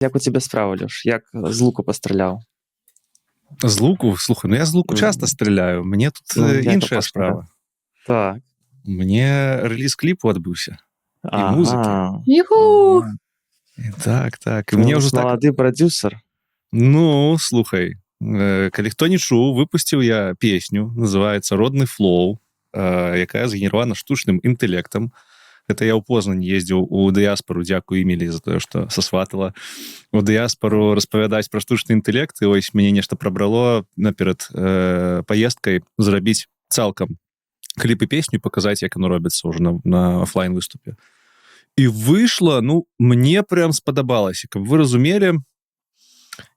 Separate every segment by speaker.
Speaker 1: Як у тебе справа, Лёш? Як з луку пастраляў?
Speaker 2: З луку? Слухай, я з луку часто стріляю. Мне тут іншая справа.
Speaker 1: Так.
Speaker 2: Мне рэліз кліпу адбыўся. І музыкі.
Speaker 3: Юху!
Speaker 2: Так.
Speaker 1: Мне ўжо малады прадзюсар.
Speaker 2: Ну, слухай, калі хто не чуў, выпусціў я песню, называецца «Родны флоу», якая згенеравана штучным інтэлектам. Гэта я ў Познані ездзіў у дыяспару, дзякую Эмілі за тое, што сасватала у дыяспару распавядаць пра штучны інтэлект, і вось мяне нешта прабрало наперад паездкай зрабіць цалкам кліп і песню, паказаць, як оно робіцца ўжо на офлайн выступе. І выйшла, мне прям спадабалася. Каб вы разумелі,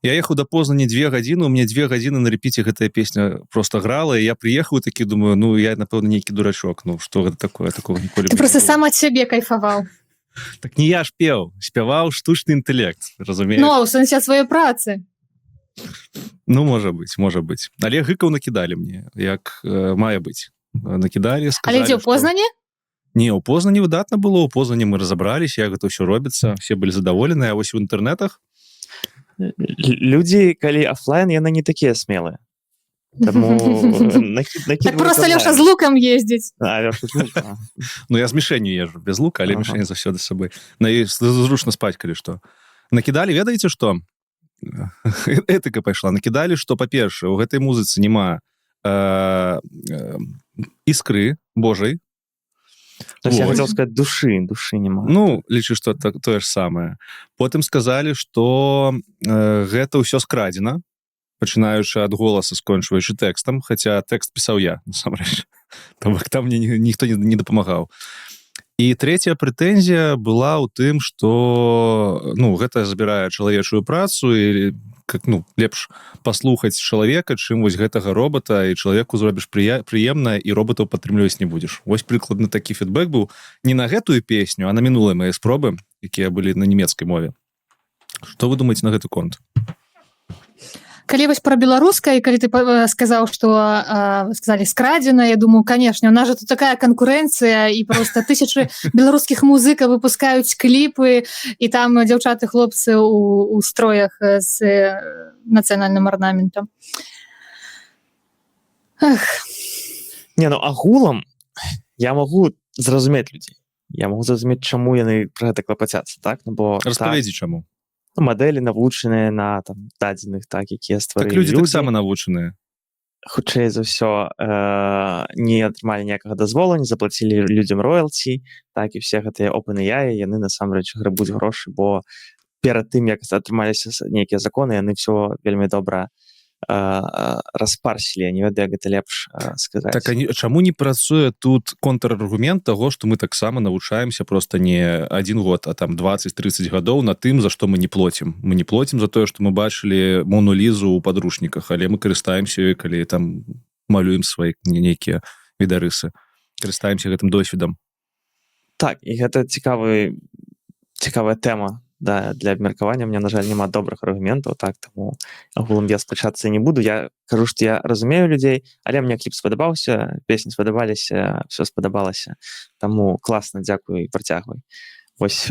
Speaker 2: я ехаў до Познані 2 гадзіны, у мяне 2 гадзіны на рэпіце гэтая песня просто грала, і я прыехаў такі, думаю, я, напэўна, нейкі дурачок, што гэта такое, такого ніколі
Speaker 3: Ты просто сам ад сябе кайфаваў.
Speaker 2: Так не я ж пеў, спяваў штучны інтэлект, разумееш?
Speaker 3: У сэнсе сваёй працы.
Speaker 2: Можа быць. Але гыкаў накідалі мне, як мае быць. Накідалі, сказалі,
Speaker 3: але дзе, ў Познані?
Speaker 2: Не, ў Познані выдатна было, ў Познані мы разабраліся, як гэта ўсё робіцца, все былі задаволеныя, а вось у інтэрнетах
Speaker 1: людзі, калі офлайн, яны не такія смелыя. Таму
Speaker 3: так просто Лёша з лукам ездзіць.
Speaker 2: Я з мішэнню езжу, без лука, але мішэнь заўсёды з сабой. Зручна спаць, калі што. Накідалі, ведаеце што? Этыка пайшла. Накідалі, што, па-першае, у гэтай музыцы няма іскры Божай.
Speaker 1: Я хотел сказать, душы няма.
Speaker 2: Лічу, што тое ж самае. Потым сказалі, што гэта ўсё скрадзена, пачынаючы ад голаса, скончваючы тэкстам, хаця тэкст пісаў я, насамрэч. Там мне ніхто не дапамагаў. І трэцяя прэтэнзія была ў тым, што гэта забірае чалавечую працу і лепш паслухаць чалавека, чым вось гэтага робата, і чалавеку зробіш прыемна, і робатаў падтрымліваць не будзеш. Вось прыкладна такі фідбэк быў не на гэтую песню, а на мінулыя мае спробы, якія былі на нямецкай мове. Што вы думаеце на гэты конт?
Speaker 3: Калі вось пра беларускай, калі ты сказаў, што сказалі скрадзена, я думаю, канешне, у нас же тут такая канкурэнцыя, і просто тысячы беларускіх музыкаў выпускаюць кліпы, і там дзяўчаты, хлопцы у строях з нацыянальным арнаментам.
Speaker 1: Агулам я магу зразумець людзей. Я магу зразумець, чаму яны пра гэта клапацяцца, так?
Speaker 2: Распавядзі, чаму?
Speaker 1: Мадэлі навучаныя на дадзеных, якія стварылі
Speaker 2: людзі. Так людзі таксама навучаныя.
Speaker 1: Хутчэй за ўсё не атрымалі ніякага дазволу, не заплацілі людзям роялці, так і все гэтыя OpenAI, яны насамрэч грабуць грошы, бо перад тым, як атрымаліся нейкія законы, яны ўсё вельмі добра распарсілі, я не ведаю, як гэта лепш сказаць.
Speaker 2: Так чаму не працуе тут контраргумент таго, што мы таксама навучаемся просто не 1 год, а там 20-30 гадоў на тым, за што мы не плоцім. Мы не плоцім за тое, што мы бачылі Мону Лізу ў падручніках, але мы карыстаемся ёй, калі там малюем свае нейкія відарысы. Карыстаемся гэтым досведам.
Speaker 1: Так, і гэта цікавая тэма. Да, для абмеркавання мне, на жаль, няма добрых аргументаў, таму агулам я спрачацца не буду. Я кажу, што я разумею людзей, але мне кліп спадабаўся, песні спадабаліся, все спадабалася. Таму класна, дзякуй і працягвай.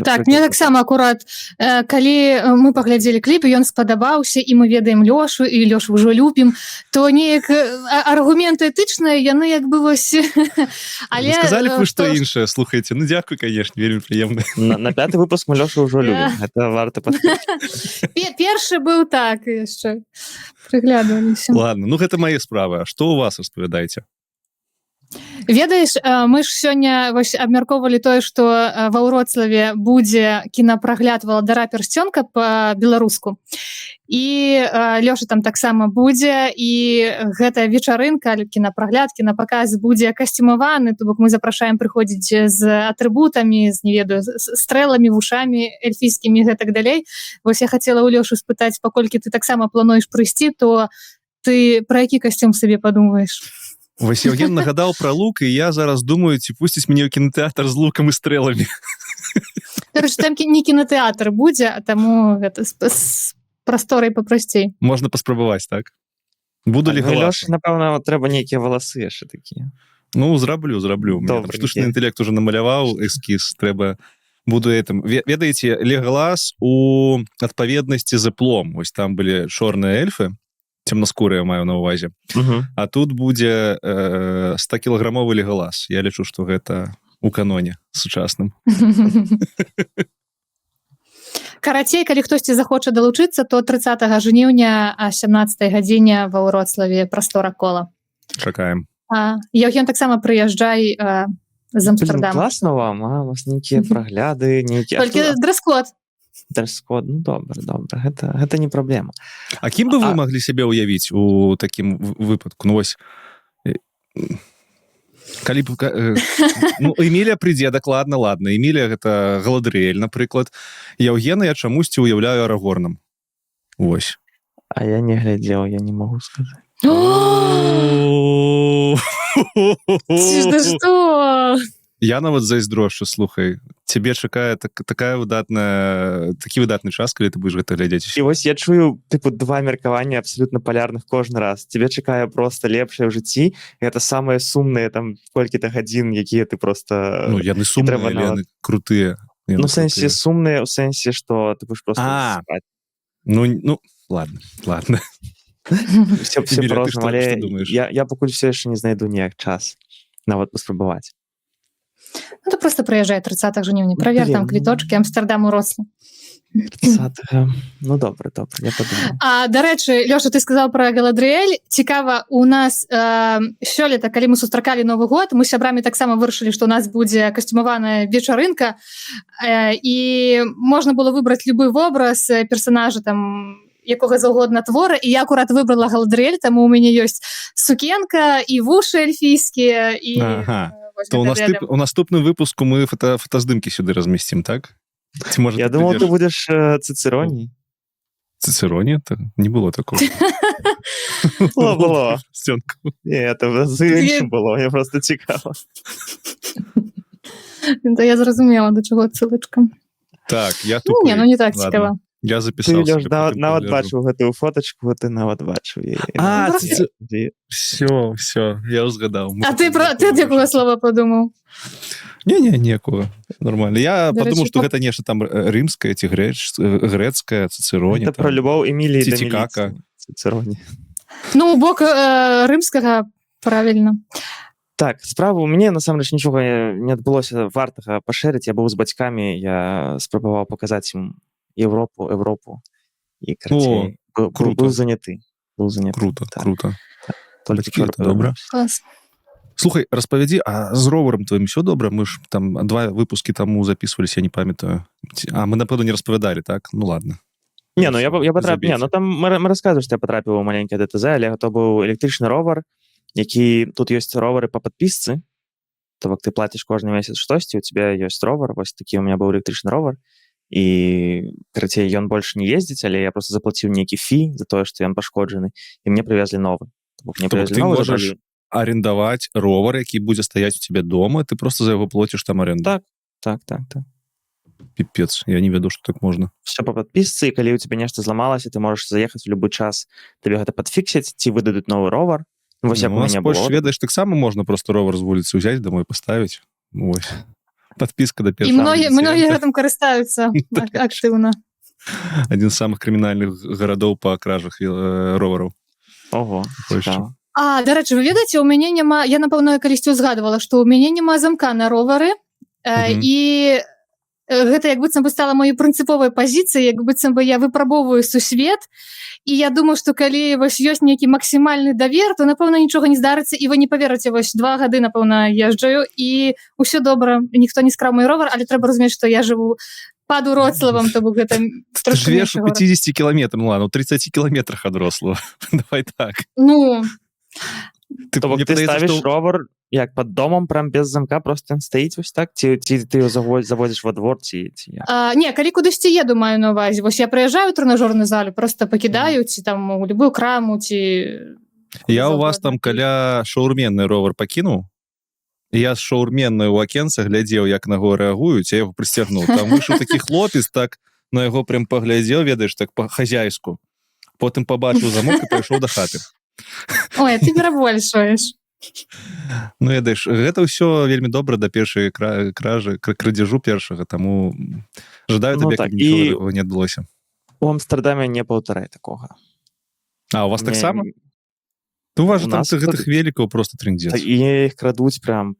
Speaker 3: Так, мне таксама акурат, калі мы паглядзелі кліп, ён спадабаўся, і мы ведаем Лёшу, і Лёшу ўжо любім, то неяк аргументы этычныя, яны як бы вось...
Speaker 2: Сказалі б вы што іншае, слухайце, дзякуй, канешне, вельмі прыемна.
Speaker 1: На 5-й выпуск мы Лёшу ўжо любім, гэта варта падкрэсліць.
Speaker 3: Першы быў так яшчэ, прыглядваліся.
Speaker 2: Ладно, гэта мае справы, а што ў вас распавядайце?
Speaker 3: Ведаеш, мы ж сёння абмяркоўвалі тое, што ва Ўроцлаве будзе кінапрагляд Валадара Пярсцёнка па-беларуску. І Лёша там таксама будзе, і гэтая вечарынка, кінапрагляд, кінапаказ будзе касцюмаваны, то бок мы запрашаем прыходзіць з атрыбутамі, з, не ведаю, стрэламі, вушамі эльфійскімі і гэтак далей. Вось я хацела ў Лёшу спытаць, паколькі ты таксама плануеш прыйсці, то ты пра які касцюм сабе падумаеш?
Speaker 2: Вось Евген нагадаў пра лук, і я зараз думаю, ці пусціць мяне ў кінатэатр з лукам і стрэламі.
Speaker 3: Короче, там не кінатэатр будзе, а таму гэта з прасторай папрасцей.
Speaker 2: Можна паспрабаваць, так? Буду ли галас?
Speaker 1: Напэўна, трэба нейкія валасы яшчэ такія.
Speaker 2: Зраблю. Штучны інтэлект уже намаляваў эскіз, трэба буду этим. Ведаеце, Леголас у адпаведнасці з Эплом. Вось там былі чорныя эльфы, цемнаскурыя маю на ўвазе. А тут будзе 100-кілаграмовы Леголас. Я лічу, што гэта у каноне сучасным.
Speaker 3: Карацей, калі хтосьці захоча далучыцца, то 30 жніўня а 17 гадзіне ва Вроцлаве прастора кола.
Speaker 2: Чакаем.
Speaker 3: Евген, таксама прыязджай з Амстердама.
Speaker 1: Класна вам, у вас нейкія прагляды, нейкія...
Speaker 3: Толькі дрэс-код.
Speaker 1: Дрэс-код, ну добра, гэта не праблема.
Speaker 2: А кім бы вы маглі сябе ўявіць у такім выпадку? Ну вось, калі б... Ну, Эмілія прыйдзе, дакладна, ладно. Эмілія гэта Галадрыэль, напрыклад. Евгена я чамусьці ўяўляю Арагорнам. Вось.
Speaker 1: А я не глядзеў, я не магу сказаць.
Speaker 3: Да што?
Speaker 2: Я нават зайздрошчу, слухай. Цябе чакае такі выдатны час, калі ты будзеш гэта глядзець.
Speaker 1: І вось я чую, два меркавання абсолютно полярных кожны раз. Цябе чакае просто лепшае ў жыцці. Гэта самыя сумныя там колькі-то гадзін, якія ты просто...
Speaker 2: Ну, яны сумныя, але яны крутыя.
Speaker 1: Ну, в сэнсе сумныя, у сэнсе, што ты будеш просто спаць.
Speaker 2: Ну, ладно.
Speaker 1: Все по-рознаму, але я пакуль все яшчэ не знайду ніяк час нават паспрабаваць.
Speaker 3: Ну, то просто прыязджай 30 жніўня. Правер там квіточкі Амстердам Вроцлаў.
Speaker 1: 30-го. Ну, добра, я подумаю.
Speaker 3: Дарэчы, Лёша, ты сказаў пра Галадрыэль. Цікава, у нас сёлета, калі мы сустракалі Новы год, мы з сябрамі таксама вырашылі, што у нас будзе касцюмаваная вечарынка, і можна было выбраць любы вобраз персанажа там якога заўгодна твора, і я акурат выбрала Галадрыэль, таму у мяне ёсць сукенка і вушы эльфійскія, і...
Speaker 2: То у наступным выпуску мы фотаздымкі сюды размясцім, так?
Speaker 1: Я думал, ты будешь Цицероний.
Speaker 2: Цицероний? Не было такого.
Speaker 1: Было. Нет, это іншим было, мне просто цікаво.
Speaker 3: Я зразумела, до чого цилочка.
Speaker 2: Так, я тупий.
Speaker 3: Ні, ну не так цікаво.
Speaker 2: Я записал.
Speaker 1: Ты, Лёш, нават бачыў гэтую фоточку, ты нават бачыў яе.
Speaker 2: Все, я узгадал.
Speaker 3: А ты ад якога слова подумаў?
Speaker 2: Не, некого. Нормально. Я подумал, что гэта нешта там рымскае ці грэцкае, Цицероні.
Speaker 1: Это про любоў Эміліі да
Speaker 2: Міліці.
Speaker 1: Цицероні.
Speaker 3: Ну, у бок рымскага, правильно.
Speaker 1: Так, справа у мяне, насамрэч, нічога не адбылося вартага пашэрыць. Я быў з бацькамі, я спрабаваў паказаць ім Европу. І, карацей, быў заняты.
Speaker 2: Круто.
Speaker 1: Толькі
Speaker 2: добра.
Speaker 3: Клас.
Speaker 2: Слухай, распавядзі, а з роварам твоім все добра? Мы ж там 2 выпускі таму записывались, я не памятаю. А мы, напэўна, не распавядалі, так? Ну, ладно.
Speaker 1: Не, ну я потрапіў. Не, ну там мы расказваем, што я потрапіў у маленькае ДТЗ, але то быў электрычны ровар, які... Тут ёсць ровары па падпісцы, то бок ты плаціш кожны месяц штосьці, у тебя ёсць ровар, вось такі у меня быў электрычны ровар, і, карацей, ён больш не ездзіць, але я просто заплаціў нейкі фі за тое, што ён пашкоджаны, і мне прывезлі новы.
Speaker 2: То бок ты можаш арендаваць ровар, які будзе стаяць у тебе дома, ты просто за яго плоціш там аренду.
Speaker 1: Так.
Speaker 2: Пипец, я не веду, што так можна.
Speaker 1: Все по падпісцы, і калі у тебе нешта зламалася, ты можаш заехаць у любы час, тебе гэта падфіксяць, ці выдадуць новы ровар. Вось як у мяне было.
Speaker 2: Польш, ведаеш, таксама можна просто ровар з вуліцы ўзяць, домой паставіць. Вось. Падпіска да
Speaker 3: першага. І многія гэтым карыстаюцца актыўна.
Speaker 2: Адзін з самых крымінальных гарадоў па кражах ровараў.
Speaker 1: Ого, цікава.
Speaker 3: Дарэчы, вы ведаеце, у мяне няма... Я, напэўна, калісьці ўзгадывала, што у мяне няма замка на ровары, і гэта як быццам бы стала моей прынцыповай пазіцыяй, як быццам бы я выпрабоўваю сусвет, і я думаю, што калі вось ёсць нейкі максімальны давер, то, напэўна, нічога не здарыцца, і вы не паверыце, вось 2 гады, напэўна, езджаю, і ўсё добра, ніхто не скраў мой ровар, але трэба разумець, што я жыву пад Вроцлавам, то бок гэта
Speaker 2: трошки меншы горад. Ты живеш у 50 километрах, ну ладно, у 30 километрах ад Вроцлава. Давай так.
Speaker 3: Ну...
Speaker 1: То бок ты ставіш ровар як пад домом, прям без замка, просто ён стаіць вось так? Ці ты його заводзіш во двор?
Speaker 3: Не, калі кудысьці еду, маю на ўвазе. Вось я прыязджаю ў трэнажорную залю, просто пакідаю, ці там у любую краму, ці...
Speaker 2: Я у вас там каля шаурменны ровар пакінуў, я з шаурменнай у акенца глядзеў, як на яго рэагуюць, я яго прысцягнуў. Там выйшаў такі хлопец, так на яго прям паглядзеў, ведаеш, так па-хазяйску. Потым пабачыў замок і пайшоў да хаты.
Speaker 3: Ой, ты перабольшваеш.
Speaker 2: Ну, ведаеш, гэта ўсё вельмі добра да першай крадзяжу першага, таму жадаю
Speaker 1: Ну
Speaker 2: табе,
Speaker 1: так,
Speaker 2: каб нічога
Speaker 1: і
Speaker 2: такога не адбылося.
Speaker 1: у Амстердаме не паўтарай такога.
Speaker 2: А, у вас
Speaker 1: Не-
Speaker 2: таксама? Ну, у вас
Speaker 1: У
Speaker 2: же там
Speaker 1: нас
Speaker 2: гэтых велікаў просто трындзец.
Speaker 1: Та і іх крадуць прям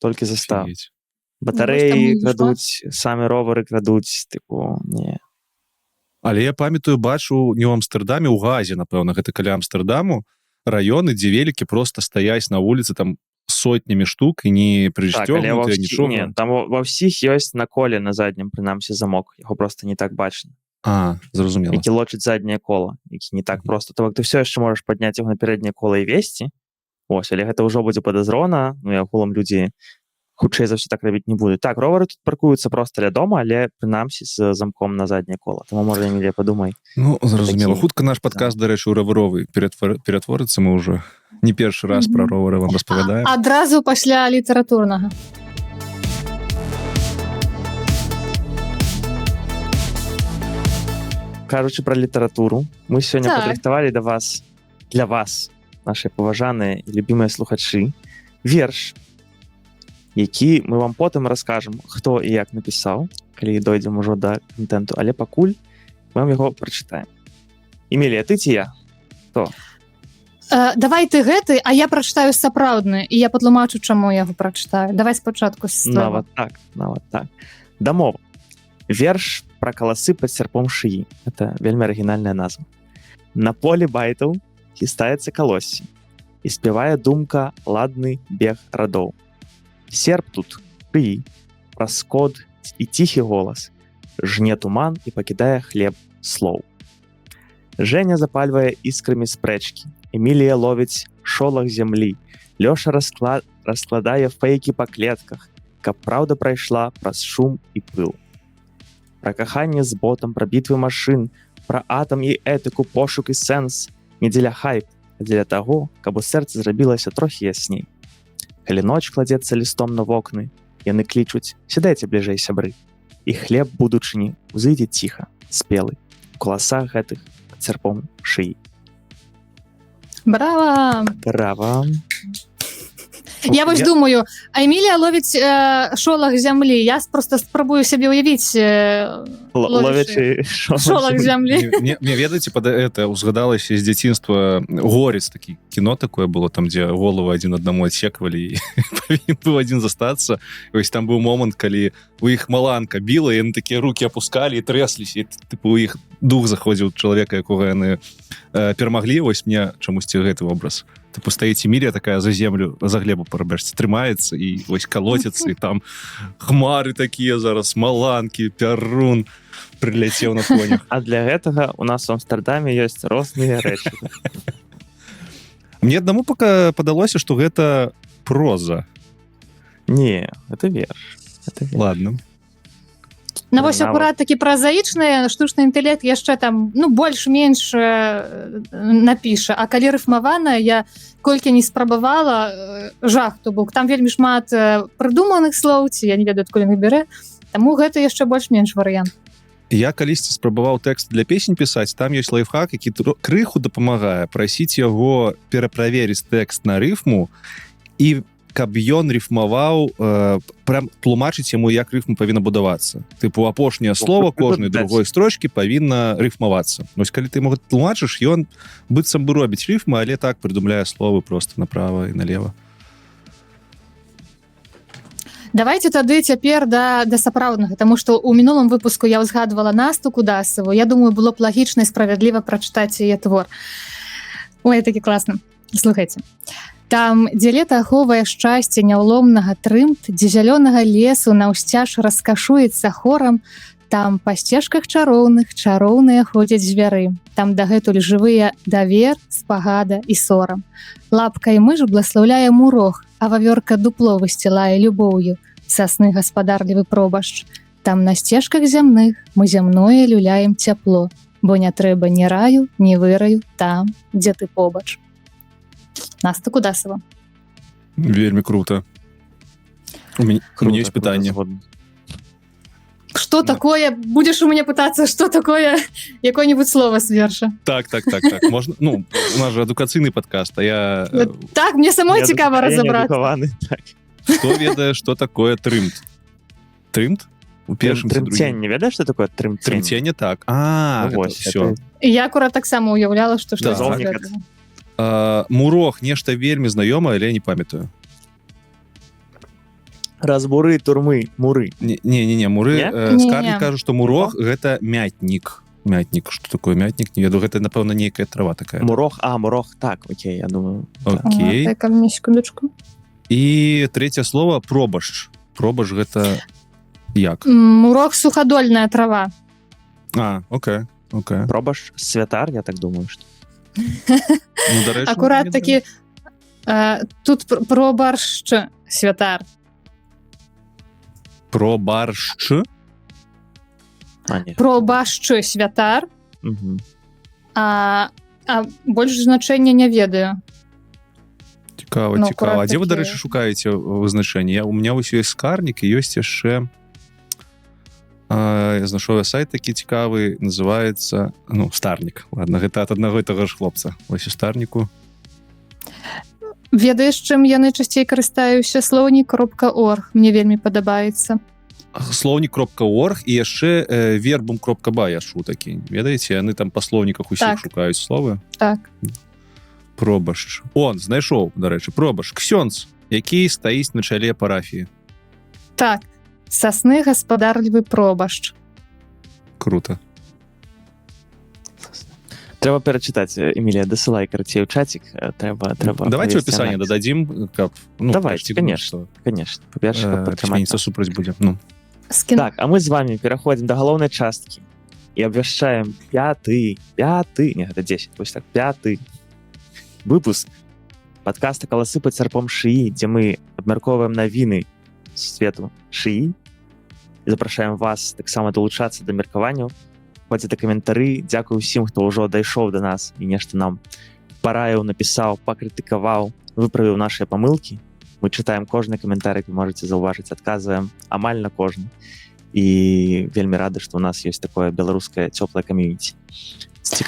Speaker 1: толькі за став.
Speaker 2: Офігеть.
Speaker 1: Батареі
Speaker 3: Ну,
Speaker 1: крадуць, самі ровары крадуць, типу, не.
Speaker 2: Але я памятаю, бачу не ў Амстэрдаме, у Газе, напэўна, гэта каля Амстэрдаму, раёны, дзе велікі просто стаяць на вуліцы там сотнямі штук і не
Speaker 1: Так, але
Speaker 2: прыжцёгнутыя, нічога.
Speaker 1: там ва ўсіх ёсць на коле на заднім, прынамсі, замок. Яго просто не так бачна.
Speaker 2: А, зразумела.
Speaker 1: Які лочыць задняе кола, які не так просто. То бок ты все яшчэ можаш падняць яго на пярэдняе кола і весці. Ось, але гэта ўжо будзе падазрона, ну і агулам людзі хутчэй за ўсё так рабіць не будуць. Так, ровары тут паркуюцца проста ля дома, але прынамсі з замком на задняе кола. Таму, можа, Эмілія, падумай.
Speaker 2: Ну, зразумела.
Speaker 1: Такі-
Speaker 2: Хутка наш падкаст, дарэчы, ў роваровы ператворыцца, мы ўжо не першы раз пра ровары вам распавядаем.
Speaker 3: Адразу пасля літаратурнага.
Speaker 1: Кажучы пра літаратуру, мы сёння
Speaker 3: Так.
Speaker 1: падрыхтавалі для вас, нашыя паважаныя і любімыя слухачы, верш, які мы вам потым раскажам, хто і як напісаў, калі дойдзем ужо да контенту, але пакуль мы вам яго прачытаем. Эмілія, ты ці я?
Speaker 3: Давай ты гэты, а я прачытаю сапраўдны, і я патлумачу, чаму я яго прачытаю. Давай спачатку з твайго.
Speaker 1: Нават так. Дамова. Верш пра каласы пад сярпом шыі. Это вельмі арыгінальная назва. На полі байтаў хістаецца калоссі і спявае думка ладны бег радоў. Серп тут шыі, праз код і ціхі голас, жне туман і пакідае хлеб слоў. Женя запальвае іскрамі спрэчкі, Эмілія ловіць шолах зямлі, Лёша раскладае фейкі па клетках, каб праўда прайшла праз шум і пыл. Пра каханне з ботам, пра бітвы машын, пра атам і этыку, пошук і сэнс, не дзеля хайп, а дзеля таго, каб у сэрцы зрабілася трохі ясней. Калі ноч кладзецца лістом на вокны, яны клічуць: сядайце бліжэй, сябры. І хлеб будучыні узыдзе ціха, спелы, у каласах гэтых пад сярпом шыі.
Speaker 3: Брава!
Speaker 1: Брава!
Speaker 3: Я вось думаю, а Эмілія ловіць шолах зямлі. Я просто спрабую сябе ўявіць
Speaker 1: Ловячы
Speaker 3: шолах зямлі.
Speaker 2: Мне ведаеце, это узгадалася з дзяцінства «Горец», такі кіно такое было, там, дзе головы адзін аднаму адсеквалі, і павінен быў адзін застацца. Вось там быў момант, калі у іх маланка біла, і яны такія рукі апускалі і трэсліся, і тыпу у іх дух заходзіў чалавека, якога яны перамаглі. Вось мне чамусьці гэты вобраз. Типу стаіць Эмілія такая за землю, за глебу, парабачце, трымаецца і вось калоціцца, і там хмары такія зараз, маланкі, пярун прыляцеў на конях.
Speaker 1: А для гэтага у нас у Амстэрдаме ёсць розныя рэчы.
Speaker 2: Мне аднаму пока падалося, што гэта проза.
Speaker 1: Не, это верш.
Speaker 2: Ладно.
Speaker 3: На вось акурат такі празаічны штучны інтэлект яшчэ там, ну, больш-менш напіша. А калі рыфмавана, я колькі не спрабавала, жах, то бок. Там вельмі шмат прыдуманых слоў, ці я не ведаю, адкуль іх бярэ. Таму гэта яшчэ больш-менш варыянт.
Speaker 2: Я калісьці спрабаваў тэкст для песень пісаць, там ёсць лайфхак, які крыху дапамагае прасіць яго пераправерыць тэкст на рыфму і каб ён рыфмаваў, прям тлумачыць яму, як рыфма павінна будавацца. Тыпу апошняе слова кожнай другой строчкі павінна рыфмавацца. Вось калі ты яму тлумачыш, ён быццам бы робіць рыфмы, але так прыдумляе словы просто направа і налева.
Speaker 3: Давайте тады цяпер да сапраўднага, таму што ў мінулым выпуску я ўзгадвала Насту Кудасаву. Я думаю, было б лагічна і справядліва прачытаць яе твор. Ой, такі класна. Слухайце. Там, дзе лета ахоўвае шчасце няўломнага трымт, дзе зялёнага лесу наўсцяж раскашуецца хорам, там па сцежках чароўныя ходзяць звяры. Там дагэтуль жывыя давер, спагада і сорам. Лапкай мыш бласлаўляе мурог, а вавёрка дупло высцілае любоўю. Сасны гаспадарлівы пробашч. Там на сцежках зямных мы зямное люляем цяпло, бо не трэба ні раю, ні выраю там, дзе ты побач. Наста Кудасава.
Speaker 2: Вельмі круто. У мяне ёсць пытанне.
Speaker 3: Што? что такое? Будешь у меня пытаться, что такое какое-нибудь слово с верша?
Speaker 2: Так. Можна, ну, у нас же адукацыйны падкаст, а я
Speaker 3: Так, мне самой цікаво
Speaker 1: Я
Speaker 3: разобраться.
Speaker 1: неадукаваны. Так.
Speaker 2: хто ведае, што такое трымт? Трымт? У першым ці другім?
Speaker 1: Трымцень, не ведаеш, што такое трымцень?
Speaker 2: Трымценне, так. А,
Speaker 1: Ну,
Speaker 2: гэта
Speaker 1: вось,
Speaker 2: всё.
Speaker 1: это-
Speaker 3: Я акурат таксама уяўляла, што
Speaker 2: Да.
Speaker 3: штось
Speaker 1: Золнік
Speaker 3: гэтага.
Speaker 2: Мурох, нешта вельмі знаёмае, але я не памятаю.
Speaker 1: Разбуры, турмы, муры.
Speaker 2: Не, муры.
Speaker 1: Не?
Speaker 3: Не-не.
Speaker 2: Скарлетт кажа, што мурох гэта мятнік. Мятнік, што такое мятнік? Не веду, гэта, напэўна, нейкая трава такая.
Speaker 1: Мурох, мурох, так, окей, я думаю. так.
Speaker 2: Окей.
Speaker 3: Так, мне секундочку.
Speaker 2: І трэцяе слово пробашч. Пробашч гэта як?
Speaker 3: Мурох суходольная трава.
Speaker 2: Окей.
Speaker 1: Пробаш святар, я так думаю, што.
Speaker 2: Ну, дарэчы,
Speaker 3: Акурат
Speaker 2: не
Speaker 3: такі тут про баршч святар.
Speaker 2: Пробаршч?
Speaker 1: Не.
Speaker 3: Про башчу святар,
Speaker 1: Мгм.
Speaker 3: а больш значэння не ведаю.
Speaker 2: Цікава,
Speaker 3: Ну,
Speaker 2: цікава. А
Speaker 3: акурат
Speaker 2: дзе вы,
Speaker 3: такі-
Speaker 2: дарэчы, шукаеце вызначэнне? У меня вось ёсць скарнік і ёсць яшчэ я знайшоў сайт такі цікавы, называецца, ну, старнік. Ладно, гэта ад аднаго і таго ж хлопца. Вось у старніку.
Speaker 3: Ведаеш, чым яны часцей карыстаюся? Слоўнік.орг мне вельмі падабаецца.
Speaker 2: Слоўнік.орг і яшчэ вербум.ба я шу такі. Ведаеце, яны там па слоўніках усіх
Speaker 3: Так.
Speaker 2: шукаюць словы.
Speaker 3: Так.
Speaker 2: Пробашч. Знайшоў, дарэчы, пробашч. Ксёндз, які стаіць на чале парафіі.
Speaker 3: Так. Сасны гаспадарлівы пробашч.
Speaker 2: Круто.
Speaker 1: Трэба перачытаць, Эмілія, дасылай карацей у чацік. Трэба
Speaker 2: Давайте
Speaker 1: правесці
Speaker 2: опісанне
Speaker 1: аналіз.
Speaker 2: дададзім, каб... Ну,
Speaker 1: Давайте,
Speaker 2: прачці,
Speaker 1: конечно. Конечно, па-першае, каб падтрымаць.
Speaker 2: Пісьменніца супраць будзе. Ну.
Speaker 1: Так, а мы з вами пераходзім да галоўнай часткі і абвяшчаем пяты, не, гэта 10, вось так, 5 выпуск падкаста «Каласы пад сярпом шыі», дзе мы абмяркоўваем навіны свету шыі і запрашаем вас таксама далучацца да меркаванняў, ходзьце да каментары. Дзякую ўсім, хто ўжо дайшоў да нас і нешта нам параіў, напісаў, пакрытыкаваў, выправіў нашыя памылкі. Мы чытаем кожны каментар, як вы можаце заўважыць, адказваем амаль на кожны. І вельмі рады, што ў нас ёсць такое беларускае цёплае камьюніці.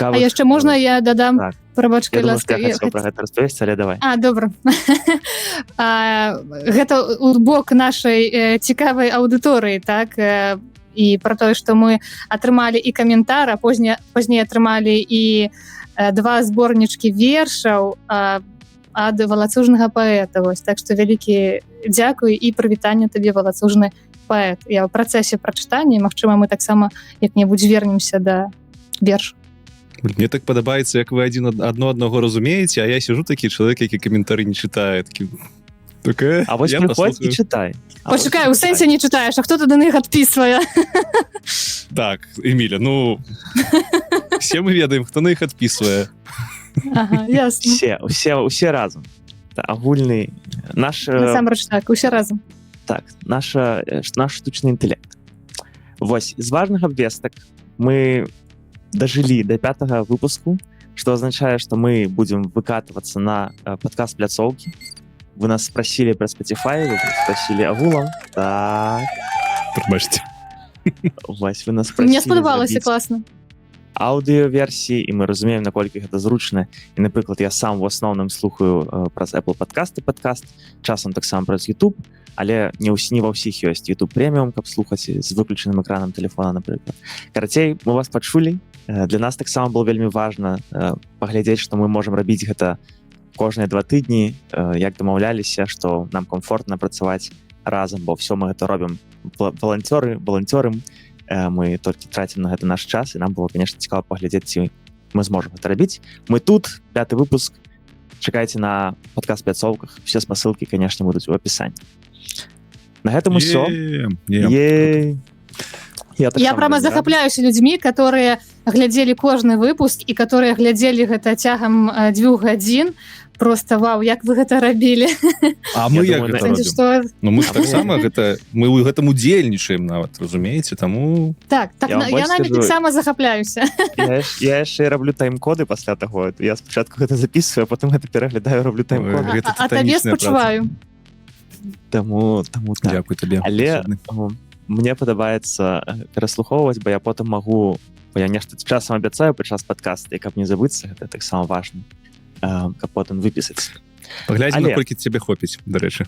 Speaker 3: А яшчэ можна я дадам?
Speaker 1: Так.
Speaker 3: Прабачка,
Speaker 1: Я думаю,
Speaker 3: ласка.
Speaker 1: што я хацеў пра гэта распавесці, але давай.
Speaker 3: Добра. Гэта ў бок нашай цікавай аўдыторыі, так? І пра тое, што мы атрымалі і каментар, а пазней атрымалі і 2 зборнічкі вершаў ад валацужнага паэта. Вось. Так што вялікі дзякуй і прывітанне табе, валацужны паэт. Я ў працэсе прачытання, магчыма, мы таксама як-небудзь вернемся да верш.
Speaker 2: Мне так падабаецца, як вы аднаго разумееце, а я сижу такі чалавек, які каментары не чытае.
Speaker 1: А вось прыходзь і чытай.
Speaker 3: Пачакай, у сэнсе не чытаеш, а хто тады на іх адпісвае?
Speaker 2: Так, Эміля, ну все мы ведаем, хто на іх адпісвае.
Speaker 3: Ага, ясна.
Speaker 1: Усе разам. Агульны наш...
Speaker 3: Насамрэч так, усе разам.
Speaker 1: Так, наш штучны інтэлект. Вось, з важных абвестак мы дажылі до 5-го выпуску, что означает, что мы будем выкатываться на подкаст пляцоўкі. Вы нас спросили про Spotify, вы спросили агулам. Так.
Speaker 2: Прабачце.
Speaker 1: Вось, вы нас спросили.
Speaker 3: Мне спадабалася, класна.
Speaker 1: Аўдыёверсіі, і мы разумеем, наколькі гэта зручна. І, напрыклад, я сам в асноўным слухаю праз Apple подкаст, часам таксама праз YouTube, але не ва ўсіх ёсць YouTube преміум, каб слухаць з выключаным экранам телефона, напрыклад. Карацей, мы вас пачулі. Для нас таксама было вельмі важна паглядзець, што мы можам рабіць гэта кожныя 2 тыдні, як дамаўляліся, што нам комфортна працаваць разам, бо ўсё мы гэта робім валанцёрам, мы толькі трацім на гэта наш час, і нам было, конечно, цікава паглядзець, ці мы зможам гэта рабіць. Мы тут, 5-й выпуск, чакайце на падкаст пляцоўках, все спасылкі, конечно, будуць у апісанні. На гэтым усё.
Speaker 3: Я прямо захапляюся людзьмі, которые глядзелі кожны выпуск і которые глядзелі гэта цягам 2 гадзін. Просто вау, як вы гэта рабілі.
Speaker 2: А мы як гэта робім? Ну мы таксама мы ў гэтым удзельнічаем нават, разумееце, таму...
Speaker 3: Так, я намі таксама захапляюся.
Speaker 1: Я яшчэ раблю тайм-коды пасля таго. Я спачатку гэта записываю, а потым гэта пераглядаю, раблю тайм-коды.
Speaker 3: А табе спачуваю.
Speaker 1: Таму так.
Speaker 2: Дзякуй табе.
Speaker 1: Але мне падабаецца пераслухоўваць, бо я потым магу, бо я нешта часам абяцаю падчас падкаста, і каб не забыцца, гэта таксама важна, каб потым выпісаць.
Speaker 2: Паглядзім,
Speaker 1: Але-
Speaker 2: наколькі цябе хопіць, дарэчы.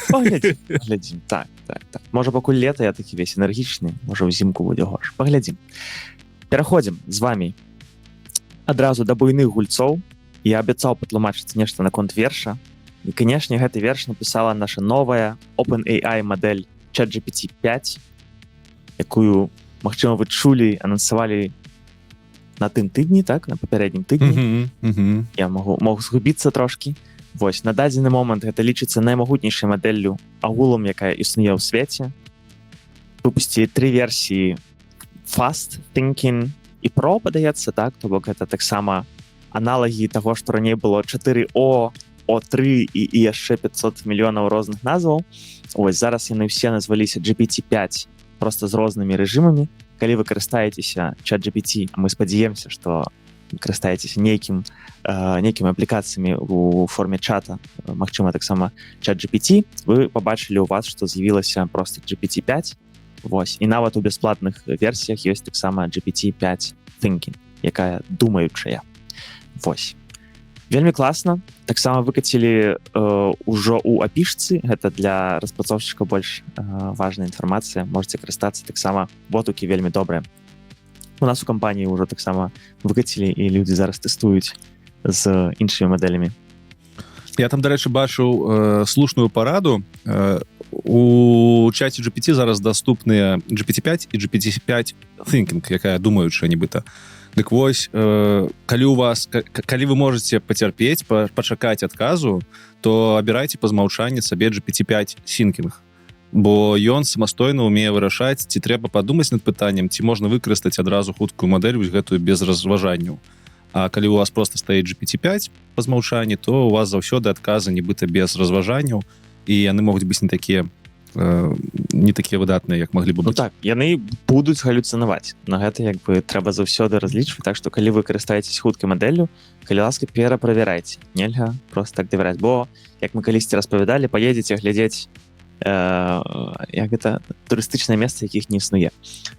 Speaker 1: Паглядзім. Так. Можа, пакуль лета я такі весь энергічны, можа, ўзімку будзе горш. Паглядзім. Пераходзім з вамі адразу да буйных гульцоў. Я абяцаў патлумачыць нешта наконт верша. І, канешне, гэты верш напісала наша новая OpenAI мадэль ChatGPT-5, якую, магчыма, вы чулі, анансавалі на тым тыдні, так? На папярэднім тыдні. Я мог згубіцца трошкі. Вось, на дадзены момант гэта лічыцца наймагутнейшай мадэллю агулам, якая існуе ў свеце. Выпусцілі 3 версіі Fast, Thinking і Pro, падаецца, так? То бок гэта таксама аналагі таго, што раней было 4O, O3 і яшчэ 500 мільёнаў розных назваў. Ось, зараз яны ўсе назваліся GPT-5 проста з рознымі рэжымамі. Калі вы карыстаецеся ChatGPT, а мы спадзяемся, што карыстаецеся нейкімі аплікацыямі у форме чата, магчыма, таксама ChatGPT, вы пабачылі ў вас, што з'явілася проста GPT-5. Вось. І нават у бясплатных версіях ёсць таксама GPT-5 Thinking, якая думаючая. Вось. Вельмі класна. Таксама выкацілі ўжо ў апішцы. Гэта для распрацоўшчыкаў больш важная інфармацыя. Можете карыстацца. Таксама водгукі вельмі добрыя. У нас у кампаніі ўжо таксама выкацілі, і людзі зараз тэстуюць з іншымі мадэлямі.
Speaker 2: Я там, дарэчы, бачыў слушную параду. У чаце GPT зараз даступныя GPT-5 і GPT-5 Thinking, якая думаючая нібыта. Дык вось, калі вы можаце пацярпець, пачакаць адказу, то абірайце па змаўчанні сабе GPT-5 Thinking. Бо ён самастойна умее вырашаць, ці трэба падумаць над пытаннем, ці можна выкарыстаць адразу хуткую мадэль, вось гэтую без разважанняў. А калі у вас проста стаіць GPT-5 па змаўчанні, то у вас заўсёды адказы нібыта без разважанняў, і яны могуць быць не такія выдатныя, як маглі бы быць.
Speaker 1: Так, яны будуць галюцынаваць. На гэта як бы трэба заўсёды разлічваць, так што калі вы карыстаецесь хуткай мадэллю, калі ласка, пераправярайце. Нельга проста так давяраць, бо, як мы калісьці распавядалі, паедзеце глядзець як гэта турыстычнае месца, якіх не існуе.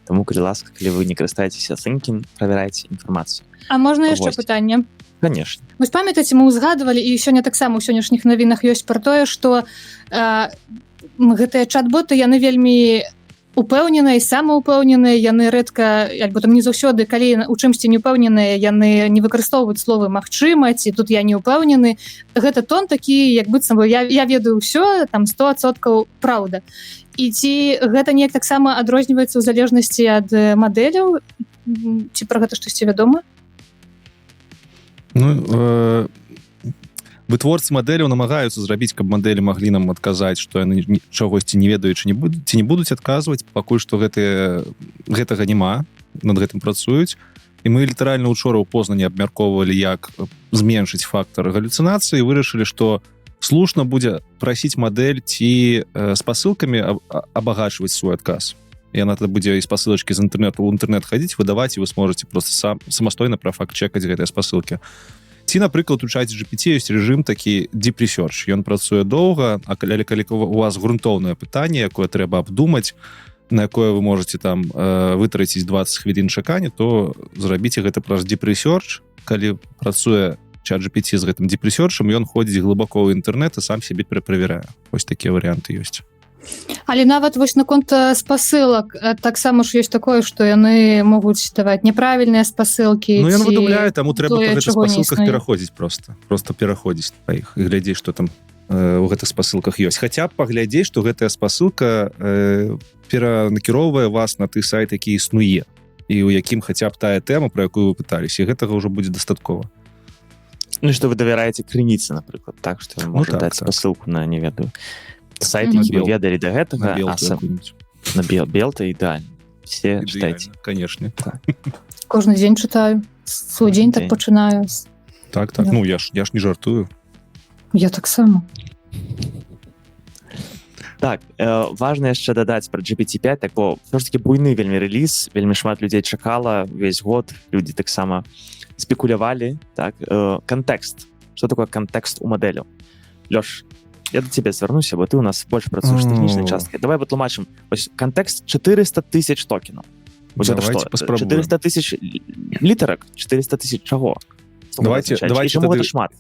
Speaker 1: Таму, калі ласка, калі вы не карыстаецеся Thinking, правярайце інфармацыю.
Speaker 3: А можна яшчэ пытанне?
Speaker 1: Конечно.
Speaker 3: Вось памятаеце, мы ўзгадвалі, і сёння таксама ў сённяшніх навінах ёсць пра тое, што гэтыя чат-боты, яны вельмі упэўненыя і самаўпэўненыя, яны рэдка, альбо там не заўсёды, калі у чымсьці не ўпэўненыя, яны не выкарыстоўваюць словы «магчыма», ці «тут я не ўпэўнены». Гэта тон такі, як быццам бы я ведаю ўсё, там 100% праўда. І ці гэта неяк таксама адрозніваецца ў залежнасці ад мадэляў? Ці пра гэта штосьці вядома?
Speaker 2: Вытворцы мадэляў намагаюцца зрабіць, каб мадэлі маглі нам адказаць, што яны чагосьці не ведаюць, ці не будуць адказваць, пакуль што гэтага няма, над гэтым працуюць. І мы літаральна учора ў Познані абмяркоўвалі, як зменшыць фактар галюцынацыі, і вырашылі, што слушна будзе прасіць мадэль ці спасылкамі абагачваць свой адказ. Яна тады будзе і спасылачкі з інтэрнэту ў інтэрнэт хадзіць, выдаваць, і вы сможаце проста самастойна прафакт-чэкаць гэтыя спасылкі. Ці, напрыклад, у чаце GPT ёсць рэжым такі Deep Research. Ён працуе доўга, а калі у вас грунтоўнае пытанне, якое трэба абдумаць, на якое вы можете там вытраціць 20 хвілін чакання, то зрабіце гэта праз Deep Research. Калі працуе чат GPT з гэтым Deep Research, ён ходзіць глыбоко ў інтэрнэт і сам сябе пераправярае. Вось такія варыянты ёсць.
Speaker 3: Але нават вось наконт спасылак таксама ж ёсць такое, што яны могуць даваць няправільныя спасылкі.
Speaker 2: Ну, ён выдумляе, таму трэба па гэтых спасылках пераходзіць проста пераходзіць па іх і глядзець, што там у гэтых спасылках ёсць. Хаця б паглядзець, што гэтая спасылка перанакіроўвае вас на ты сайт, які існуе, і ў якім хаця б тая тэма, пра якую вы пыталіся, і гэтага ўжо будзе дастаткова.
Speaker 1: Ну, што вы давяраеце крыніцы, напрыклад, так, што вы можете даць спасылку на, не ведаю, сайт, які вы ведалі да гэтага, на Белта ідэальна. Все читайце.
Speaker 2: Конечно.
Speaker 3: Кожны дзень чытаю. Свой дзень так пачынаю.
Speaker 2: Так. Ну, я ж не жартую.
Speaker 3: Я таксама.
Speaker 1: Так, важна яшчэ дадаць пра GPT-5, так, бо все ж таки буйны вельмі рэліз, вельмі шмат людзей чакала увесь год, людзі таксама спекулявалі, так, кантэкст. Што такое кантэкст у мадэляў? Лёш, я до цябе звярнуся, бо ты у нас больш працуеш тэхнічнай часткай. Давай патлумачым. Вось кантэкст 400 тысяч токенаў.
Speaker 2: Давайте паспрабуем.
Speaker 1: 400 тысяч літарак, 400 тысяч чаго?
Speaker 2: Давайте
Speaker 1: чаму
Speaker 2: тады
Speaker 1: гэта шмат?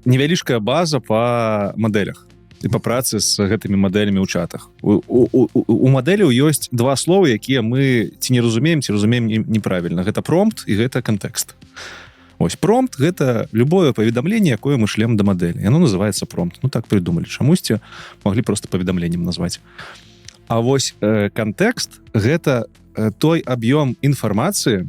Speaker 2: Невялічкая база па мадэлях і па працы з гэтымі мадэлямі ў чатах. У мадэляў ёсць два словы, якія мы ці не разумеем, ці разумеем неправільна. Гэта промпт і гэта кантэкст. Ось промпт — гэта любое паведамленне, якое мы шлем да мадэлі. Яно называецца промпт. Ну так придумалі. Чамусьці маглі просто паведамленнем назваць. А вось кантэкст — гэта той аб'ём інфармацыі,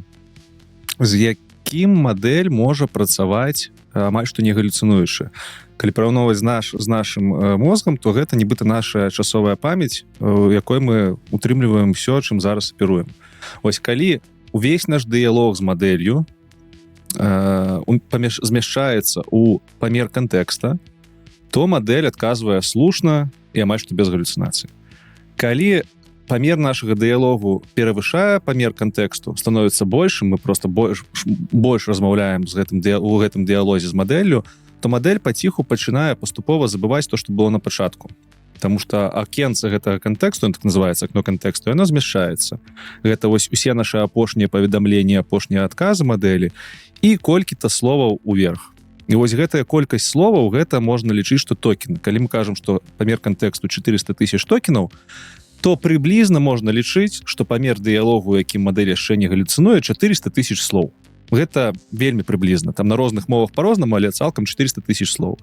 Speaker 2: з якім мадэль можа працаваць амаль што не галюцынуючы. Калі параўноўваць з нашым мозгам, то гэта нібыта наша часовая памяць, у якой мы утрымліваем все, чым зараз аперуем. Ось калі увесь наш дыялог з мадэлью змяшчаецца ў памер кантэкста, то мадэль адказвае слушна і амаль што без галюцынацый. Калі памер нашага дыялогу перавышае памер кантэксту, становіцца большым, мы просто больш размаўляем у гэтым дыялозе з мадэллю, то мадэль паціху пачынае паступова забываць то, што было на пачатку. Таму што акенца гэтага кантэксту, так называецца акно кантэксту, яно змяшчаецца. Гэта вось усе нашы апошнія паведамленні, апошнія адказы мадэлі і колькі-то словаў уверх. І вось гэтая колькасць словаў, гэта можна лічыць, што токен. Калі мы кажам, што памер кантэксту 400 тысяч токенаў, то прыблізна можна лічыць, што памер дыялогу, якім мадэль яшчэ не галюцынуе, 400 тысяч слоў. Гэта вельмі прыблізна. Там на розных мовах па-рознаму, але цалкам 400 тысяч слоў.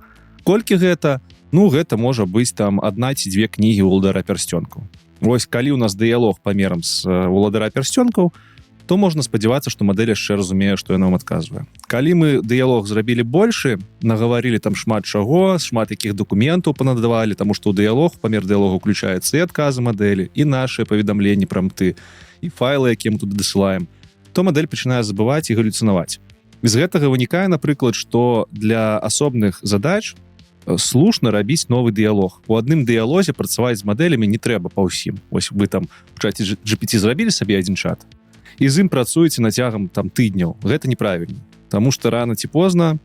Speaker 2: Колькі гэта? Ну, гэта можа быць там 1 ці 2 кнігі ўладара пярсцёнкаў. Вось калі у нас дыялог памерам з ўладара пярсцёнкаў, то можна спадзявацца, што мадэль яшчэ разумее, што яна вам адказвае. Калі мы дыялог зрабілі большы, нагаварылі там шмат чаго, шмат якіх дакументаў панадавалі, таму што ў дыялог, памер дыялогу ўключаецца і адказы мадэлі, і нашыя паведамленні, прампты, і файлы, якія мы туды дасылаем, то мадэль пачынае забываць і галюцынаваць. З гэтага вынікае, напрыклад, што для асобных задач слушна рабіць новы дыялог. У адным дыялозе працаваць з мадэлямі не трэба па ўсім. Вось вы там у чаце GPT зрабілі сабе адзін чат, і з ім працуеце нацягам там тыдняў. Гэта неправільна. Таму што рана ці позна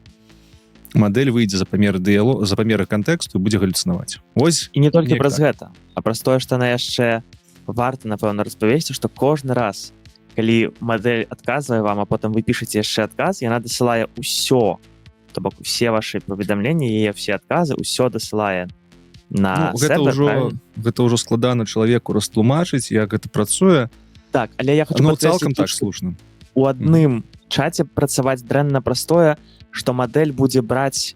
Speaker 2: мадэль выйдзе за памеры кантэксту і будзе галюцынаваць. Вось
Speaker 1: і не толькі праз гэта, а праз тое, што яна яшчэ варта, напэўна, распавесці, што кожны раз, калі мадэль адказвае вам, а потым вы пішаце яшчэ адказ, яна дасылае ўсё. То бок усе ваши паведамленні, яе все адказы, ўсё дасылае на сервер.
Speaker 2: Гэта ўжо складана чалавеку растлумачыць, як гэта працуе.
Speaker 1: Так, але я хочу
Speaker 2: цалкам так слушна.
Speaker 1: У адным чаце працаваць дрэнна простое, што мадэль будзе браць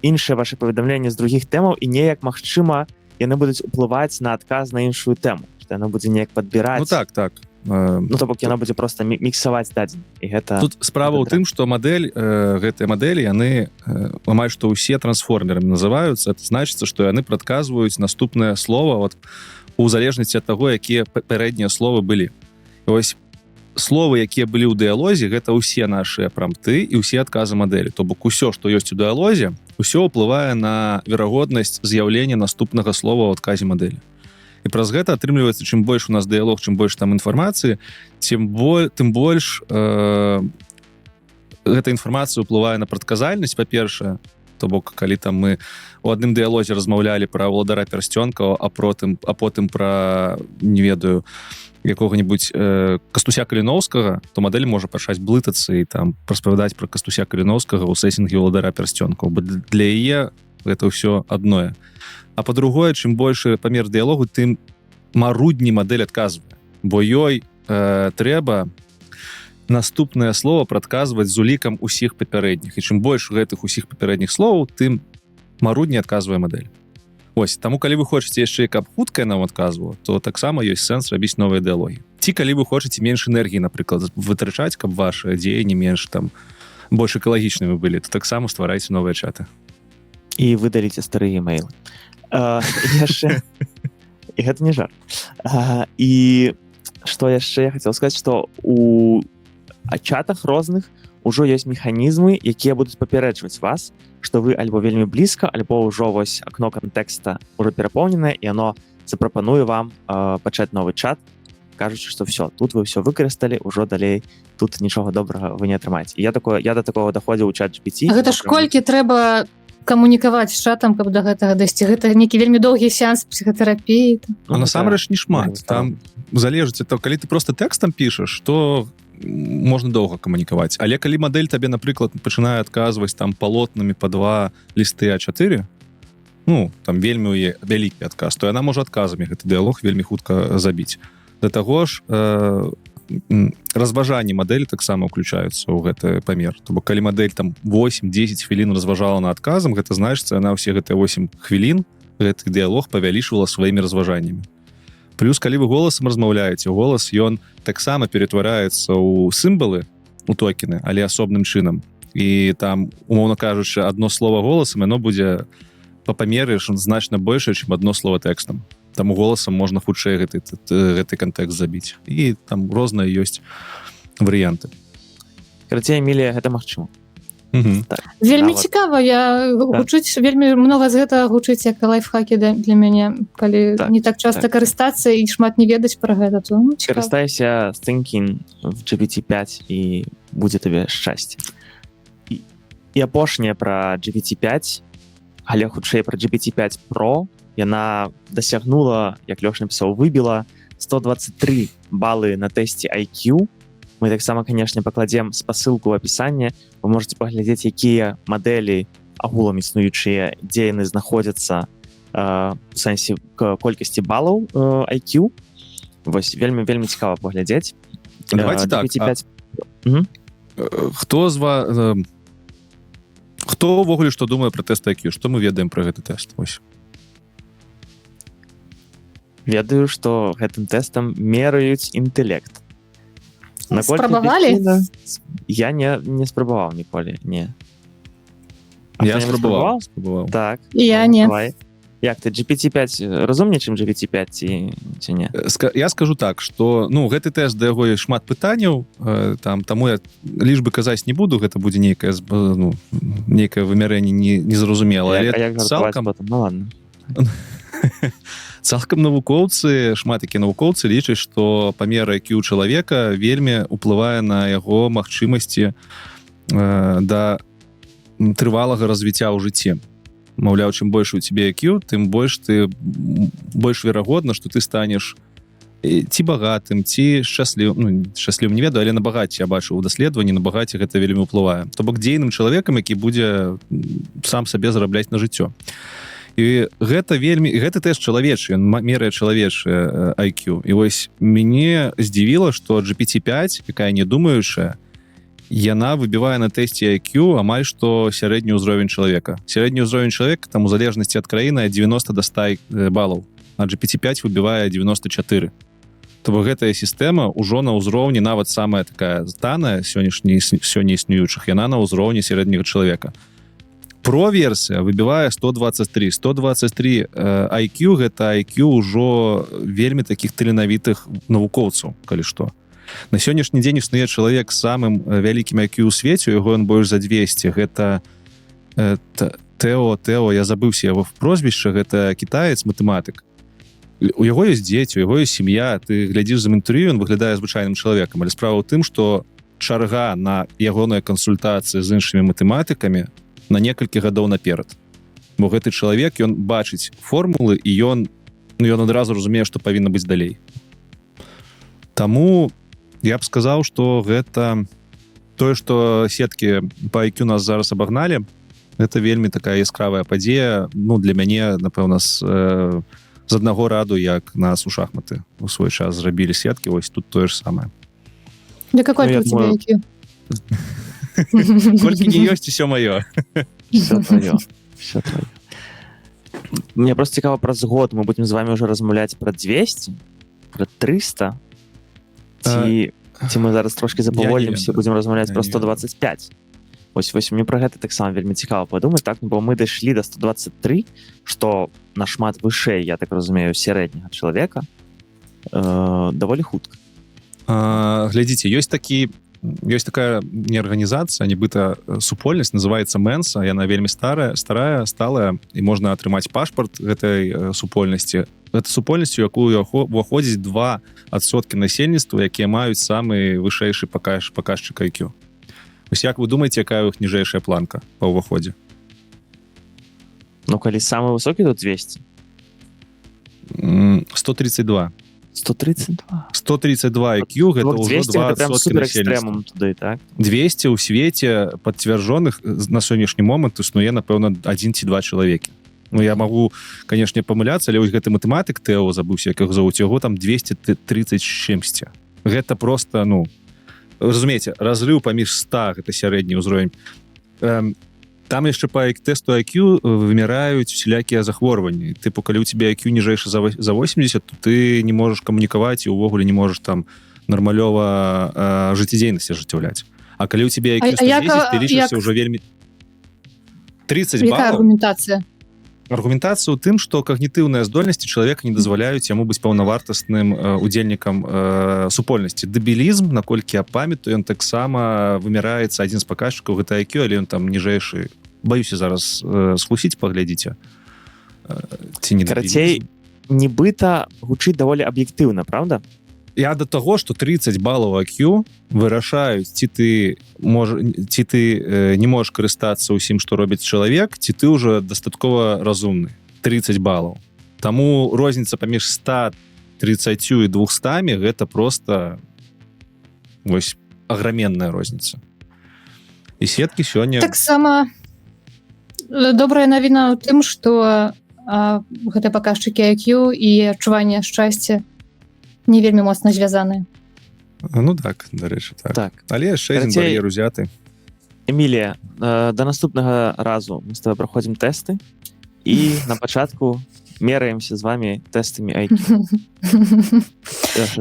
Speaker 1: іншыя ваши паведамленні з другіх тэмаў, і неяк, магчыма, яны будуць уплываць на адказ на іншую тэму, што яна будзе неяк падбіраць.
Speaker 2: Ну так.
Speaker 1: Ну, то бок яна будзе проста міксаваць дадзены. І гэта
Speaker 2: тут справа ў тым, што гэтыя мадэлі, яны амаль што ўсе трансформерамі называюцца. Это значыцца, што яны прадказваюць наступнае слова у залежнасці ад таго, якія папярэднія словы былі. І вось словы, якія былі ў дыялозе, гэта ўсе нашыя прампты і ўсе адказы мадэлі. То бок усё, што ёсць у дыялозе, усё ўплывае на верагоднасць з'яўлення наступнага слова ў адказе мадэлі. І праз гэта атрымліваецца, чым больш у нас дыялог, чым больш там інфармацыі, тым больш гэта інфармацыя ўплывае на прадказальнасць, па-першае. То бок, калі там мы у адным дыялозе размаўлялі пра ўладара пярсцёнкаў, а потым пра, не ведаю, якога-небудзь Кастуся Каліноўскага, то мадэль можа пачаць блытацца і там распавядаць пра Кастуся Каліноўскага ў сесінгі ўладара пярсцёнкаў. Бо для яе гэта ўсё адное. А па-другое, чым большы памер дыялогу, тым марудней мадэль адказвае. Бо ёй трэба наступнае слово прадказваць з улікам усіх папярэдніх. І чым больш гэтых усіх папярэдніх словаў, тым марудней адказвае мадэль. Ось, таму калі вы хочаце яшчэ, каб хутка нам адказвала, то таксама ёсць сэнс рабіць новыя дыялогі. Ці калі вы хочаце менш энергіі, напрыклад, вытрачаць, каб вашы дзеянні менш там больш экалагічнымі былі, то таксама стварайце новыя чаты.
Speaker 1: І выдаліце старыя e-mailы. І гэта не жарт. І што яшчэ я хацеў сказаць, што у чатах розных ужо ёсць механізмы, якія будуць папярэджваць вас, што вы альбо вельмі блізка, альбо ўжо вось акно кантэкста ўжо перапоўненае, і яно запрапануе вам пачаць новы чат, кажучы, што все, тут вы все выкарысталі, ўжо далей тут нічога добрага вы не атрымаеце. Я да такого даходзіў у чат GPT.
Speaker 3: А гэта ж колькі трэба камунікаваць з чатам, каб да гэтага дайсці? Гэта нейкі вельмі доўгі сеанс псіхатэрапіі.
Speaker 2: А насамрэч не шмат. Там залежыць ад таго, калі ты просто тэкстам пішаш, то можна доўга камунікаваць. Але калі мадэль табе, напрыклад, пачынае адказваць там палотнамі па 2 лісты А4, ну, там вельмі вялікі адказ, то яна можа адказамі гэты дыялог вельмі хутка забіць. Да таго ж, разважанні мадэлі таксама ўключаюцца ў гэты памер. То бок, калі мадэль там 8-10 хвілін разважала на адказам, гэта значыцца, яна ўсе гэтыя 8 хвілін гэты дыялог павялічвала сваімі разважаннямі. Плюс, калі вы голасам размаўляеце, голас, ён таксама ператвараецца ў сімвалы, у токены, але асобным чынам. І там, умоўна кажучы, одно слово голасам, яно будзе па памеры значна большае, чым одно слово тэкстам. Таму голасам можна хутчэй гэты кантэкст забіць. І там розныя ёсць варыянты.
Speaker 1: Карацей, Эмілія, гэта магчыма.
Speaker 3: Так. Вельмі цікава, я гучыць, вельмі многа з гэтага гучыць як лайфхакі для мяне, калі не так часта карыстацца і шмат не ведаць пра гэта, то цікава.
Speaker 1: Карыстайся Thinking в GPT-5 і будзе табе шчасце. І апошняе пра GPT-5, але хутчэй пра GPT-5 Pro, яна дасягнула, як Лёш напісаў, выбіла 123 балы на тэсце IQ. Мы таксама, канешне, пакладзем спасылку ў апісанні. Вы можете паглядзець, якія мадэлі агулам існуючыя, дзе яны знаходзяцца в сэнсе колькасці балаў IQ. Вось, вельмі цікава паглядзець.
Speaker 2: Давайте так. Хто з вас... Хто ўвогуле што думае пра тэст IQ? Што мы ведаем пра гэты тэст? Вось.
Speaker 1: Ведаю, што гэтым тэстам мераюць інтэлект.
Speaker 3: Спрабавалі?
Speaker 1: Я не спрабаваў ніколі, не.
Speaker 2: Я спрабаваў.
Speaker 1: Так.
Speaker 3: Я не.
Speaker 1: Як ты, GPT-5 разумней, чым GPT-5 ці не?
Speaker 2: Я скажу так, што гэты тэст, да яго шмат пытанняў, таму я лічбы казаць не буду, гэта будзе нейкае вымярэнне незразумелае.
Speaker 1: А як жартаваць потым? Ну ладно.
Speaker 2: Цалкам навукоўцы, шмат якія навукоўцы лічаць, што памер IQ чалавека вельмі ўплывае на яго магчымасці да трывалага развіцця ў жыцці. Маўляў, чым больш у тебе IQ, тым больш верагодна, што ты станеш ці багатым, ці шчаслівым, не ведаю, але на багаце я бачу ў даследаванні, на багаце гэта вельмі ўплывае. То бок дзейным чалавекам, які будзе сам сабе зарабляць на жыццё. І гэты тэст чалавечы, ён мерае чалавечае IQ. І вось мяне здзівіла, што GPT-5, якая не думаючая, яна выбівае на тэсце IQ амаль што сярэдні ўзровень чалавека. Сярэдні ўзровень чалавека, там у залежнасці ад краіны, ад 90 до 100 балаў, а GPT-5 выбівае 94. То бок гэтая сістэма ўжо на ўзроўні, нават самая такая таная сёння існуючых, яна на ўзроўні сярэдняга чалавека. Про-версія выбівае 123. 123 IQ, гэта IQ ўжо вельмі такіх таленавітых навукоўцаў, калі што. На сённяшні дзень існуе чалавек з самым вялікім IQ ў свеце, яго ён больш за 200. Гэта Тео, я забыўся яго прозвішча, гэта кітаец, матэматык. У яго ёсць дзеці, у яго ёсць сям'я, ты глядзіш за інтэрв'ю, ён выглядае звычайным чалавекам, але справа ў тым, што чарга на ягоныя кансультацыі з іншымі матэматыкамі на некалькі гадоў наперад. Бо гэты чалавек, ён бачыць формулы, і ён адразу разумее, што павінна быць далей. Таму я б сказаў, што гэта тое, што сеткі па IQ нас зараз абагналі, гэта вельмі такая яскравая падзея, для мяне, напэўна, з аднаго раду, як нас у шахматы у свой час зрабілі сеткі, вось тут тое ж самае.
Speaker 3: Да какой у тебя IQ?
Speaker 2: Колькі не ёсць, усё маё.
Speaker 1: Все твоё. Мне просто цікава, праз год мы будзем з вами ўжо размаўляць пра 200, пра 300, ці мы зараз трошки запавольнімся, будзем размаўляць пра 125. Вось мне пра гэта таксама вельмі цікава падумаць, так, бо мы дайшлі да 123, што нашмат вышэй, я так разумею, сярэдняга чалавека, даволі хутка.
Speaker 2: Глядзіце, ёсць такая неарганізацыя, нібыта супольнасць, называецца Mensa, яна вельмі сталая, і можна атрымаць пашпарт гэтай супольнасці. Гэта супольнасць, у якую ўваходзіць 2% насельніцтва, якія маюць самы вышэйшы паказчык IQ. Вось як вы думаеце, якая ў іх ніжэйшая планка па ўваходзе?
Speaker 1: Ну, калі самы высокі, то 200.
Speaker 2: 132.
Speaker 1: 132.
Speaker 2: 132 IQ, гэта
Speaker 1: Вот
Speaker 2: ўжо
Speaker 1: 200 это
Speaker 2: 20%
Speaker 1: прям супер
Speaker 2: насельніцтва.
Speaker 1: экстрэмум туды, так?
Speaker 2: 200 ў свеце пацвярджоных на сённяшні момант існуе, напэўна, 1 ці 2 чалавекі. Ну, я магу, канешне, памыляцца, але вось гэты матэматык Тэо, забыўся, як яго завуць, яго там 230 чымсьці. Гэта просто, ну, разумееце, разрыў паміж 100, гэта сярэдні ўзровень. Там яшчэ па тэсту IQ вымяраюць усялякія захворванні. Тыпу, калі ў тебе IQ ніжэйшы за 80, то ты не можаш камунікаваць і ўвогуле не можаш там нармалёва жыццядзейнасць ажыццяўляць. А калі ў тебе IQ 110, ты лічышся ўжо вельмі... 30
Speaker 3: Якая
Speaker 2: балаў.
Speaker 3: аргументацыя?
Speaker 2: Аргументацыя ў тым, што когнітыўныя здольнасці чалавека не дазваляюць яму быць паўнавартасным удзельнікам супольнасці. Дэбілізм, наколькі я памятаю, ён таксама вымяраецца адзін з паказчыкаў, гэта IQ, але ён там ніжэйшы. Баюся зараз схлусіць, паглядзіце. Ці не
Speaker 1: Карацей, нібыта гучыць даволі аб'ектыўна, правда?
Speaker 2: Я да таго, што 30 балаў IQ вырашаюць, ці ты не можаш карыстацца ўсім, што робіць чалавек, ці ты ўжо дастаткова разумны. 30 балаў. Таму розніца паміж 130 і 200 гэта просто вось аграменная розніца. І сеткі сёння...
Speaker 3: Таксама добрая навіна ў тым, што гэта паказчыкі IQ і адчуванне шчасця не вельмі моцна звязаныя.
Speaker 2: Ну так, дарэчы, так.
Speaker 1: Так.
Speaker 2: Але яшчэ адзін бар'ер узяты.
Speaker 1: Эмілія, да наступнага разу мы з тобой праходзім тэсты і на пачатку мераемся з вами тэстамі IQ.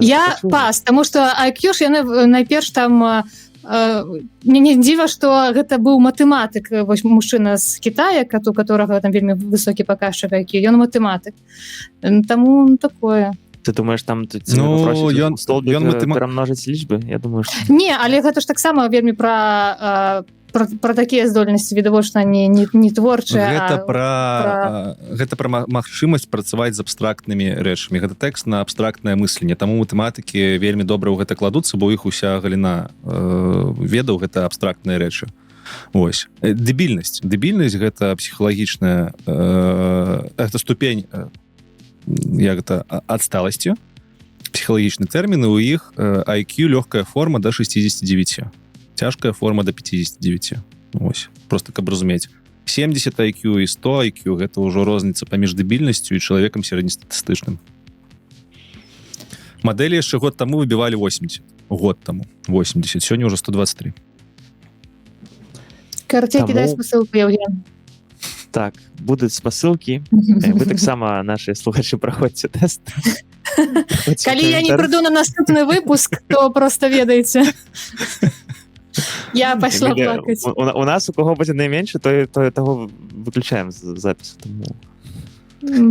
Speaker 3: Я пас, таму што IQ ж яны найперш там мне не дзіва, што гэта быў матэматык, вось мужчына з Китая, у которого там вельмі высокі паказчык IQ, ён матэматык. Таму такое.
Speaker 1: Ты думаешь, там перамножыць лічбы? Я думаю, што...
Speaker 3: Не, але гэта ж таксама вельмі пра такія здольнасці відавочна не творчыя.
Speaker 2: Гэта пра магчымасць працаваць з абстрактнымі рэчамі. Гэта тэкст на абстрактнае мысленне. Таму матэматыкі вельмі добра ў гэта кладуцца, бо іх уся галіна ведаў гэта абстрактныя рэчы. Вось. Дэбільнасць. Дэбільнасць гэта псіхалагічная гэта ступень як гэта адсталасці, псіхалагічны тэрміны, у іх IQ лёгкая форма до 69, цяжкая форма до 59. Ось, просто каб разумець. 70 IQ і 100 IQ гэта ўжо розніца паміж дэбільнасцю і чалавекам сярэднестатыстычным. Мадэлі яшчэ год таму выбівалі 80. Год таму 80, сёння ўжо 123.
Speaker 3: Карцей кідай спасылку, Евген.
Speaker 1: Так, будуць спасылкі. Вы таксама, нашы слухачы, праходзьце тэст.
Speaker 3: Калі я не прыйду на наступны выпуск, то просто ведаеце. Я пайшла плакаць.
Speaker 1: У нас у кого будзе найменшы, то таго выключаем з запісу.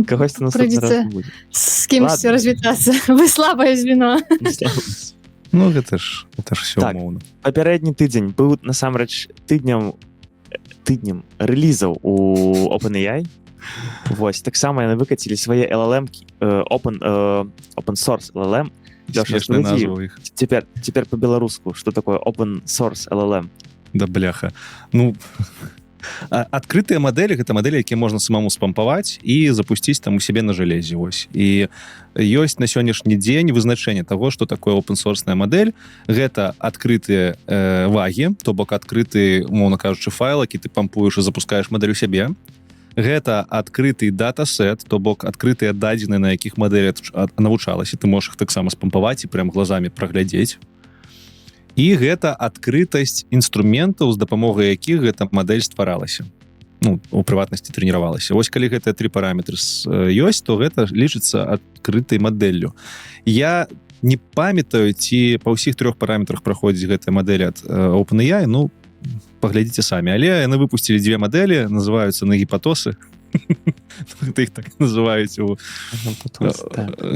Speaker 1: Кагосьці наступны раз будзе.
Speaker 3: З кімсьці развітацца. Вы слабае звено.
Speaker 2: Ну, гэта ж все умоўна.
Speaker 1: Папярэдні тыдзень быў насамрэч тыднем рэлізаў у OpenAI. Вось, таксама яны выкацілі свае LLM-кі, open source LLM.
Speaker 2: Смешная назва іх.
Speaker 1: Цяпер по-беларуску, што такое open source LLM?
Speaker 2: Да бляха. Ну, адкрытыя мадэлі, гэта мадэлі, якія можна самому спампаваць і запусціць там у сябе на жалезе. Вось. І ёсць на сённяшні дзень вызначэнне таго, што такое open-sourceная мадэль. Гэта адкрытыя вагі, то бок адкрыты, умоўна кажучы, файл, які ты пампуеш і запускаеш мадэль у сябе. Гэта адкрыты датасет, то бок адкрытыя дадзеныя, на якіх мадэль навучалася. Ты можаш іх таксама спампаваць і прям глазамі праглядзець. І гэта адкрытасць інструментаў, з дапамогай якіх гэта мадэль стваралася. Ну, у прыватнасці трэніравалася. Вось калі гэтыя 3 параметры ёсць, то гэта лічыцца адкрытай мадэллю. Я не памятаю, ці па ўсіх 3 параметрах праходзіць гэтая мадэль ад OpenAI, ну, паглядзіце самі. Але яны выпусцілі 2 мадэлі, называюцца на гіпатосы. Іх так называюць у...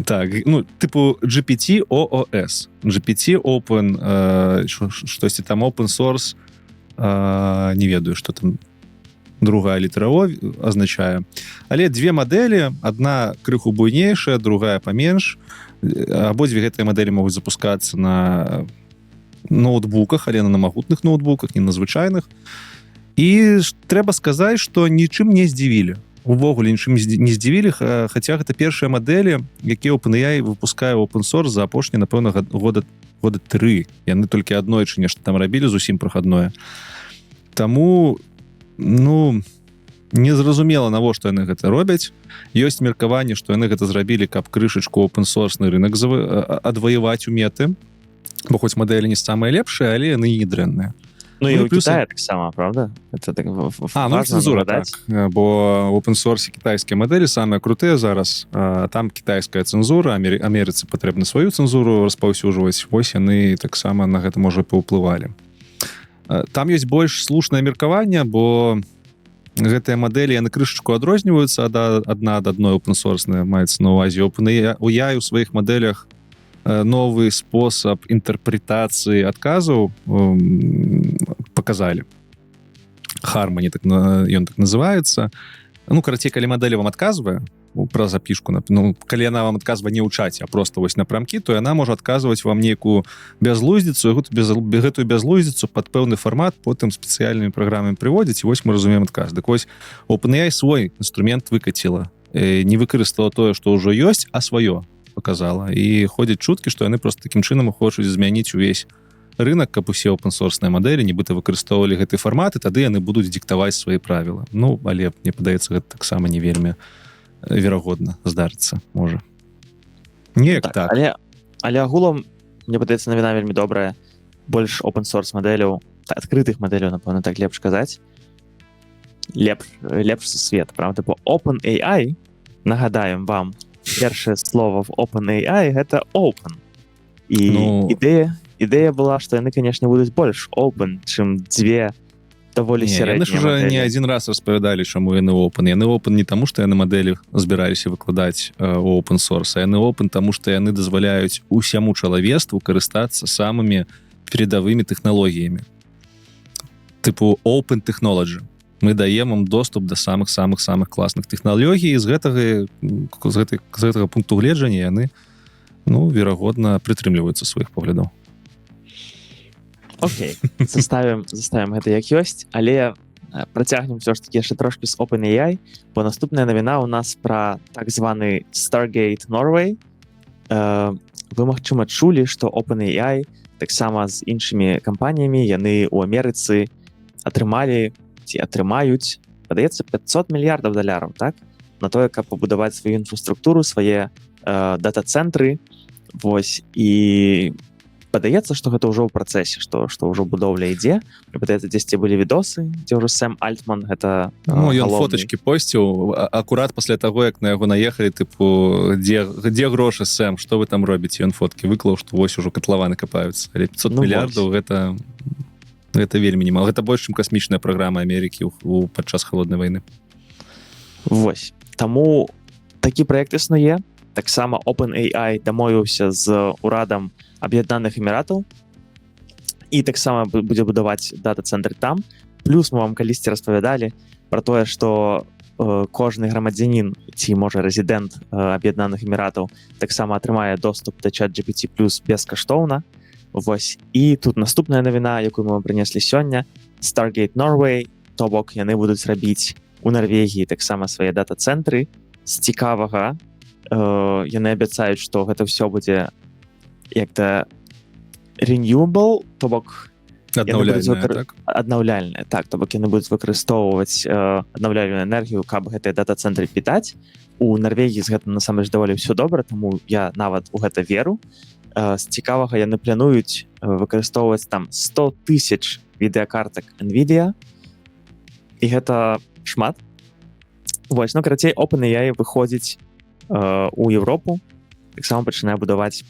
Speaker 2: Так, ну, типу GPT-OOS. GPT Open, штосьці там Open Source, не ведаю, што там другая літара О азначае. Але 2 мадэлі, адна крыху буйнейшая, другая паменш. Абодзве гэтыя мадэлі могуць запускацца на ноутбуках, але на магутных ноутбуках, не на звычайных. І трэба сказаць, што нічым не здзівілі. увогуле нічым не здзівілі, хаця гэта першыя мадэлі, якія OpenAI выпускае open source за апошні, напэўна, года 3. Яны толькі аднойчы нешта там рабілі зусім прахадное. Таму, незразумела, навошта яны гэта робяць. Ёсць меркаванне, што яны гэта зрабілі, каб крышачку open-source-ны рынок адваяваць у меты, бо хоць мадэлі не самыя лепшыя, але яны не дрэнныя.
Speaker 1: Ну і у Китая таксама, правда? Это так
Speaker 2: цэнзура, так. Бо open-source кітайскія мадэлі самыя крутыя зараз. Там кітайская цэнзура, Амерыцы патрэбна сваю цэнзуру распаўсюджваць. Вось яны таксама на гэта, можа, паўплывалі. Там ёсць больш слушнае меркаванне, бо гэтыя мадэлі, яны крышачку адрозніваюцца адна ад адной open-source, маецца на ўвазе. OpenAI у сваіх мадэлях новы спосаб інтэрпрэтацыі адказаў паказалі. Harmony, ён так называецца. Карацей, калі мадэль вам адказвае пра запішку, калі яна вам адказвае не ў чаце, а проста вось напрамкі, то яна можа адказваць вам нейкую бязлуздзіцу, гэтую бязлуздзіцу пад пэўны фармат потым спецыяльнымі праграмамі прыводзіць, і вось мы разумеем адказ. Дык вось OpenAI свой інструмент выкаціла, не выкарыстала тое, што ўжо ёсць, а сваё показала. І ходзяць чуткі, што яны просто такім чынам хочуць змяніць увесь рынок, каб усе open-source-ныя мадэлі нібыта выкарыстоўвалі гэты фармат, і тады яны будуць дыктаваць свае правілы. Але мне падаецца, гэта таксама не вельмі верагодна здарыцца, можа. Неяк так.
Speaker 1: Але агулам, мне падаецца, навіна вельмі добрая. Больш open-source мадэляў, адкрытых мадэляў, напэўна, так лепш казаць. Лепш свет, правда? Бо OpenAI, нагадаем вам, першае слово в OpenAI гэта open. І ідэя была, што яны, канешне, будуць больш open, чым дзве даволі сярэднія мадэлі.
Speaker 2: Яны ж уже не адзін раз распавядалі, чаму яны open. Яны open не таму, што яны мадэлі збіраліся выкладаць у open source, а яны open таму, што яны дазваляюць усяму чалавеству карыстацца самымі передавымі тэхналогіямі. Тыпу open technology. Мы даем вам доступ да самых-самых класных тэхналогій, і з гэтага пункту гледжання яны, верагодна, прытрымліваюцца сваіх поглядаў.
Speaker 1: Окей, заставим гэта як ёсць, але працягнем все ж таки яшчэ трошки з OpenAI, бо наступная навіна у нас пра так званы Stargate Norway. Вы, магчыма, чулі, што OpenAI таксама з іншымі кампаніямі, яны ў Амерыцы атрымалі ці атрымаюць, падаецца, $500 мільярдаў, так? На тое, каб пабудаваць сваю інфраструктуру, свае дата-цэнтры. Вось, і падаецца, што гэта ўжо ў працэсе, што ўжо будоўля ідзе. Падаецца, дзесьці былі відосы, дзе ўжо Сэм Альтман, гэта
Speaker 2: ён фотачкі посціў акурат пасля таго, як на яго наехалі, тыпу, дзе грошы, Сэм, што вы там робіце? Ён фоткі выклаў, што вось ужо катлаваны капаюцца. Але 500 мільярдаў гэта вельмі немало. Гэта больш, чым касмічная праграма Амерыкі падчас халоднай вайны.
Speaker 1: Вось. Таму такі праект існуе. Таксама OpenAI дамовіўся з урадам Аб'яднаных Эміратаў і таксама будзе будаваць дата-цэнтры там. Плюс мы вам калісьці распавядалі пра тое, што кожны грамадзянін ці, можа, рэзідэнт Аб'яднаных Эміратаў таксама атрымае доступ да ChatGPT+ бескаштоўна. Вось. І тут наступная навіна, якую мы вам прынеслі сёння. Stargate Norway, то бок яны будуць рабіць у Нарвегіі таксама свае дата-цэнтры. З цікавага, яны абяцаюць, што гэта ўсё будзе як-то renewable, то бок аднаўляльнае, так, то бок яны будуць выкарыстоўваць аднаўляльную энергію, каб гэтыя дата-цэнтры пітаць. У Нарвегіі з гэтым насамрэч даволі ўсё добра, таму я нават у гэта веру. З цікавага яны плануюць выкарыстоўваць там 100 000 відэакартак NVIDIA, і гэта шмат. Вось, карацей, OpenAI выходзіць у Еўропу, таксама пачынае будаваць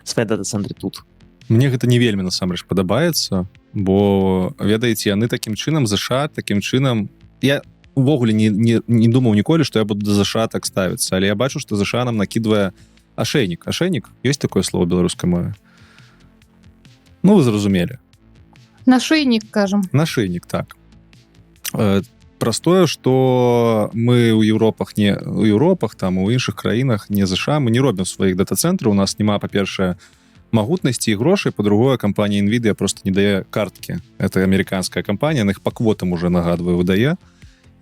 Speaker 1: свае дата-цэнтры тут.
Speaker 2: Мне гэта не вельмі насамрэч падабаецца, бо, ведаеце, яны такім чынам ЗША, такім чынам... Я увогуле не думаў ніколі, што я буду да ЗША так ставіцца, але я бачу, што ЗША нам накідвае ашэйнік. Ашэйнік? Ёсць такое слово ў беларускай мове? Вы зразумелі.
Speaker 3: Нашыйнік, кажам.
Speaker 2: Нашыйнік, так. Праз тое, што мы ў Еўропах, там, у іншых краінах, не ЗША, мы не робім сваіх дата-цэнтраў, у нас няма, па-першае, магутнасці і грошай, па-другое, кампанія NVIDIA просто не дае карткі. Это амерыканская кампанія, іх па квотам уже, нагадваю, выдае.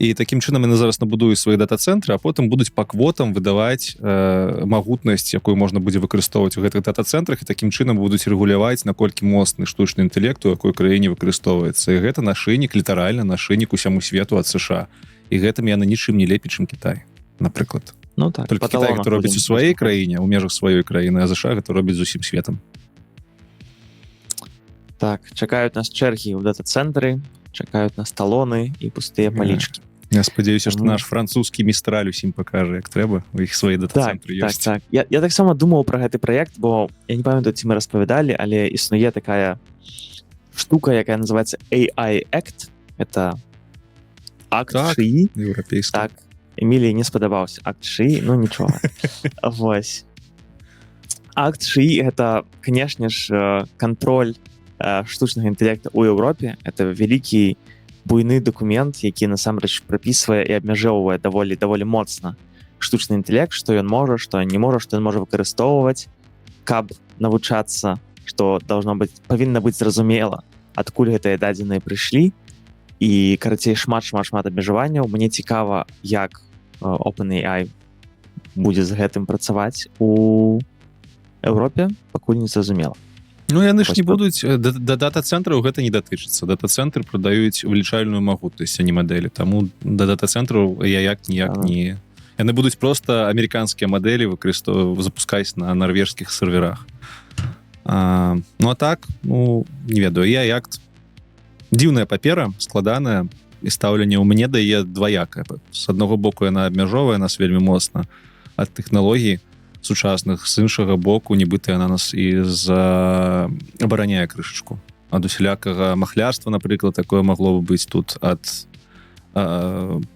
Speaker 2: І такім чынам яны зараз набудуюць свае дата-цэнтры, а потым будуць па квотам выдаваць магутнасць, якую можна будзе выкарыстоўваць у гэтых дата-цэнтрах, і такім чынам будуць рэгуляваць, наколькі моцны штучны інтэлект у якой краіне выкарыстоўваецца. І гэта нашынік, літаральна нашынік усяму свету ад США. І гэтым яны нічым не лепей, чым Кітай, напрыклад.
Speaker 1: Ну так,
Speaker 2: Толькі Кітай гэта робіць у сваёй краіне, у межах сваёй краіны, а США гэта робіць з усім светам.
Speaker 1: Так, чакаюць нас чэргі ў дата-цэнтры, чакаюць нас талоны і пустыя палічкі.
Speaker 2: Я спадзяюся, што наш французскі містраль усім пакажа, як трэба, у іх свае дата-цэнтры ёсць.
Speaker 1: Так. Я таксама думаў пра гэты праект, бо я не памятаю, ці мы распавядалі, але існуе такая штука, якая называецца AI Act. Это акт шыі.
Speaker 2: Еўрапейскі.
Speaker 1: Так, Эміліі не спадабаўся акт шыі, ну нічога. Вось. Акт шыі — гэта, канешне ж, кантроль штучнага інтэлекта ў Еўропе. Это вялікі буйны дакумент, які насамрэч прапісвае і абмяжоўвае даволі моцна штучны інтэлект, што ён можа, што не можа, што ён можа выкарыстоўваць, каб навучацца, што павінна быць зразумела, адкуль гэтыя дадзеныя прыйшлі. І, карацей, шмат абмежаванняў. Мне цікава, як OpenAI будзе з гэтым працаваць у Еўропе, пакуль не зразумела.
Speaker 2: Ну, яны ж не будуць... Да дата-цэнтраў гэта не датычыцца. Дата-цэнтры прадаюць увелічальную магутнасць, а не мадэлі. Таму да дата-цэнтраў ніяк не... Яны будуць проста амерыканскія мадэлі запускаць на нарвежскіх серверах. Ну, а так, не ведаю, AI-акт дзіўная папера, складаная, і стаўленне ў мяне дае дваякае. З аднаго боку яна абмяжоўвае нас вельмі моцна ад тэхналогій сучасных, з іншага боку нібыта яна нас і абараняе крышачку. Ад усялякага махлярства, напрыклад, такое магло бы быць тут, ад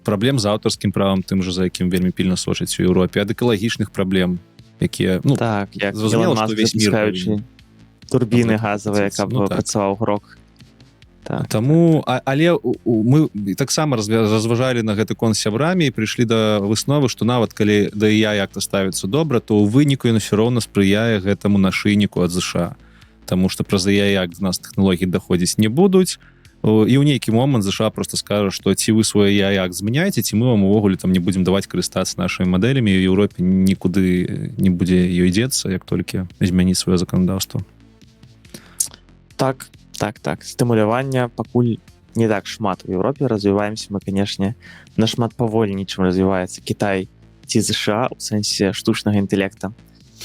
Speaker 2: праблем з аўтарскім правам, тым жа, за якім вельмі пільна сочаць у Еўропе, ад экалагічных праблем, якія...
Speaker 1: Так, як Илон Маск запускаючы турбіны газавыя, каб працаваў грок.
Speaker 2: Таму, але мы таксама разважалі на гэты конт сябрамі і прыйшлі да высновы, што нават калі да AI-акта ставіцца добра, то ў выніку ён усё роўна спрыяе гэтаму нашыйніку ад США. Таму што праз AI-акт у нас тэхналогіі даходзіць не будуць, і ў нейкі момант США просто скажа, што ці вы свой AI-акт змяняеце, ці мы вам увогуле там не будзем даваць карыстацца нашымі мадэлямі, і ў Еўропе нікуды не будзе ёй дзецца, як толькі змяніць сваё заканадаўства.
Speaker 1: Так. Стымулявання пакуль не так шмат у Еўропе. Развіваемся мы, канешне, нашмат павольней, чым развіваецца Кітай ці США у сэнсе штучнага інтэлекта.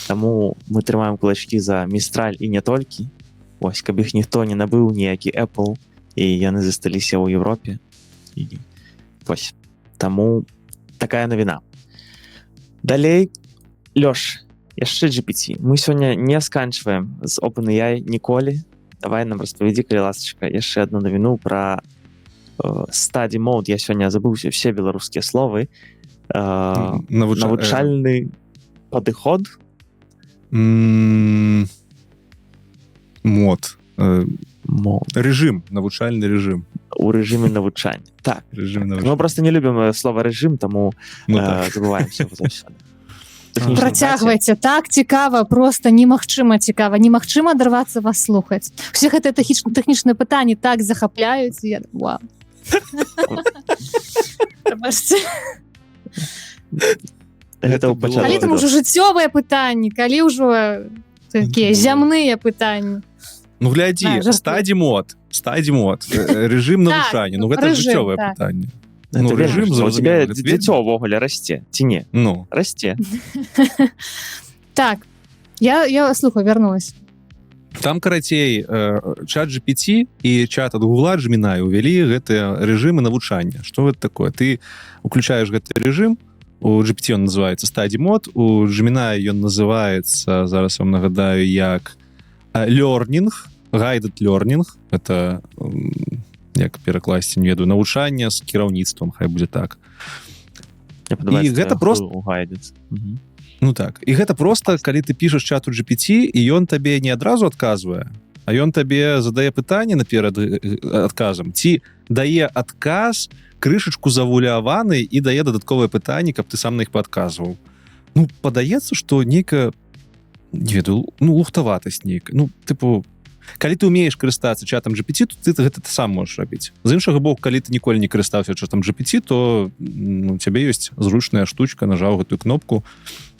Speaker 1: Таму мы трымаем кулачкі за Містраль і не толькі. Вось, каб іх ніхто не набыў, ніякі Apple, і яны засталіся ў Еўропе. І вось. Таму такая навіна. Далей, Лёш, яшчэ GPT. Мы сёння не сканчваем з OpenAI ніколі. Давай нам распавядзі, калі ласачка, яшчэ одну навіну пра study mode. Я сёння забыўся ўсе беларускія словы. Навучальны падыход.
Speaker 2: Рэжым, навучальны рэжым.
Speaker 1: У рэжыме навучання. Так. Мы просто не любім слова рэжым, таму забываемся заўсёды.
Speaker 3: Працягвайце, так цікава, просто немагчыма цікава, немагчыма адарвацца вас слухаць. Усе гэтыя тэхнічныя пытанні так захапляюць, вау. Калі там ужо жыццёвыя пытанні, калі ўжо такія зямныя пытанні.
Speaker 2: Ну глядзі, стадий мод, рэжым навучання, ну гэта жыццёвае пытанне.
Speaker 1: Ну, рэжым, у тебя дзіцё ўвогуле расце, ці не?
Speaker 2: Ну.
Speaker 1: Расце.
Speaker 3: Так, я слухаю, вярнулась.
Speaker 2: Там, карацей, чат GPT і чат ад Гугла Gemini увялі гэтыя рэжымы навучання. Што гэта такое? Ты уключаеш гэты рэжым, у GPT ён называецца study mode, у Gemini ён называецца, зараз вам нагадаю, як learning, guided learning, это... як перакласці, не ведаю, навучанне з кіраўніцтвам, хай будзе так. І гэта просто... Ну так. І гэта просто, калі ты пішаш чату GPT, і ён табе не адразу адказвае, а ён табе задае пытанне наперад адказам, ці дае адказ крышачку завуляваны і дае дадатковае пытанне, каб ты сам на іх падказваў. Ну, падаецца, што нейкая, не ведаю, ну, лухтаватасць нейкая. Ну, тыпу, Калі ты умееш карыстацца чатам GPT, то ты гэта сам можаш рабіць. З іншага боку, калі ты ніколі не карыстаўся чатам GPT, то у цябе ёсць зручная штучка, нажаў гэтую кнопку,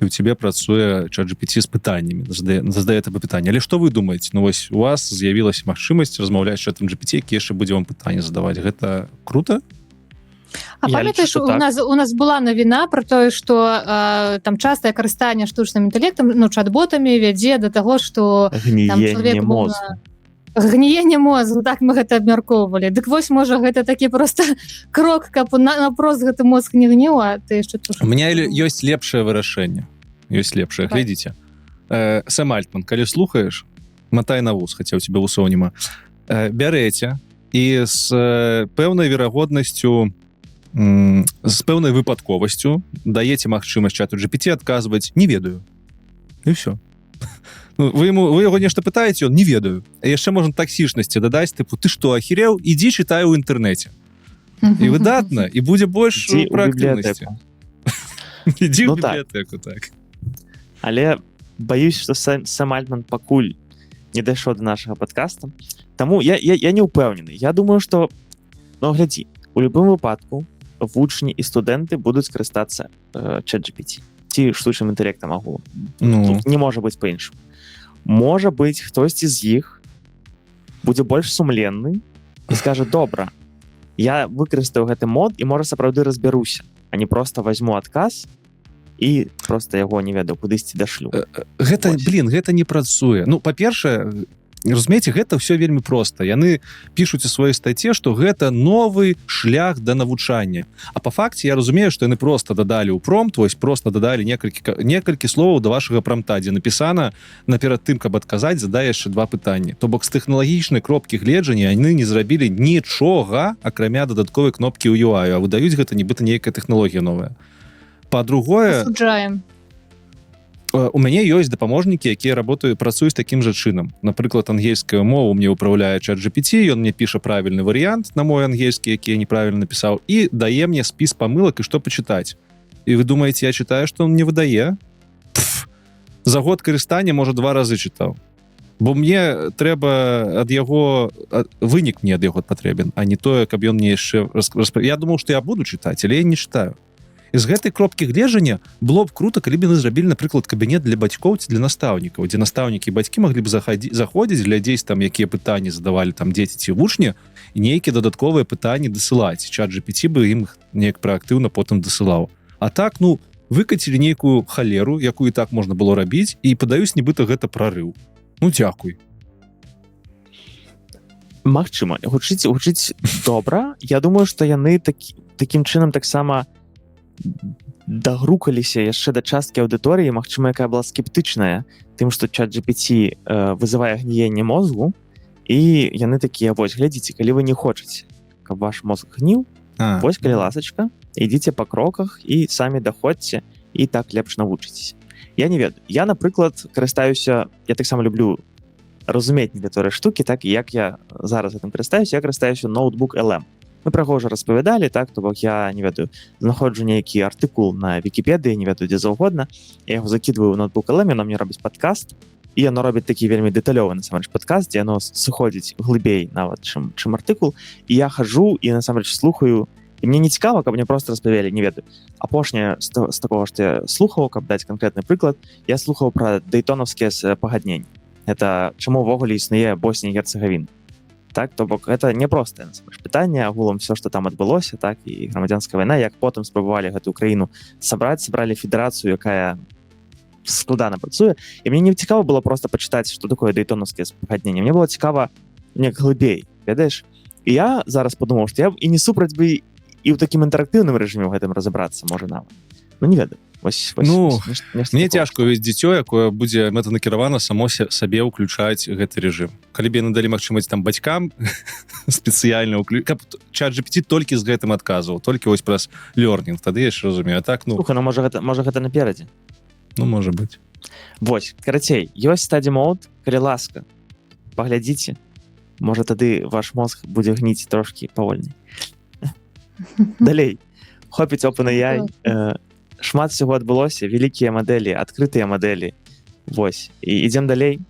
Speaker 2: і ў цябе працуе чат GPT з пытаннямі, задае тебе пытанне. Але што вы думаеце? Ну вось у вас з'явілася магчымасць размаўляць з чатам GPT, які яшчэ будзе вам пытанне задаваць. Гэта круто?
Speaker 3: А
Speaker 1: Я
Speaker 3: памятаеш,
Speaker 1: лічу,
Speaker 3: у
Speaker 1: так.
Speaker 3: нас была навіна про тое, што там частае карыстанне штучным інтэлектам, ну, чат-ботамі вядзе да таго, што
Speaker 1: Гніенне мозгу.
Speaker 3: гніенне мозгу, так мы гэта абмяркоўвалі. Дык вось, можа, гэта такі просто крок, каб напрост гэты мозг не гніў, а ты яшчэ
Speaker 2: У меня ёсць лепшае вырашэнне. Ёсць лепшае,
Speaker 3: Так.
Speaker 2: глядзіце. Сэм Альтман, калі слухаеш, матай на вус, хаця ў цябе вусоў няма. Бярэце і з пэўнай верагоднасцю, з пэўнай выпадковасцю даеце магчымасць чату GPT адказваць «не ведаю». І ўсё. Ну, вы яго нешта пытаеце, он «не ведаю». А яшчэ можна таксічнасці дадаць, тыпу «ты што, ахірэў? Ідзі чытай у інтэрнэце». І выдатна, і будзе больш
Speaker 1: Ідзі ў
Speaker 2: праактыўнасці. Ідзі ў
Speaker 1: Ну так.
Speaker 2: бібліятэку, так.
Speaker 1: Але баюсь, што Сэм Альтман пакуль не дайшоў до нашага подкаста. Таму я не ўпэўнены. Я думаю, што ну глядзі, у любым выпадку вучні і студэнты будуць карыстацца чат-GPT ці штучным інтэлектам агулам.
Speaker 2: Ну.
Speaker 1: Тут не можа быць па-іншаму. Можа быць, хтосьці з іх будзе больш сумленны і скажа добра, я выкарыстаю гэты мод і можа сапраўды разбяруся, а не просто возьму адказ і просто яго не ведаю кудысьці дашлю.
Speaker 2: Гэта,
Speaker 1: Ось.
Speaker 2: гэта не працуе. Ну, па-першае, разумееце, гэта ўсё вельмі проста. Яны пішуць у сваёй статце, што гэта новы шлях да навучання. А па факце я разумею, што яны проста дадалі ў промпт, вось проста дадалі некалькі словаў да вашага промпта, дзе напісана наперад тым, каб адказаць, задай яшчэ 2 пытанні. То бок з тэхналагічнай кропкі гледжання яны не зрабілі нічога, акрамя дадатковай кнопкі ў UI, а выдаюць гэта нібыта нейкая тэхналогія новая. Па-другое,
Speaker 3: Асуджаем.
Speaker 2: у мяне ёсць дапаможнікі, якія працуюць такім жа чынам. Напрыклад, ангельскую мову мне ўпраўляе чат GPT, ён мне піша правільны варыянт на мой ангельскі, які я неправільна напісаў, і дае мне спіс памылак і што пачытаць. І вы думаеце, я чытаю, што он мне выдае? За год карыстання, можа, 2 разы чытаў. Бо мне трэба ад яго вынік мне ад яго патрэбен, а не тое, каб ён мне яшчэ Я думаў, што я буду чытаць, але я не чытаю. І з гэтай кропкі гледжання было б круто, калі б яны зрабілі, напрыклад, кабінет для бацькоў ці для настаўнікаў, дзе настаўнікі і бацькі маглі б заходзіць, глядзець там, якія пытанні задавалі там дзеці ці вучні, і нейкія дадатковыя пытанні дасылаць. Чат GPT бы ім неяк праактыўна потым дасылаў. А так, ну, выкацілі нейкую халеру, якую і так можна было рабіць, і падаюць, нібыта гэта прарыў. Ну, дзякуй.
Speaker 1: Магчыма, гучыць добра. Я думаю, што яны такім чынам таксама дагрукаліся яшчэ да часткі аўдыторыі, магчыма, якая была скептычная тым, што чат GPT вызывае гніенне мозгу, і яны такія, вось, глядзіце, калі вы не хочаце, каб ваш мозг гніў, вось, калі ласачка, ідзіце па кроках і самі даходзьце, і так лепш навучыцеся. Я не ведаю. Я, напрыклад, карыстаюся, я таксама люблю разумець некаторыя штукі, так, і як я зараз гэтым карыстаюся, я карыстаюся ноутбук LM. Мы пра яго ўжо распавядалі, так, то бок я, не ведаю, знаходжу нейкі артыкул на Вікіпедыі, не ведаю, дзе заўгодна, я яго закідваю ў ноутбук LM, яно мне робіць падкаст, і яно робіць такі вельмі дэталёвы, насамрэч, падкаст, дзе яно сыходзіць глыбей нават, чым артыкул, і я хожу і, насамрэч, слухаю, і мне не цікава, каб мне просто распавялі, не ведаю. Апошняе з такого, што я слухаў, каб даць канкрэтны прыклад, я слухаў пра дэйтонаўскія пагадненні. Гэта чаму ўвогуле існуе Боснія і Герцегавіна. Так, то бок гэта няпростае пытанне, агулам все, што там адбылося, так, і грамадзянская вайна, як потым спрабавалі гэтую краіну сабралі федэрацыю, якая складана працуе. І мне не цікава было просто пачытаць, што такое дэйтонаўскія пагадненні. Мне было цікава неяк глыбей, ведаеш? І я зараз падумаў, што я і не супраць бы і ў такім інтэрактыўным рэжыме ў гэтым разабрацца, можа нават. Ну, не ведаю.
Speaker 2: Мне цяжка увесь дзіцё, якое будзе мэтанакіравана само сабе ўключаць гэты рэжым. Калі б яны далі магчымасць там бацькам спецыяльна каб чат GPT толькі з гэтым адказваў, толькі вось праз лёрнінг, тады яшчэ разумею. А так, ну...
Speaker 1: Слухай, ну можа гэта наперадзе.
Speaker 2: Ну, можа быць.
Speaker 1: Вось, карацей, ёсць стадія мод, калі ласка, паглядзіце, можа тады ваш мозг будзе гніць трошкі павольней. Далей, хопіць OpenAI, шмат всего адбылося, вялікія мадэлі, адкрытыя мадэлі. Вось, і ідзем далей.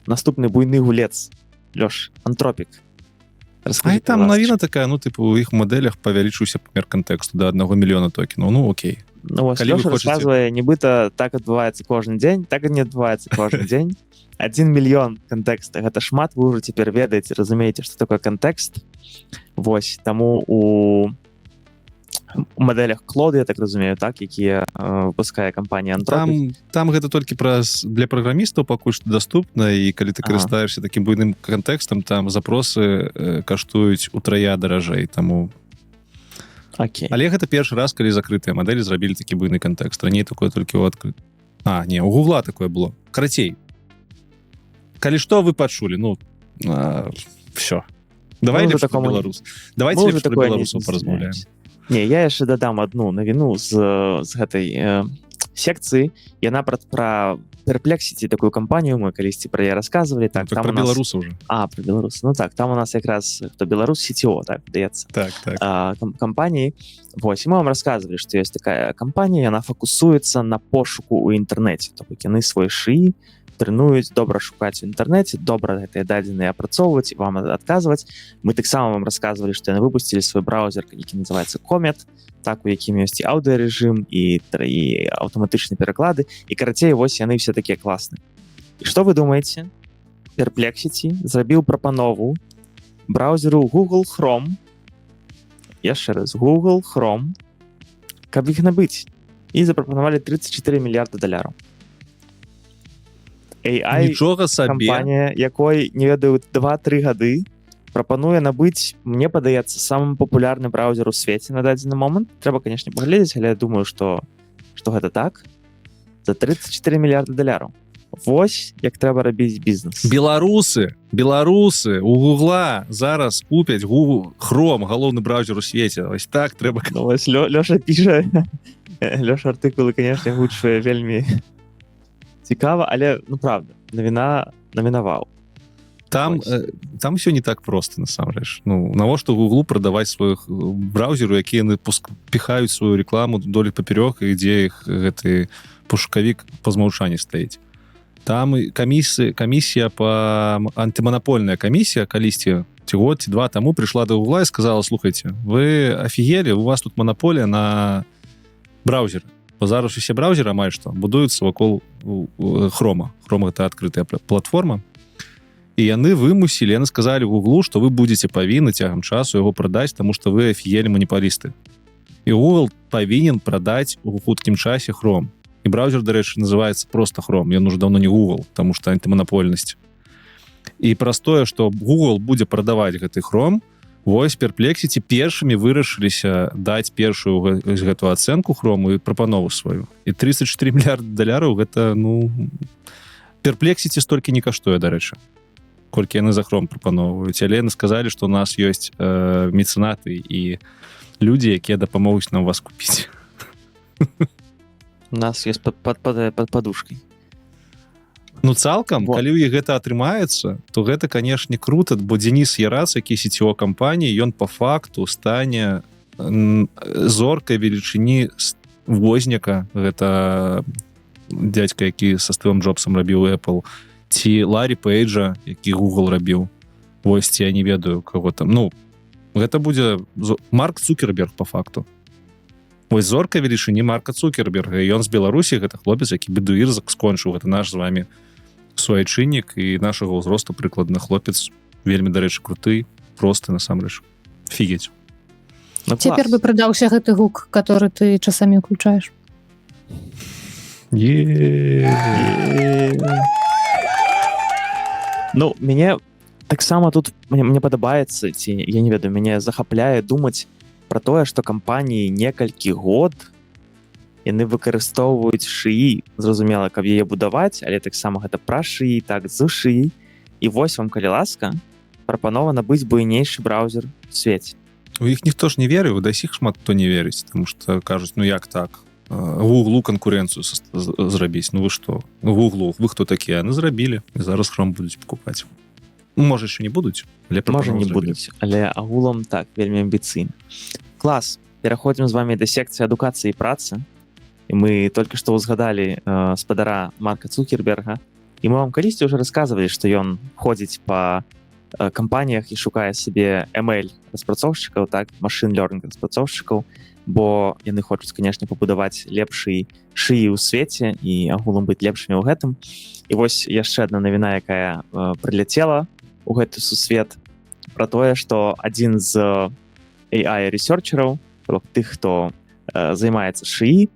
Speaker 1: Наступны буйны гулец Лёш, Антропік.
Speaker 2: А
Speaker 1: Расскажи,
Speaker 2: і там
Speaker 1: пожалуйста.
Speaker 2: навіна такая, ну, типу, у іх мадэлях павялічыўся памер кантэксту да 1 мільёна токенаў. Ну, окей.
Speaker 1: Ну, вось
Speaker 2: Калі вы
Speaker 1: Лёша
Speaker 2: хочаце-
Speaker 1: рассказывае, нібыта так адбываецца кожны дзень, так і не адбываецца кожны дзень. 1 мільён кантэкста, гэта шмат, вы ўжо цяпер ведаеце, разумееце, што такое кантэкст. Вось, таму у мадэлях Claude, я так разумею, так, якія выпускае кампанія Anthropic.
Speaker 2: Там гэта толькі для праграмістаў пакуль што даступна, і калі ты
Speaker 1: Ага.
Speaker 2: карыстаешся такім буйным кантэкстам, там запросы каштуюць утрая даражэй, таму
Speaker 1: Окей.
Speaker 2: але гэта першы раз, калі закрытыя мадэлі зрабілі такі буйны кантэкст. Раней такое толькі ў адкрыт. Не, у Гугла такое было. Карацей, калі што вы пачулі, ну все. Давай
Speaker 1: Мы
Speaker 2: лепш
Speaker 1: уже
Speaker 2: про
Speaker 1: такому не-
Speaker 2: беларус. Давайте
Speaker 1: Мы
Speaker 2: лепш
Speaker 1: уже
Speaker 2: про
Speaker 1: такое
Speaker 2: беларусаў
Speaker 1: не
Speaker 2: паразмаўляем.
Speaker 1: Не, я яшчэ дадам одну навіну з гэтай секцыі. Яна пра Perplexity, такую кампанію, мы калісьці пра яе рассказывалі. Так,
Speaker 2: Так
Speaker 1: там
Speaker 2: про
Speaker 1: у нас...
Speaker 2: беларусаў уже.
Speaker 1: Про беларус. Ну так, там у нас якраз хто Беларус CTO, так, даецца.
Speaker 2: Так.
Speaker 1: Кампаніі. Вось, і мы вам рассказывалі, што ёсць такая кампанія, яна фокусуецца на пошуку ў інтэрнэце. То бок яны свой шыі трэнуюць добра шукаць у інтэрнэце, добра гэтыя дадзеныя апрацоўваць і вам адказваць. Мы таксама вам рассказывалі, што яны выпусцілі свой браузер, які называецца Comet, так, у якім ёсць і аўдыарэжым, і аўтаматычныя пераклады, і карацей, вось яны все такія класныя. І што вы думаеце? Perplexity зрабіў прапанову браузеру Google Chrome, яшчэ раз, Google Chrome, каб іх набыць. І запрапанавалі $34 мільярда. AI
Speaker 2: Нічога сабе.
Speaker 1: кампанія, якой, не ведаю, 2-3 гады прапануе набыць, мне падаецца, самым папулярны браузер у свеце на дадзены момант. Трэба, канешне, паглядзець, але я думаю, што гэта так. За $34 мільярда. Вось як трэба рабіць бізнес.
Speaker 2: Беларусы у Гугла зараз купяць Google Chrome, галоўны браузер у свеце. Вось так трэба.
Speaker 1: Ну, вось Лёша піша, Лёша артыкулы, канешне, гучвае вельмі цікава, але, ну, правда, навінаваў.
Speaker 2: Там все не так просто, насамрэч. Ну, навошта Гуглу прадаваць сваіх браузеру, якія яны піхаюць сваю рекламу долі папярок, і дзе іх гэты пошукавік па змаўчанні стаіць. Там камісія антыманапольная камісія калісьці ці год, ці два таму прыйшла до Гугла і сказала: слухайте, вы офігелі, у вас тут монополія на браузер. Бо зараз усе браузеры амаль што будуюцца вакол Хрома. Хром — гэта адкрытая платформа. І яны сказалі Гуглу, што вы будзеце павінны цягам часу яго прадаць, таму што вы офігелі маніпалісты. І Google павінен прадаць у хуткім часе Chrome. І браузер, дарэчы, называецца просто Chrome. Ён уже давно не Google, таму што антыманапольнасць. І праз тое, што Google будзе прадаваць гэты Chrome, вось Perplexity першымі вырашыліся даць першую гэту ацэнку Chrome і прапанову сваю. І $34 мільярда гэта, ну, Perplexity столькі не каштуе, дарэчы, колькі яны за Chrome прапановваюць. Але яны сказалі, што у нас ёсць мецэнаты і людзі, якія дапамогуць нам вас купіць.
Speaker 1: У нас ёсць пад падушкай.
Speaker 2: Ну, цалкам,
Speaker 1: Вот.
Speaker 2: калі ў іх гэта атрымаецца, то гэта, канешне, круто, бо Денис Ярац, які CTO кампаніі, ён по факту стане зоркай велічыні Возняка, гэта дядька, які са Стывом Джобсом рабіў Apple, ці Ларі Пейджа, які Google рабіў. Вось, ці я не ведаю, каго там. Ну, гэта будзе Марк Цукерберг по факту. Вось зорка велічыні Марка Цукерберга. Ён з Беларусі, гэта хлопец, які бедуір скончыў. Гэта наш з вами суайчыннік і нашага ўзросту прыкладна хлопец. Вельмі, дарэчы, круты, просты, насамрэч. Фігець.
Speaker 1: Ну,
Speaker 3: Цяпер
Speaker 1: клас.
Speaker 3: бы прыдаўся гэты гук, который ты часамі ўключаеш.
Speaker 1: Ну, мяне таксама тут мне падабаецца, ці я не ведаю, мяне захапляе думаць пра тое, што кампаніі некалькі год яны выкарыстоўваюць шыі, зразумела, каб яе будаваць, але таксама гэта пра шыі, так, з шыі. І вось вам, калі ласка, прапанова набыць буйнейшы браузер у свеце.
Speaker 2: У іх ніхто ж не верыў, да сіх шмат хто не верыць, тому што кажуць, ну як так? Гуглу канкурэнцыю зрабіць. Ну вы што? Гуглу, вы хто такія? Яны зрабілі, і зараз Chrome будуць пакупаць. Можа, яшчэ не будуць, але
Speaker 1: Можа, не будуць, але агулам так, вельмі амбіцыйна. Клас, пераходзім з вами да секцыі адукацыі і працы. І мы толькі што ўзгадалі спадара Марка Цукерберга, і мы вам калісьці ўжо расказвалі, што ён ходзіць па кампаніях і шукае сабе ML распрацоўшчыкаў, так, машин learning распрацоўшчыкаў, бо яны хочуць, канешне, пабудаваць лепшы шыі ў свеце і агулам быць лепшымі ў гэтым. І вось яшчэ адна навіна, якая прыляцела у гэты сусвет, пра тое, што адзін з AI-рэсерчераў, тых, хто займаецца шыі,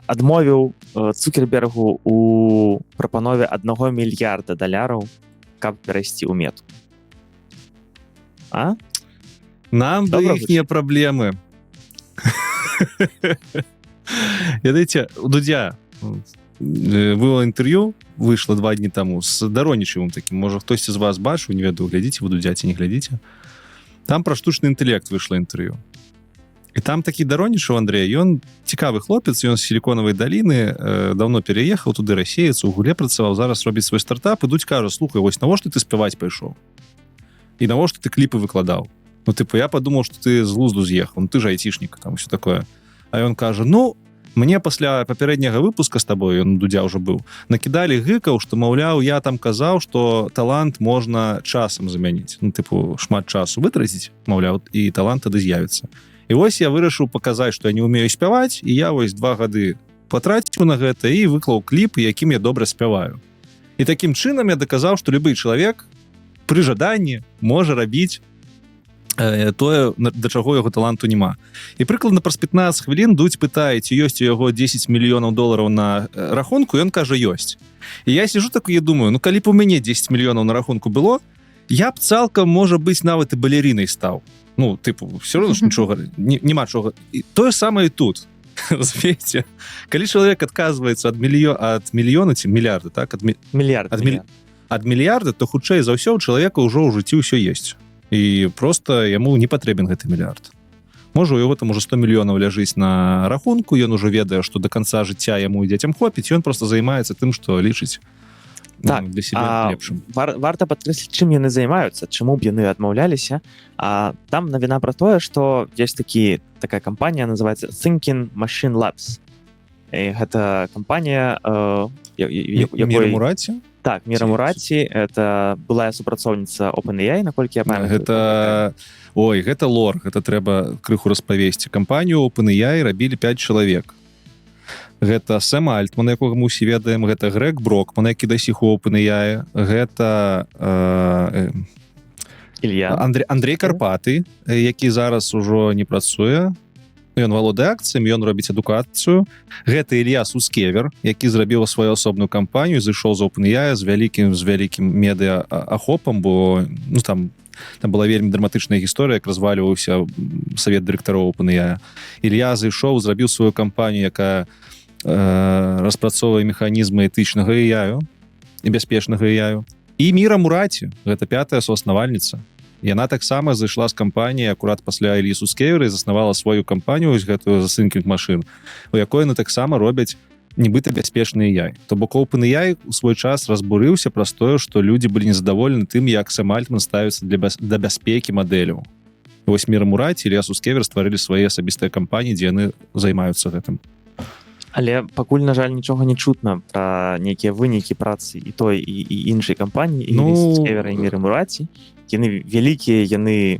Speaker 1: адмовіў Цукербергу у прапанове $1 мільярда, каб перайсці ў мету. А?
Speaker 2: Нам бы іхнія праблемы. Ведаеце, у Дудя было інтэрв'ю, выйшла 2 дні таму з Даронічевым такім, можа хтосьці з вас бачыў, не ведаю, глядзіце вы Дудя ці не глядзіце. Там пра штучны інтэлект выйшла інтэрв'ю. І там такі Даронічев Андрей, ён цікавы хлопец, ён з Сіліконавай даліны, давно переехаў туды, расеец, у Гуле працаваў, зараз робіць свой стартап, ідуць, кажа, слухай, вось навошта ты спяваць пайшоў? І навошта ты кліпы выкладаў? Ну, типу, я подумал, что ты з глузду з'ехаў, ну, ты же айтишник, там, все такое. А ён кажа, ну, мне пасля папярэдняга выпуска з табой, ён Дудя ўжо быў, накідалі гыкаў, што, маўляў, я там казаў, што талант можна часам замяніць. Ну, типу, шмат часу вытраціць, маўляў, і талант тады з'явіцца. І вось я вырашыў паказаць, што я не ўмею спяваць, і я вось 2 гады патраціў на гэта і выклаў кліп, якім я добра спяваю. І такім чынам я даказаў, што любы чалавек пры жаданні можа рабіць тое, да чаго яго таланту няма. І прыкладна праз 15 хвілін Дудь пытае, ці ёсць у яго $10 мільёнаў на рахунку, і ён кажа, ёсць. І я сижу так і думаю, ну калі б у мяне 10 мільёнаў на рахунку было, я б цалкам, можа быць, нават і балерінай стаў. Ну, типу, все равно ж нічога, нема чого. І тое самае і тут. Разумееце? Калі чалавек адказваецца ад мільёна ці мільярда, так? Ад мільярда, то хутчэй за ўсё у чалавека ўжо ў жыцці ўсё ёсць. І просто яму не патрэбен гэты мільярд. Можа, у яго там уже 100 мільёнаў ляжыць на рахунку, ён ужо ведае, што да канца жыцця яму і дзецям хопіць, і ён просто займаецца тым, што лічыць для себе лепшым.
Speaker 1: Варта падкрэсліць, чым яны займаюцца, чаму б яны адмаўляліся. Там навіна пра тое, што ёсць такая кампанія, называецца Thinking Machine Labs. І гэта кампанія,
Speaker 2: Мірамураці?
Speaker 1: Так, Мірамураці, это былая супрацоўніца OpenAI, наколькі я памятаю.
Speaker 2: Гэта лор, гэта трэба крыху распавесці. Кампанію OpenAI рабілі 5 чалавек. Гэта Сэм Альтман, якога мы ўсе ведаем, гэта Грег Брокман, які дасіх у OpenAI, гэта Андрей Карпаты, які зараз ужо не працуе. Ён валодае акцыямі, ён робіць адукацыю. Гэта Ілья Сускевер, які зрабіў сваю асобную кампанію, зайшоў з OpenAI з вялікім медыа-ахопам, бо ну, там была вельмі драматычная гісторыя, як разваліваўся савет дырэктароў OpenAI. Ілья зайшоў, зрабіў сваю кампанію, якая распрацоўвае механізмы этычнага AI і бяспечнага AI. І Міра Мураці, гэта 5-я суаснавальніца. Яна таксама зайшла з кампаніі акурат пасля Іллі Сускевера і заснавала сваю кампанію, ось гэтую за Thinking Machine, у якой яны таксама робяць нібыта бяспечны AI. То бок OpenAI у свой час разбурыўся праз тое, што людзі былі незадаволены тым, як Сэм Альтман ставіцца да бяспекі мадэляў. Вось Міра Мураці і Ілля Сускевер стварылі свае асабістыя кампаніі, дзе яны займаюцца гэтым.
Speaker 1: Але пакуль, на жаль, нічога не чутна пра нейкія вынікі працы і той, і іншай кампаніі, і Іллі Сускевера, і Міры Мураці. Яны вялікія, яны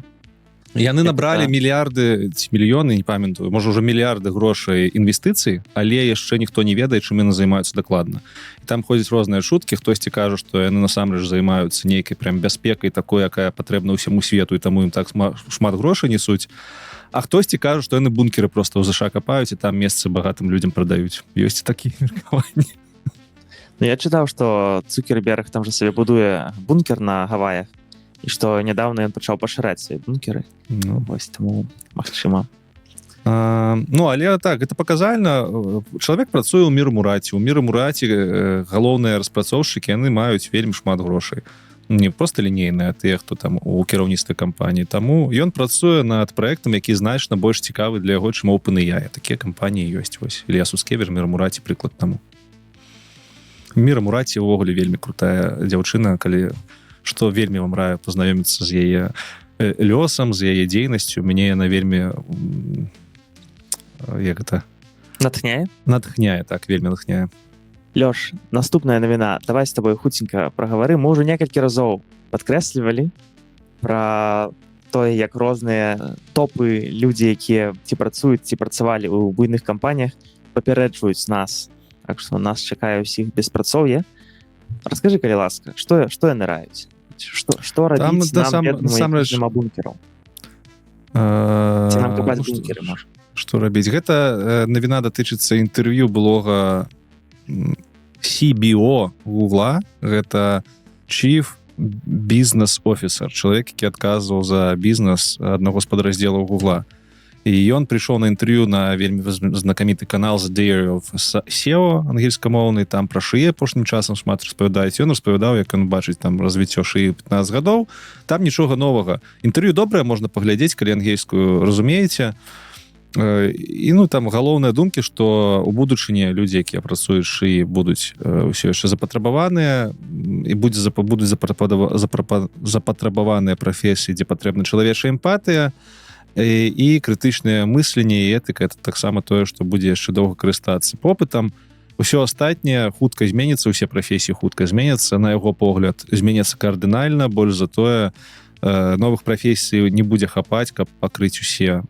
Speaker 2: набралі мільярды ці мільёны, не памятаю, можа ўжо мільярды грошай інвестыцый, але яшчэ ніхто не ведае, чым яны займаюцца дакладна. І там ходзяць розныя шуткі, хтосьці кажа, што яны насамрэч займаюцца нейкай прям бяспекай такой, якая патрэбна ўсяму свету, і таму ім так шмат грошай несуць. А хтосьці кажа, што яны бункеры проста ў ЗША капаюць і там месцы багатым людзям прадаюць. Ёсць такія меркаванні.
Speaker 1: Ну, я чытаў, што Цукерберг там жа сабе будуе бункер на Гаваях, і што нядаўна ён пачаў пашыраць свае бункеры. Ну, вось таму магчыма.
Speaker 2: Ну, але так, гэта паказальна. Чалавек працуе ў Мірамураці. У Мірамураці галоўныя распрацоўшчыкі, яны маюць вельмі шмат грошай. Не проста лінейныя, а тыя, хто там у кіраўніцтве кампаніі. Таму ён працуе над праектам, які значна больш цікавы для яго, чым OpenAI. Такія кампаніі ёсць. Вось Ілля Сускевер, Мірамураці, прыклад таму. Мірамураці ўвогуле вельмі крутая дзяўчына, калі што вельмі вам раю пазнаёміцца з яе лёсам, з яе дзейнасцю. Мяне яна вельмі як гэта?
Speaker 1: Натхняе?
Speaker 2: Натхняе, так, вельмі натхняе.
Speaker 1: Лёш, наступная навіна. Давай з табой хуценька прагаварым. Мы ўжо некалькі разоў падкрэслівалі пра тое, як розныя топы, людзі, якія ці працуюць, ці працавалі ў буйных кампаніях, папярэджваюць нас. Так што нас чакае ўсіх беспрацоўе. Раскажы, калі ласка, што яны раюць? Што рабіць нам, бедным бункерам? Ці нам капаць бункеры, можа?
Speaker 2: Што рабіць? Гэта навіна датычыцца інтэрв'ю блога CBO Гугла. Гэта Chief Business Officer, чалавек, які адказваў за бізнес аднаго з падраздзелаў Гугла. І ён прыйшоў на інтэрв'ю на вельмі знакаміты канал The Diary of SEO, ангельскамоўны, там пра шыі апошнім часам шмат распавядаюць. Ён распавядаў, як ён бачыць там развіццё шыі 15 гадоў. Там нічога новага. Інтэрв'ю добрае, можна паглядзець, калі ангельскую разумееце. І там галоўныя думкі, што ў будучыні людзі, якія працуюць шыі, будуць ўсё яшчэ запатрабаваныя і будуць запатрабаваныя прафесіі, дзе патрэбна чалавечая эмпатыя і крытычнае мысленне і этыка. Это таксама тое, што будзе яшчэ доўга карыстацца попытам. Усё астатняе хутка зменіцца, усе прафесіі хутка зменяцца, на яго погляд зменяцца кардынальна, больш за тое, новых прафесій не будзе хапаць, каб пакрыць усе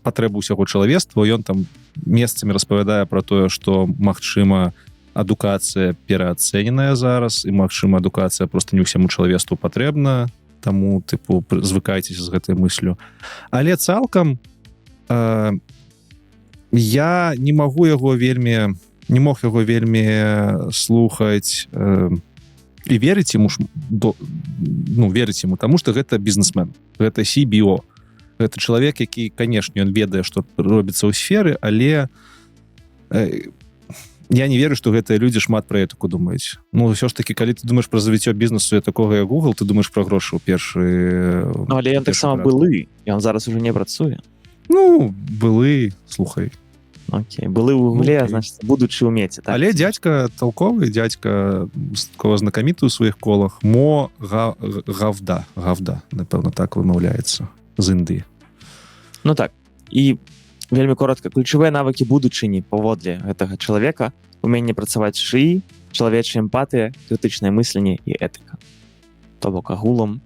Speaker 2: патрэбы ўсяго чалавецтва. Ён там месцамі распавядае пра тое, што магчыма адукацыя пераацэненая зараз і магчыма адукацыя проста не ўсяму чалавецтву патрэбна, таму звыкайцеся з гэтай мыслю. Але цалкам я не мог яго вельмі слухаць і верыць яму, верыць яму, таму што гэта бізнесмен, гэта CBO. Гэта чалавек, які, канешне, ён ведае, што робіцца ў сферы, але я не веру, што гэтыя людзі шмат пра этыку думаюць. Ўсё ж такі, калі ты думаеш пра развіццё бізнесу такога, як Google, ты думаеш пра грошы ў першы...
Speaker 1: Але ён таксама былы, ён зараз ужо не працуе.
Speaker 2: Былы, слухай.
Speaker 1: Окей, былы ў Гугле, значит, будучы ў меце. Так?
Speaker 2: Але дядька толковы, дядька такого знакаміты ў сваіх колах, Мо Гавда, напэўна, так вымаўляецца, з Індыі.
Speaker 1: Так, і вельмі коротка, ключавыя навыкі будучыні паводле гэтага чалавека, уменне працаваць шыі, чалавечая эмпатыя, крытычнае мысленне і этыка. То бок агулам,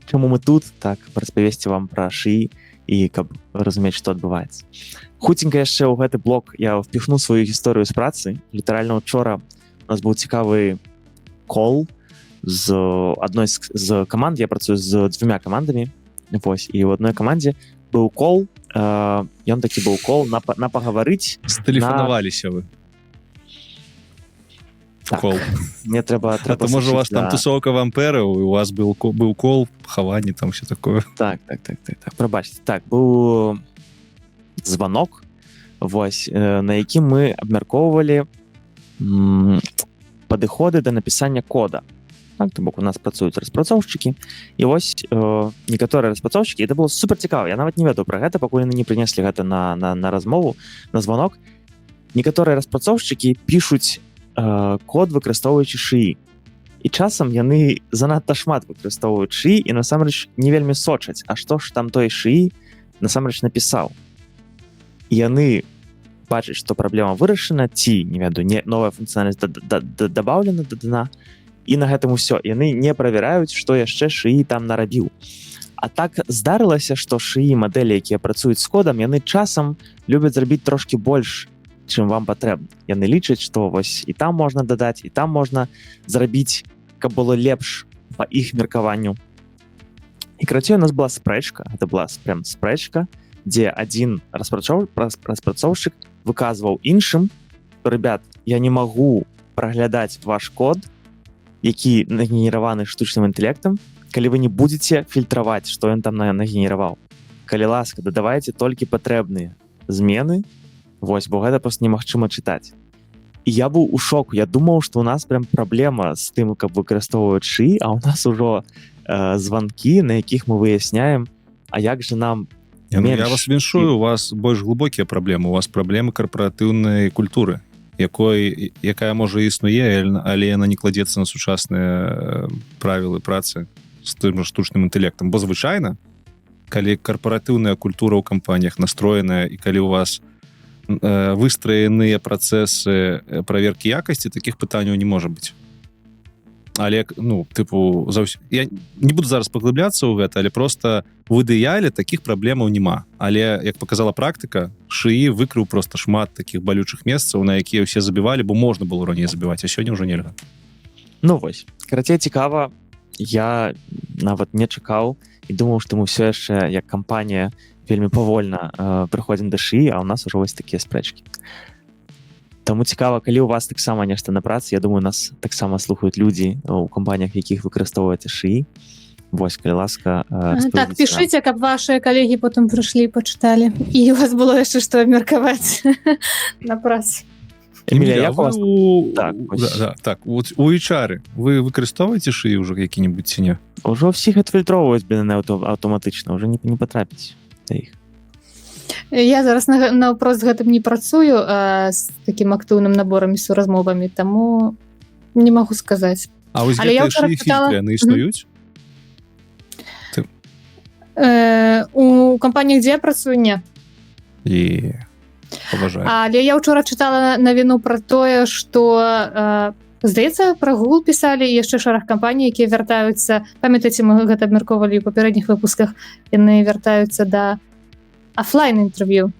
Speaker 1: чаму мы тут, так, распавесці вам пра шыі і каб разумець, што адбываецца. Хуценька яшчэ ў гэты блок я впіхну сваю гісторыю з працы. Літаральна учора у нас быў цікавы кол з адной з каманд. Я працую з 2 камандамі. Вось, і ў адной камандзе быў кол. Ён такі быў кол на пагаварыць.
Speaker 2: Стэлефанаваліся вы.
Speaker 1: Так, кол. Мне трэба
Speaker 2: можа, у вас там тусовка вампіраў, і у вас быў кол, хаванне, там все такое.
Speaker 1: Так, прабачце. Так, быў званок, вось, на якім мы абмяркоўвалі падыходы да напісання кода. Так, то бок у нас працуюць распрацоўшчыкі, і вось некаторыя распрацоўшчыкі, это было супер цікава, я нават не ведаў пра гэта, пакуль яны не прынеслі гэта на размову, на званок. Некаторыя распрацоўшчыкі пішуць код, выкарыстоўваючы шыі. І часам яны занадта шмат выкарыстоўваюць шыі і насамрэч не вельмі сочаць, а што ж там той шыі насамрэч напісаў. І яны бачаць, што праблема вырашана, ці, не ведаю, новая функцыянальнасць дабаўлена да дна, і на гэтым усё. Яны не правяраюць, што яшчэ шыі там нарабіў. А так здарылася, што шыі мадэлі, якія працуюць з кодам, яны часам любяць зрабіць трошкі больш, чым вам патрэбна. Яны лічаць, што вось і там можна дадаць, і там можна зрабіць, каб было лепш па іх меркаванню. І карацей, у нас была спрэчка, гэта была прям спрэчка, дзе адзін распрацоўшчык выказваў іншым, што, ребят, я не магу праглядаць ваш код, які нагенераваны штучным інтэлектам, калі вы не будзеце фільтраваць, што ён там нагенераваў. Калі ласка, дадавайце толькі патрэбныя змены, вось, бо гэта проста немагчыма чытаць. І я быў у шоку, я думаў, што ў нас прям праблема з тым, каб выкарыстоўваць шыі, а ў нас ужо званкі, на якіх мы выясняем, а як же нам менш...
Speaker 2: Я вас віншую, у вас больш глыбокія праблемы, у вас праблемы карпаратыўнай культуры, якая можа існуе, але яна не кладзецца на сучасныя правілы працы з тым штучным інтэлектам. Бо звычайна, калі карпаратыўная культура ў кампаніях настроеная, і калі у вас выстроеныя працэсы праверкі якасці, такіх пытанняў не можа быць. але ну тыпу я не буду зараз паглыбляцца ў гэта, але просто в ідэале таких праблемаў няма, але як показала практыка, шыі выкрыў просто шмат таких балючых месцаў, на якія ўсе забівалі, бо можна было раней забіваць, а сёння ўжо нельга.
Speaker 1: Ну вось, карацей, цікава, я нават не чакаў і думаў, што мы ўсё яшчэ як кампанія вельмі павольна прыходзім да шыі, а ў нас ужо вось такія спрэчкі. Таму цікава, калі у вас таксама нешта на працы, я думаю, нас таксама слухаюць людзі у кампаніях, якіх выкарыстоўваеце шыі. Вось, калі ласка,
Speaker 3: так, пішыце, каб вашыя калегі потым прыйшлі і пачыталі. І у вас было яшчэ што абмеркаваць на працы.
Speaker 1: Эмілія, як у вас?
Speaker 2: Так, у HR вы выкарыстоўваеце шыі ўжо які-небудзь ці не?
Speaker 1: Ужо всіх адфільтроўваюць BNN аўтаматычна, ўжо не патрапіць да іх.
Speaker 3: Я зараз наўпрост гэтым не працую з такім актыўным наборам і суразмовамі, таму не магу сказаць.
Speaker 2: А вось гэтыя шыі-фільтры, яны існуюць?
Speaker 3: У кампаніях, дзе я працую, не.
Speaker 2: Паважаю.
Speaker 3: Але я ўчора чытала навіну пра тое, што здаецца, пра Google пісалі і яшчэ шэраг кампаній, якія вяртаюцца, памятаеце, мы гэта абмяркоўвалі ў папярэдніх выпусках, яны вяртаюцца да офлайн-інтэрв'ю.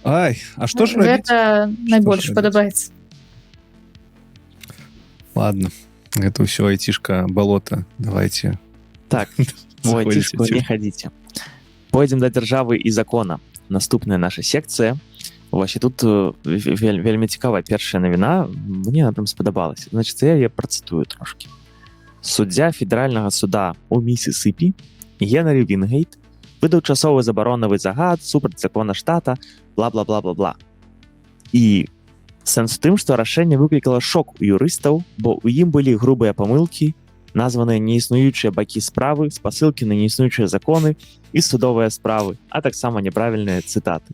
Speaker 2: Ай, а што ж рабіць?
Speaker 3: Гэта найбольш падабаецца.
Speaker 2: Ладно, гэта ўсё айцішка балота. Давайте.
Speaker 1: Так, у айцішку не хадзіце. Пойдзем да дзяржавы і закона. Наступная наша секцыя. Вось, і тут вельмі цікавая першая навіна. Мне там спадабалася. Значыць, я яе працытую трошкі. Суддзя федэральнага суда ў Місісіпі Генрі Вінгейт выдаў часовы забаронавы загад супраць закона штата, бла-бла-бла-бла-бла. І сэнс у тым, што рашэнне выклікала шок у юрыстаў, бо ў ім былі грубыя памылкі, названыя неіснуючыя бакі справы, спасылкі на неіснуючыя законы і судовыя справы, а таксама няправільныя цытаты.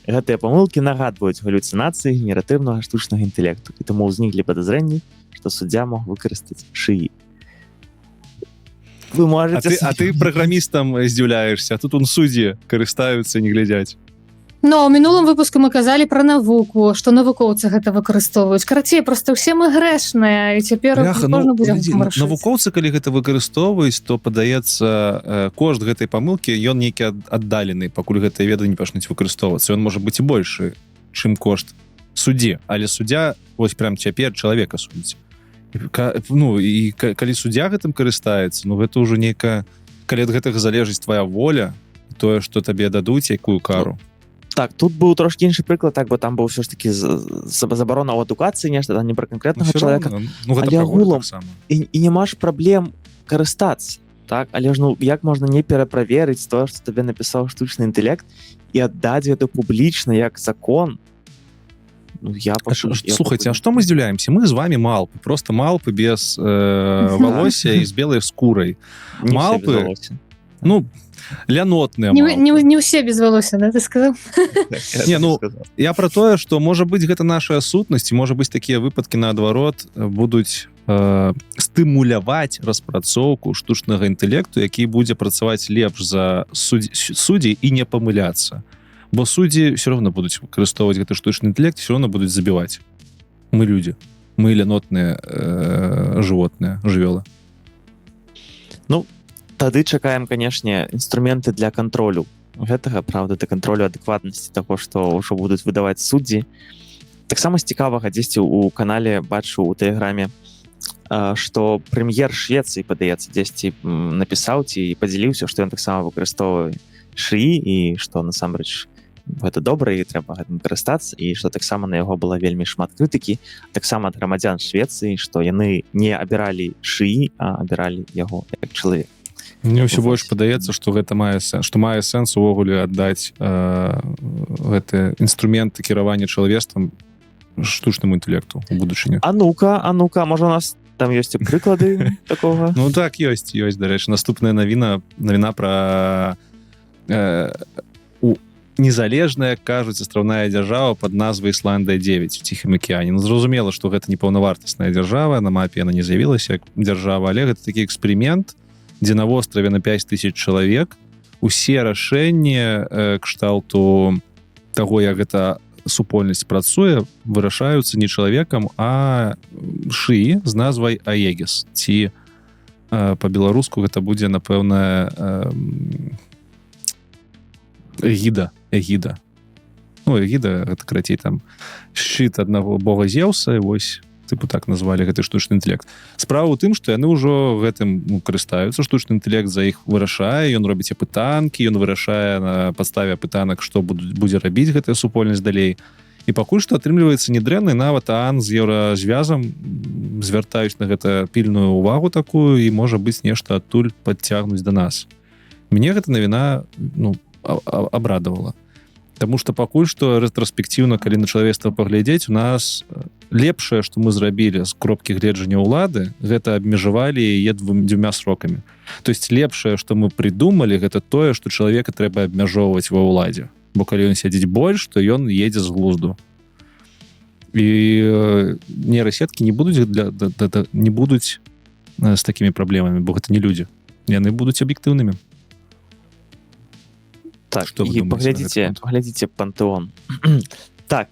Speaker 1: Гэтыя памылкі нагадваюць галюцынацыі генератыўнага штучнага інтэлекту, і таму ўзніклі падазрэнні, што суддзя мог выкарыстаць шыі. Вы можете...
Speaker 2: А ты праграмістам здзіўляешся, а тут суддзі карыстаюцца, не глядзяць.
Speaker 3: Но ў мінулым выпуску мы казалі пра навуку, што навукоўцы гэта выкарыстоўваюць. Карацей, проста ўсе мы грэшныя, і цяпер можна будзе маршыць.
Speaker 2: Навукоўцы, калі гэта выкарыстоўваюць, то, падаецца, кошт гэтай памылкі, ён нейкі аддалены, пакуль гэтыя веданні пачнуць выкарыстоўвацца. Ён можа быць і большы, чым кошт суддзі. Але суддзя, вось прям цяпер чалавека судзіць. Ну, і калі суддзя гэтым карыстаецца, ну, гэта ўжо нейкая... Калі ад гэтага залежыць твая воля, тое, што табе дадуць, якую кару.
Speaker 1: Так, тут быў трошкі іншы прыклад, так, бо там быў ўсё ж такі забарона ў адукацыі, нешта, там не пра канкрэтнага чалавека.
Speaker 2: Ну, гэта
Speaker 1: але агулам, і няма ж праблем карыстацца, так? Але ж, ну, як можна не пераправерыць тое, што табе напісаў штучны інтэлект і аддаць гэта публічна як закон? Ну,
Speaker 2: слухайте, а што мы здзіўляемся? Мы з вами малпы, просто малпы без волосся і з белай скурай. Малпы, ну, лянотныя малпы.
Speaker 3: Не ўсе без волосся, да, ты сказаў?
Speaker 2: Не, ну, я пра тое, што, можа быць, гэта наша сутнасць, можа быць, такія выпадкі, наадварот, будуць стымуляваць распрацоўку штучнага інтэлекту, які будзе працаваць лепш за суддзей і не памыляцца. Бо суддзі все равно будуць выкарыстоўваць гэты штучны інтэлект, все равно будуць забіваць. Мы людзі, мы лянотныя жывотныя, жывёлы.
Speaker 1: Ну, тады чакаем, канешне, інструменты для кантролю гэтага, правда, для кантролю адэкватнасці таго, што ўжо будуць выдаваць суддзі. Таксама з цікавага дзесьці ў канале бачу ў тэлеграме, што прэм'ер Швецыі, падаецца, дзесьці напісаў ці падзяліўся, што ён таксама выкарыстоўвае шыі і што насамрэч гэта добра і трэба гэтым карыстацца, і што таксама на яго была вельмі шмат крытыкі, таксама ад грамадзян Швецыі, што яны не абіралі шыі, а абіралі яго як чалавек.
Speaker 2: Мне ўсё больш падаецца, што гэта мае сэнс увогуле аддаць гэты інструменты кіравання чалавецтвам штучнаму інтэлекту ў будучыні.
Speaker 1: А ну-ка, можа у нас там ёсць прыклады такога?
Speaker 2: Ну так, ёсць, дарэчы. Наступная навіна пра незалежная, кажуць, астраўная дзяржава пад назвай Ісландыя 9 у Ціхім акіяне. Ну, зразумела, што гэта не паўнавартасная дзяржава, на мапе яна не з'явілася як дзяржава, але гэта такі эксперымент, дзе на востраве на 5000 чалавек усе рашэнні кшталту таго, як гэта супольнасць працуе, вырашаюцца не чалавекам, а шыі з назвай Аегіс. Ці па-беларуску гэта будзе, напэўна, эгіда. Ну, эгіда, гэта крацей там шчыт аднаго бога Зеўса, і вось тыпу так назвалі гэты штучны інтэлект. Справа ў тым, што яны ўжо гэтым карыстаюцца, штучны інтэлект за іх вырашае, ён робіць апытанкі, ён вырашае на падставе апытанак, што будзе рабіць гэтая супольнасць далей. І пакуль што атрымліваецца недрэнны, нават ААН з еўразвязам звяртаюць на гэта пільную ўвагу такую, і можа быць нешта адтуль падцягнуць да нас. Мяне гэта навіна абрадавала. Таму што пакуль што рэтраспектыўна, калі на чалавецтва паглядзець, у нас лепшае, што мы зрабілі з кропкі гледжання ўлады, гэта абмежавалі яе двумя срокамі. То есть лепшае, што мы прыдумалі, гэта тое, што чалавека трэба абмяжоўваць ва ўладзе. Бо калі ён сядзіць больш, то ён едзе з глузду. І нейрасеткі не будуць з такімі праблемамі, бо гэта не людзі. Яны будуць аб'ектыўнымі.
Speaker 1: Так, что и поглядите Пантэон. Так.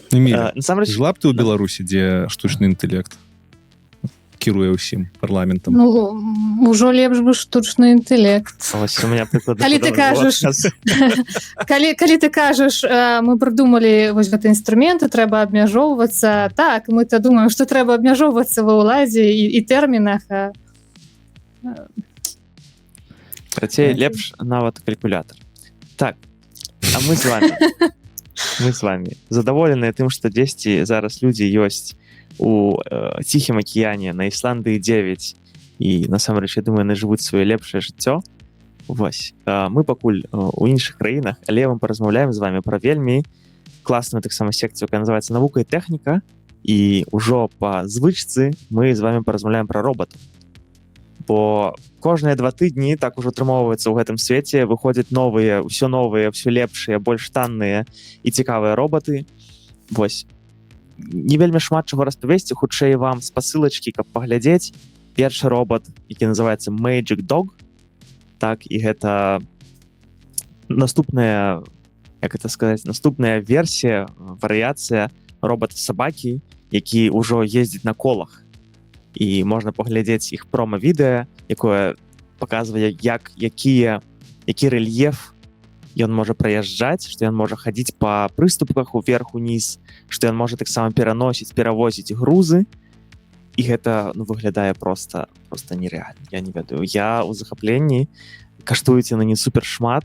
Speaker 2: Жила б ты ў Беларусі, дзе штучны інтэлект кіруе ўсім парламентам?
Speaker 3: Ну, ужо лепш бы штучны інтэлект.
Speaker 1: Калі
Speaker 3: ты кажаш, мы прыдумалі вось гэты інструменты, трэба абмяжоўвацца. Так, мы-то думаем, што трэба абмяжоўвацца ва ўладзе і тэрмінах.
Speaker 1: Працей лепш нават калькулятор. Так, а мы з вами задаволеныя тым, што дзесьці зараз людзі ёсць у Ціхім акіяне, на Ісландыі 9, і насамрэч, я думаю, яны жывуць сваё лепшае жыццё. Вось. Мы пакуль у іншых краінах, але мы паразмаўляем з вами пра вельмі класную таксама секцыю, якая называецца «Навука і тэхніка», і ўжо па звычцы мы з вами паразмаўляем пра робатаў. Бо кожныя 2 тыдні так ужо атрымоўваецца ў гэтым свеце, выходзяць новыя, ўсё лепшыя, больш танныя і цікавыя робаты. Вось. Не вельмі шмат чаго распавесці, хутчэй вам спасылачкі, каб паглядзець. Першы робат, які называецца Magic Dog. Так, і гэта наступная версія, варыяцыя робата-сабакі, які ўжо ездзіць на колах. І можна паглядзець іх промо-відэа, якое паказвае, які рэльеф ён можа праязджаць, што ён можа хадзіць па прыступках уверх-уніз, што ён можа таксама перавозіць грузы. І гэта выглядае проста нерэальна. Я не ведаю. Я ў захапленні, каштуеце на не супер шмат,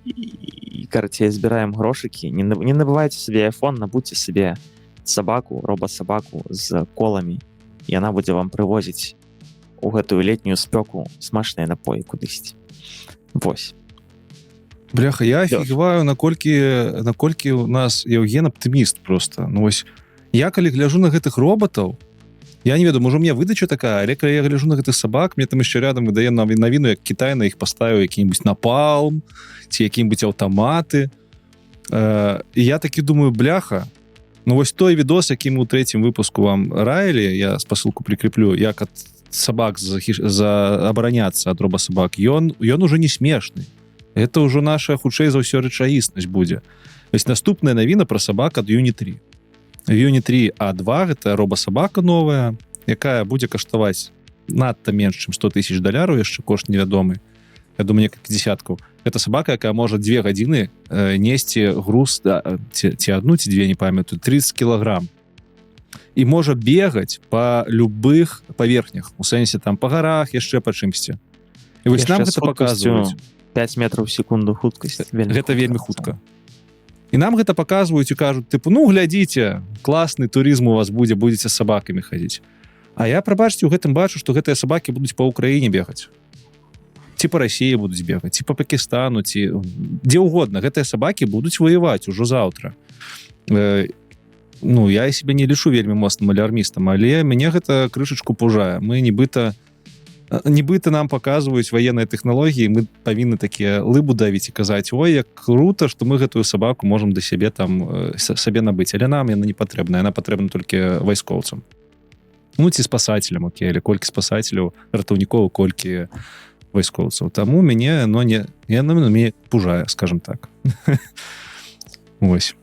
Speaker 1: і карацей, збіраем грошыкі. Не набывайце сабе iPhone, набудзьце сабе сабаку, робот-сабаку з коламі. І яна будзе вам прывозіць у гэтую летнюю спёку смачныя напоі кудысьці. Вось.
Speaker 2: Бляха, я афігеваю, наколькі у нас Евген аптыміст просто. Ну вось, я калі гляжу на гэтых роботаў, я не ведаю, можа, у меня выдача такая, але калі я гляжу на гэтых сабак, мне там яшчэ рядом выдае навіну, як Кітай на іх паставіў які-нибудь напалм, ці які-нибудь аўтаматы. І я такі думаю, бляха, ну вось той відос, які мы ў 3-м выпуску вам раілі, я спасылку прикреплю, як ад сабак абараняцца ад робасабак, ён уже не смешны. Это ўжо наша, хутчэй за ўсё, рэчаіснасць будзе. Вось наступная навіна пра сабак ад Юні-3. Юні-3 А2 гэта робасабака новая, якая будзе каштаваць надта менш, чым $100,000, яшчэ кошт невядомы. Я думаю, некалькі дзесяткаў. Гэта сабака, якая можа 2 гадзіны несці груз, ці адну, ці 2, не памятаю, 30 кілаграм. І можа бегаць па любых паверхнях, у сэнсе там па гарах, яшчэ па чымсьці. І вось нам гэта паказваюць.
Speaker 1: 5 метров в секунду хуткасць.
Speaker 2: Гэта вельмі хутка. І нам гэта паказваюць і кажуць, тыпу, ну, глядзіце, класны турызм у вас будзеце з сабакамі хадзіць. А я, прабачце, у гэтым бачу, што гэтыя сабакі будуць па Ўкраіне бегаць. Ці па Расіі будуць бегаць, ці па Пакістану, ці дзе ўгодна. Гэтыя сабакі будуць воеваць ужо заўтра. Ну, я себе не лічу вельмі моцным алярмістам, але мяне гэта крышачку пужае. Мы нібыта нам паказваюць ваенныя тэхналогіі, мы павінны такія лыбу давіць і казаць, ой, як круто, што мы гэтую сабаку можам да сябе набыць. Але нам яна не патрэбна, яна патрэбна толькі вайскоўцам. Ну, ці спасателям, окей, але колькі спасателяў, ратаўнікоў, колькі вайскоўцаў. Таму мяне пужае, скажем так. Вось.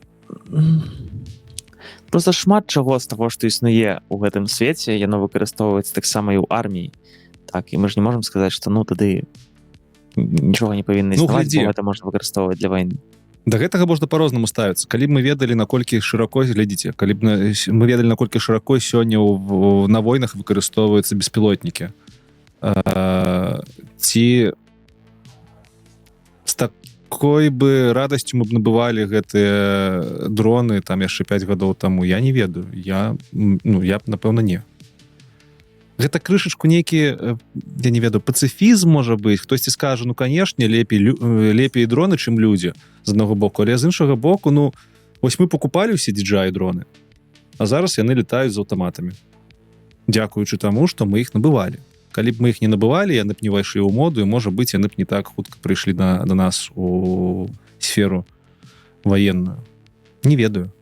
Speaker 1: Просто шмат чаго з таго, што існуе ў гэтым свеце, яно выкарыстоўваецца таксама і ў арміі. Так, і мы ж не можам сказаць, што ну тады нічога не павінна існаваць, бо гэта можна выкарыстоўваць для вайны.
Speaker 2: Да гэтага можна па-рознаму ставіцца. Калі б мы ведалі, наколькі шырако, глядзіце, калі б мы ведалі, наколькі шырако сёння на войнах выкарыстоўваюцца беспілотнікі, ці з такой бы радасцю мы б набывалі гэтыя дроны там яшчэ 5 гадоў таму, я не ведаю. Я б, напэўна, не. Гэта крышачку нейкі, я не ведаю, пацыфізм можа быць. Хтосьці скажа, ну, канешне, лепей дроны, чым людзі, з аднаго боку. Але з іншага боку, ну, вось мы пакупалі ўсе DJI дроны, а зараз яны летаюць з аўтаматамі. Дзякуючы таму, што мы іх набывалі. Калі б мы іх не набывалі, яны б не ўвайшлі ў моду, і, можа быць, яны б не так хутка прыйшлі да нас у сферу ваенную. Не ведаю.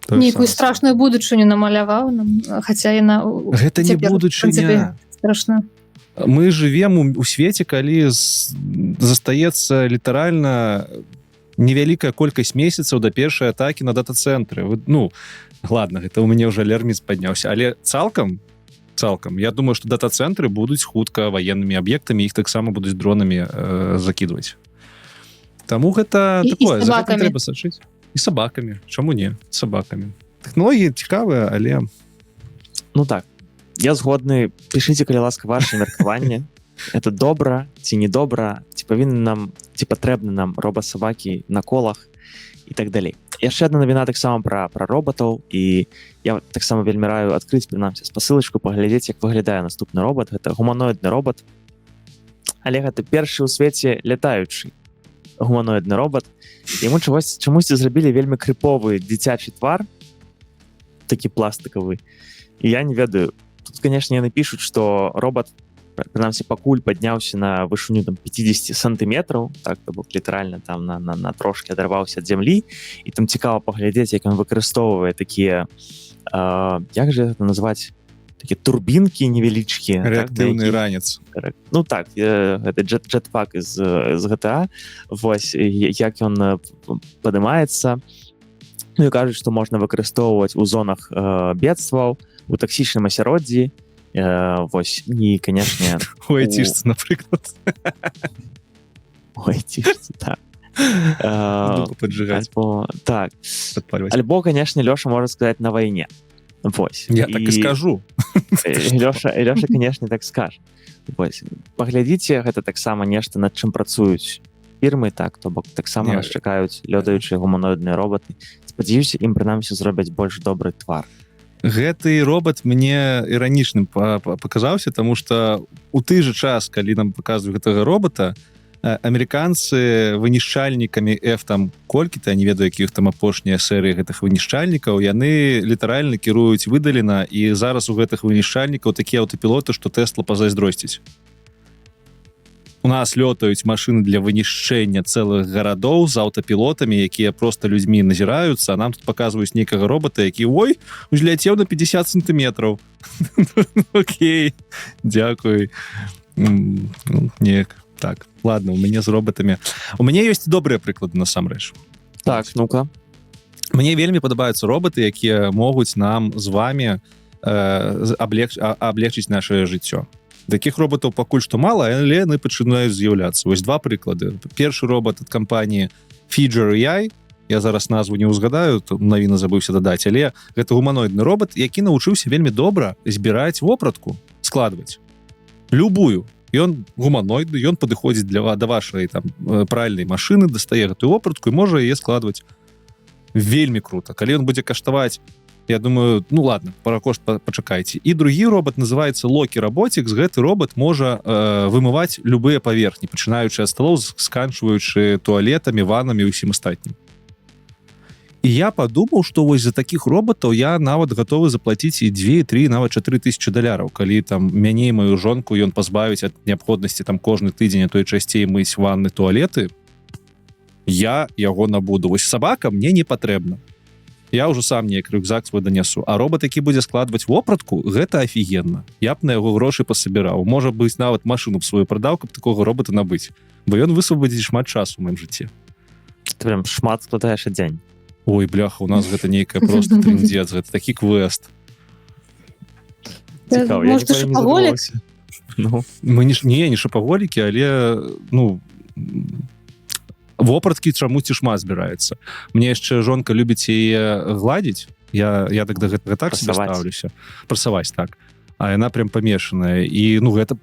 Speaker 3: Нейкую страшную будучыню намаляваў нам, хаця яна...
Speaker 2: Гэта не будучыня.
Speaker 3: Страшна.
Speaker 2: Мы жывем у свеце, калі застаецца літаральна невялікая колькасць месяцаў да першай атакі на дата-цэнтры. Ну, ладно, гэта ў мяне ўжо алярмізм падняўся, але цалкам, я думаю, што дата-цэнтры будуць хутка ваеннымі аб'ектамі, іх таксама будуць дронамі закідваць. Таму гэта такое, за гэта трэба сачыць. І сабакамі. Чаму не? Сабакамі. Тэхналогіі цікавыя, але...
Speaker 1: Ну так, я згодны. Пішыце, калі ласка, ваши меркаванні. Это добра ці не добра, ці павінны нам, ці патрэбны нам робасабакі на колах і так далей. Яшчэ одна навіна таксама пра робатаў, і я таксама вельмі раю адкрыць прынамсі спасылачку, паглядзець, як выглядае наступны робат. Гэта гуманоідны робат, але гэта першы ў свеце лятаючы гуманоідны робат. Яму чамусьці зрабілі вельмі крыповы дзіцячы твар, такі пластыкавы. І я не ведаю, тут, канешне, яны пішуць, што робат, прынамсі, пакуль падняўся на вышыню 50 сантыметраў, так, то бок літаральна там на трошкі адарваўся ад зямлі, і там цікава паглядзець, як ён выкарыстоўвае такія, як же гэта назваць, такія турбінкі невялічкія.
Speaker 2: Рэактыўны ранец.
Speaker 1: Ну так, гэта джетпак з GTA, вось, як ён падымаецца. Ну і кажуць, што можна выкарыстоўваць у зонах бедстваў, у таксічным асяроддзі, вось, і, канешне...
Speaker 2: У айцішцы, напрыклад.
Speaker 1: У айцішцы, так.
Speaker 2: Паджигаць.
Speaker 1: Так. Альбо, канешне, Лёша можа сказаць на вайне. Вось.
Speaker 2: Я так і скажу.
Speaker 1: Лёша, канешне, так скажа. Вось. Паглядзіце, гэта таксама нешта, над чым працуюць фірмы, так, то бок таксама нас чакаюць лётаючыя гуманоідныя робаты. Спадзяюся, ім прынамсі зробяць больш добры твар.
Speaker 2: Гэты робот мне іранічным паказаўся, таму што у той же час, калі нам паказваюць гэтага робота, амерыканцы вынішчальнікамі F там колькі-то, я не ведаю, якіх там апошнія серыі гэтых вынішчальнікаў, яны літаральна кіруюць выдалена, і зараз у гэтых вынішчальнікаў такія аўтапілоты, што Тэсла пазайздросціць. У нас лётаюць машыны для вынішчэння цэлых гарадоў з аўтапілотамі, якія проста людзьмі назіраюцца, а нам тут паказваюць нейкага робота, які, ой, узляцеў на 50 сантыметраў. Окей, дзякуй. Неяк. Так, ладно, у мяне з роботамі. У мяне ёсць добрыя прыклады, насамрэч.
Speaker 1: Так, ну-ка.
Speaker 2: Мне вельмі падабаюцца роботы, якія могуць нам з вами аблегчыць нашае жыццё. Такіх роботаў пакуль што мала, але яны пачынаюць з'яўляцца. Вось два прыклады. Першы робот ад кампаніі Figure AI, я зараз назву не ўзгадаю, навіна забыўся дадаць, але гэта гуманоідны робот, які навучыўся вельмі добра збіраць вопратку, складваць. Любую. Ён гуманоідны, ён падыходзіць да вашай там пральнай машыны, дастае гэтую вопратку і можа яе складваць. Вельмі круто. Калі ён будзе каштаваць, я думаю, ну ладно, паракошт пачакайце. І другі робот называецца Loki Robotics. Гэты робот можа вымываць любыя паверхні, пачынаючы ад сталоў, сканчваючы туалетамі, ваннамі і ўсім астатнім. І я падумаў, што вось за такіх роботаў я нават гатовы заплаціць і 2, 3, нават 4 тысячи $, калі там мяне і маю жонку ён пазбавіць ад неабходнасці там кожны тыдзень, а то і часцей мыць ванны, туалеты, я яго набуду. Вось сабака мне не патрэбна. Я ўжо сам неяк рюкзак свой данесу. А робот, які будзе складваць вопратку, гэта офігенна. Я б на яго грошы пасабіраў. Можа быць, нават машыну б сваю прадаў, каб такога робота набыць. Бо ён высвабодзіць шмат часу ў маім жыцці.
Speaker 1: Ты прям шмат складаеш а дзень.
Speaker 2: Ой, бляха, у нас гэта нейкая просто трындзец, гэта такі квест.
Speaker 1: Цікава, я
Speaker 3: Может, ты
Speaker 1: ніколі не
Speaker 3: шопаголік?
Speaker 1: задумываўся. Ну,
Speaker 2: Мы не шапаголікі, але ну вопраткі чамусьці шмат збіраецца. Мне яшчэ жонка любіць яе гладзіць. Я так да гэтага так себе
Speaker 1: Прасаваць.
Speaker 2: ставлюся. Прасаваць так. А яна прям памешаная. І ну гэта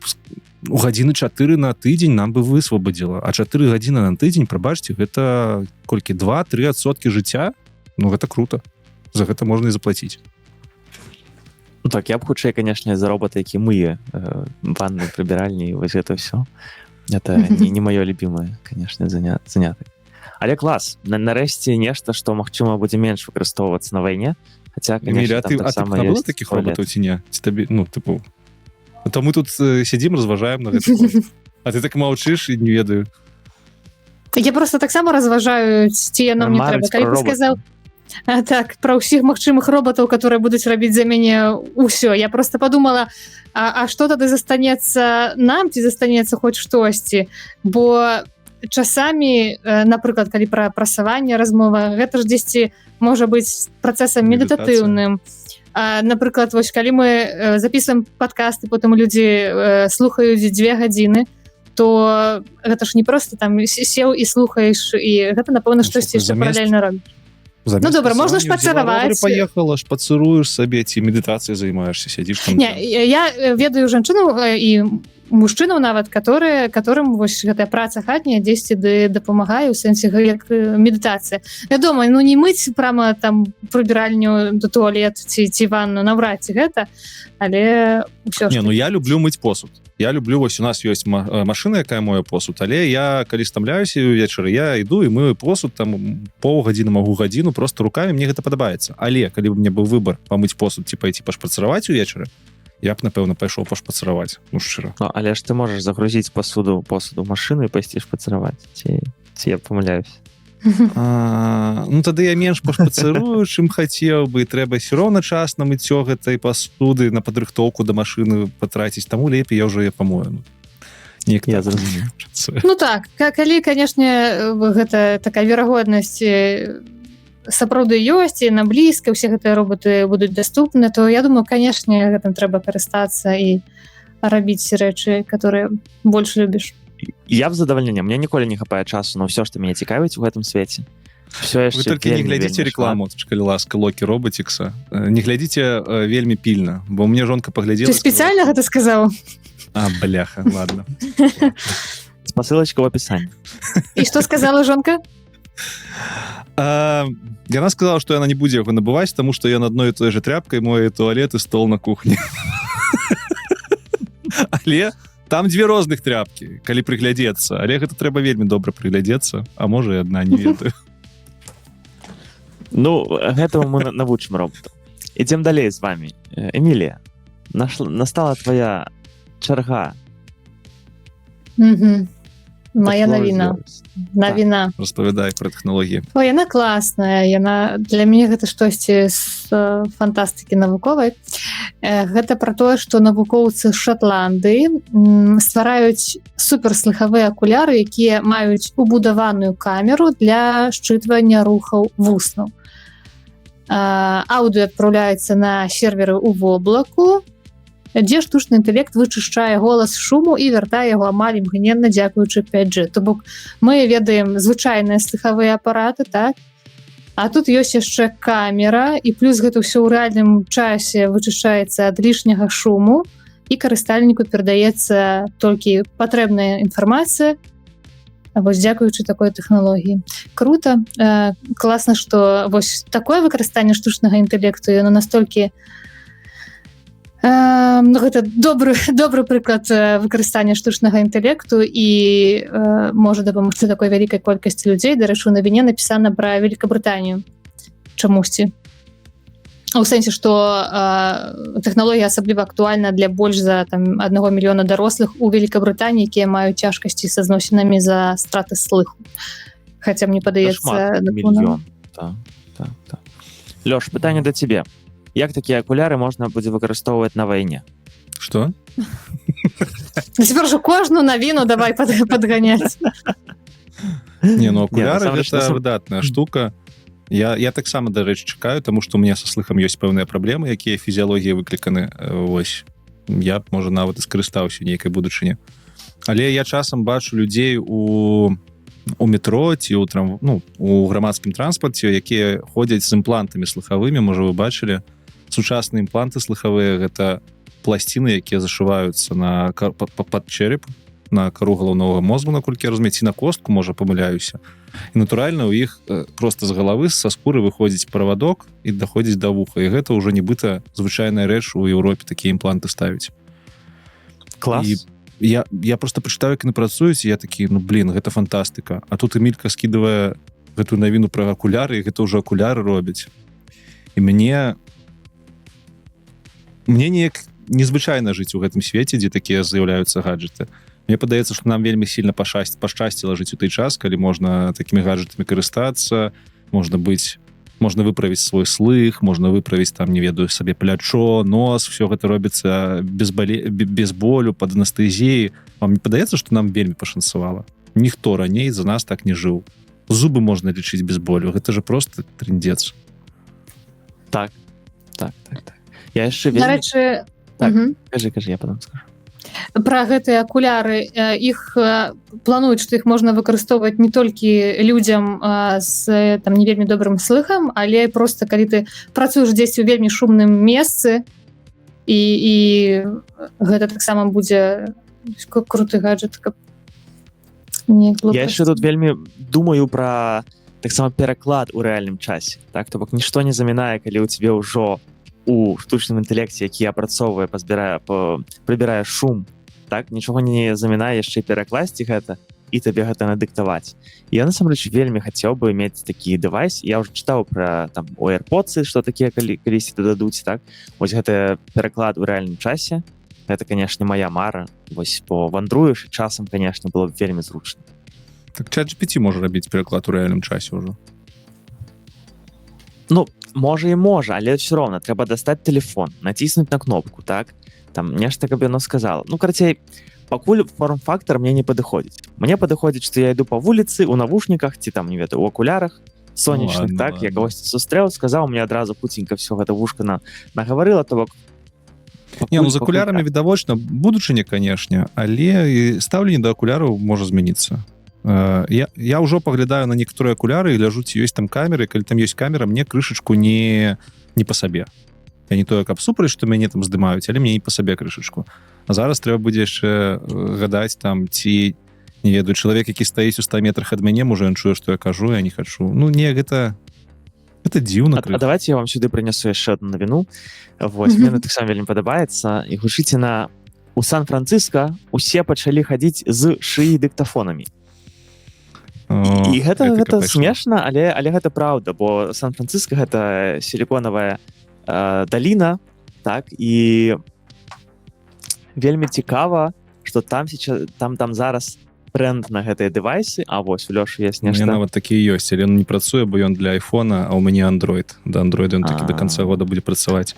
Speaker 2: гадзіны 4 на тыдзень нам бы высвабадзіла. А 4 гадзіны на тыдзень, прабачце, гэта колькі 2-3% жыцця. Ну гэта круто. За гэта можна і заплаціць.
Speaker 1: ну так, я б хутчэй, канешне, за робота, які мые ванны, прыбіральні, і вось гэта ўсё. Это не маё любімае, канешне, занятак. Але клас, нарэшце нешта, што, магчыма, будзе менш выкарыстоўвацца на вайне. Хаця,
Speaker 2: Эміля,
Speaker 1: канешне,
Speaker 2: а ты
Speaker 1: таксама
Speaker 2: не было
Speaker 1: ёсць
Speaker 2: такіх
Speaker 1: туалет.
Speaker 2: роботаў ці не? Ці табе, ну, тыпу... А то мы тут сядзім, разважаем на гэта. А ты так маўчыш і не ведаю.
Speaker 3: Я просто таксама разважаю, ці яно мне
Speaker 1: Марыць
Speaker 3: трэба. Калі
Speaker 1: пра
Speaker 3: ты
Speaker 1: робота.
Speaker 3: сказаў, так, пра ўсіх магчымых роботаў, которые будуць рабіць за мяне ўсё. Я просто подумала, а што тады застанецца нам, ці застанецца хоць штосьці? Бо часамі, напрыклад, калі пра прасаванне размова, гэта ж дзесьці можа быць працэсам медытатыўным. Напрыклад, вось калі мы записываем падкасты, потым людзі слухаюць 2 гадзіны, то гэта ж не просто там сеў і слухаеш, і гэта, напэўна, штосьці яшчэ паралельна робіць. Ну, добра, можна ж пацыраваць.
Speaker 2: Паехала, пацыруеш сабе, ці медытацыяй займаешься, сядзіш там.
Speaker 3: Не, я ведаю жанчыну і мужчынаў нават, которым вось гэтая праца хатняя дзесьці дапамагае ў сэнсе як медытацыя. Вядома, ну не мыць прямо там прыбіральню до туалет ці ванну, наўрад ці гэта, але ўсё ж.
Speaker 2: Не, ну я люблю мыць посуд. Я люблю, вось у нас ёсць машына, якая моя посуд, але я, калі стамляюся ўвечары, я іду і мыю посуд, там паўгадзіны, магу гадзіну, просто руками, мне гэта падабаецца. Але, калі б мне быў выбар памыць посуд, ці пайти пашпацыраваць увечары, я б, напэўна, пайшоў пашпацыраваць, ну, шчыра.
Speaker 1: Ну, але ж ты можаш загрузіць посуду машыну і пайсці шпацыраваць. Ці я памыляюсь?
Speaker 2: Ну, тады я менш пашпацырую, чым хацеў бы, і трэба все роўна час на мыццё гэтай пасуды, на падрыхтоўку да машыны патраціць, таму лепей я ўжо па-мою.
Speaker 1: Я зразумею.
Speaker 3: Ну так, калі, канешне, гэта такая верагоднасць сапраўды ёсць, і на блізка ўсе гэтыя роботы будуць даступны, то я думаю, канешне, гэтым трэба карыстацца і рабіць рэчы, которые больш любіш.
Speaker 1: Я в задавальненне, мне ніколі не хапае часу на ўсё, што мяне цікавіць у гэтым свеце. Все
Speaker 2: Вы толькі не глядзіце рекламу, калі ласка, Локі Роботикса. Не глядзіце вельмі пільна, бо мне жонка паглядзела...
Speaker 3: Ты спецыяльна гэта сказаў?
Speaker 2: А, бляха, ладно.
Speaker 1: Спасылочка в описании.
Speaker 3: І што сказала жонка?
Speaker 2: Яна сказала, што яна не будзе яго набываць, таму што ён адной і той же тряпкай мое туалет і стол на кухні. Але там 2 розных тряпкі, калі прыглядзецца. Але гэта трэба вельмі добра прыглядзецца, а можа і адна, не ведаю.
Speaker 1: Ну, гэтага мы навучым робота. Ідзем далей з вами. Эмілія, настала твоя чарга.
Speaker 3: Моя навіна. Навіна.
Speaker 2: Распавядай пра тэхналогіі.
Speaker 3: О, яна класная. Яна для мяне гэта штосьці з фантастыкі навуковай. Гэта пра тое, што навукоўцы Шатландыі ствараюць суперслыхавыя акуляры, якія маюць убудаваную камеру для счытвання рухаў вуснаў. Аўдыё адпраўляецца на серверы ў воблаку, дзе штучны інтэлект вычышчае голас шуму і вяртае яго амаль імгненна дзякуючы 5G. То бок мы ведаем звычайныя слыхавыя апараты, так? А тут ёсць яшчэ камера, і плюс гэта ўсё ў рэальным часе вычышчаецца ад лішняга шуму, і карыстальніку перадаецца толькі патрэбная інфармацыя, вось дзякуючы такой тэхналогіі. Круто. Класна, што вось такое выкарыстанне штучнага інтэлекту, яно настолькі гэта добры прыклад выкарыстання штучнага інтэлекту і можа дапамагчы такой вялікай колькасці людзей. Дарэчы, у навіне напісана пра Великабрытанію чамусьці. У сэнсе, што тэхналогія асабліва актуальна для больш за 1 мільёна дарослых у Великабрытаніі, якія маюць цяжкасці са зносінамі за страты слыху. Хаця мне падаецца...
Speaker 1: Мільён. Так. Лёш, пытанне да цябе. Як такія акуляры можна будзе выкарыстоўваць на вайне?
Speaker 2: Што?
Speaker 3: Цяпер жа кожную навіну давай падганяць.
Speaker 2: Не, ну акуляры
Speaker 1: насамрэч,
Speaker 2: гэта выдатная штука. Я таксама, дарэчы, чакаю, таму што у меня са слыхам ёсць пэўныя праблемы, якія фізіялогіяй выкліканы. Вось я б, можа, нават і скарыстаўся нейкай будучыні. Але я часам бачу людзей у метро ці у грамадскім транспарце, якія ходзяць з імплантамі слыхавымі. Можа, вы бачылі сучасныя імпланты слыхавыя, гэта пласціны, якія зашываюцца пад чэреп, на кару галаўнога мозгу, наколькі я разумею, ці на костку, можа, памыляюся. І натуральна у іх проста з галавы са скуры выходзіць правадок і даходзіць да вуха. І гэта ўжо нібыта звычайная рэч у Еўропе такія імпланты ставіць.
Speaker 1: Клас.
Speaker 2: І я просто прачытаў, як яны працуюць, і я такі, гэта фантастыка. А тут Эмілька скідывае гэтую навіну пра акуляры, і гэта ўжо акуляры робяць. І мне неяк незвычайна жыць у гэтым свеце, дзе такія з'яўляюцца гаджеты. Мне падаецца, што нам вельмі сильна пашчасціла жыць у той час, калі можна такімі гаджетамі карыстацца, можна выправіць свой слых, можна выправіць там, не ведаю, сабе плячо, нос, все гэта робіцца без болю, пад анестэзіяй. Вам не падаецца, што нам вельмі пашанцавала? Ніхто раней за нас так не жыў. Зубы можна лічыць без болю. Гэта же просто трындец.
Speaker 1: Так. Я яшчэ вельмі...
Speaker 3: Дарэчы,
Speaker 1: Кажы, я потом скажу.
Speaker 3: Пра гэтыя акуляры, іх плануюць, што іх можна выкарыстоўваць не толькі людзям з там не вельмі добрым слыхам, але проста калі ты працуеш дзесьці ў вельмі шумным месцы і гэта таксама будзе круты гаджет, каб не глупасці.
Speaker 1: Я яшчэ тут вельмі думаю пра таксама пераклад у рэальным часе. Так, то бок нішто не замінае, калі ў цябе ўжо у штучным інтэлекце, які апрацоўвае, прыбірае шум, так, нічога не замінае яшчэ перакласці гэта і табе гэта надыктаваць. Я насамрэч вельмі хацеў бы мець такі дэвайс. Я ўжо чытаў пра там у AirPods, што такія калісьці дадуць, так. Вось гэта пераклад у рэальным часе. Гэта, канешне, моя мара. Вось вандруеш, і часам, канешне, было б вельмі зручна.
Speaker 2: Так ChatGPT можа рабіць пераклад у рэальным часе ўжо.
Speaker 1: Можа і можа, але все роўна трэба дастаць телефон, націснуць на кнопку, так, там нешта, каб яно сказала. Карацей, пакуль форм-фактор мне не падыходзіць. Мне падыходзіць, што я іду па вуліцы у навушніках ці там, не ведаю, у акулярах сонечных, так, я кагосьці сустрэў, сказаў, мне адразу хуценька все гэта вушка нагаварыла, то бок.
Speaker 2: З акулярамі відавочна будучыня, канешне, але і стаўленне да акуляраў можа змяніцца. Я ўжо паглядаю на некаторыя акуляры і гляжу, ці ёсць там камеры. Калі там ёсць камера, мне крышачку не па сабе. Я не тое, каб супраць, што мяне там здымаюць, але мне не па сабе крышачку. А зараз трэба будзе яшчэ гадаць там, ці, не ведаю, чалавек, які стаіць у 100 метрах ад мяне, можа, ён чуе, што я кажу, я не хачу. Гэта дзіўна.
Speaker 1: А давайте я вам сюды прынясу яшчэ одну навіну. Вось, мне таксама вельмі падабаецца. І гучыце у Сан-Францыска усе пачалі хадзіць з шыі дыктафонамі. І гэта смешна, але гэта праўда, бо Сан-Францыска гэта сіліконавая даліна, так, і вельмі цікава, што там зараз тренд на гэтыя дэвайсы. А вось у Лёшы ёсць нешта.
Speaker 2: У мяне нават такі ёсць, але ён не працуе, бо ён для айфона, а ў мяне Android. Да Android ён такі до канца года будзе працаваць.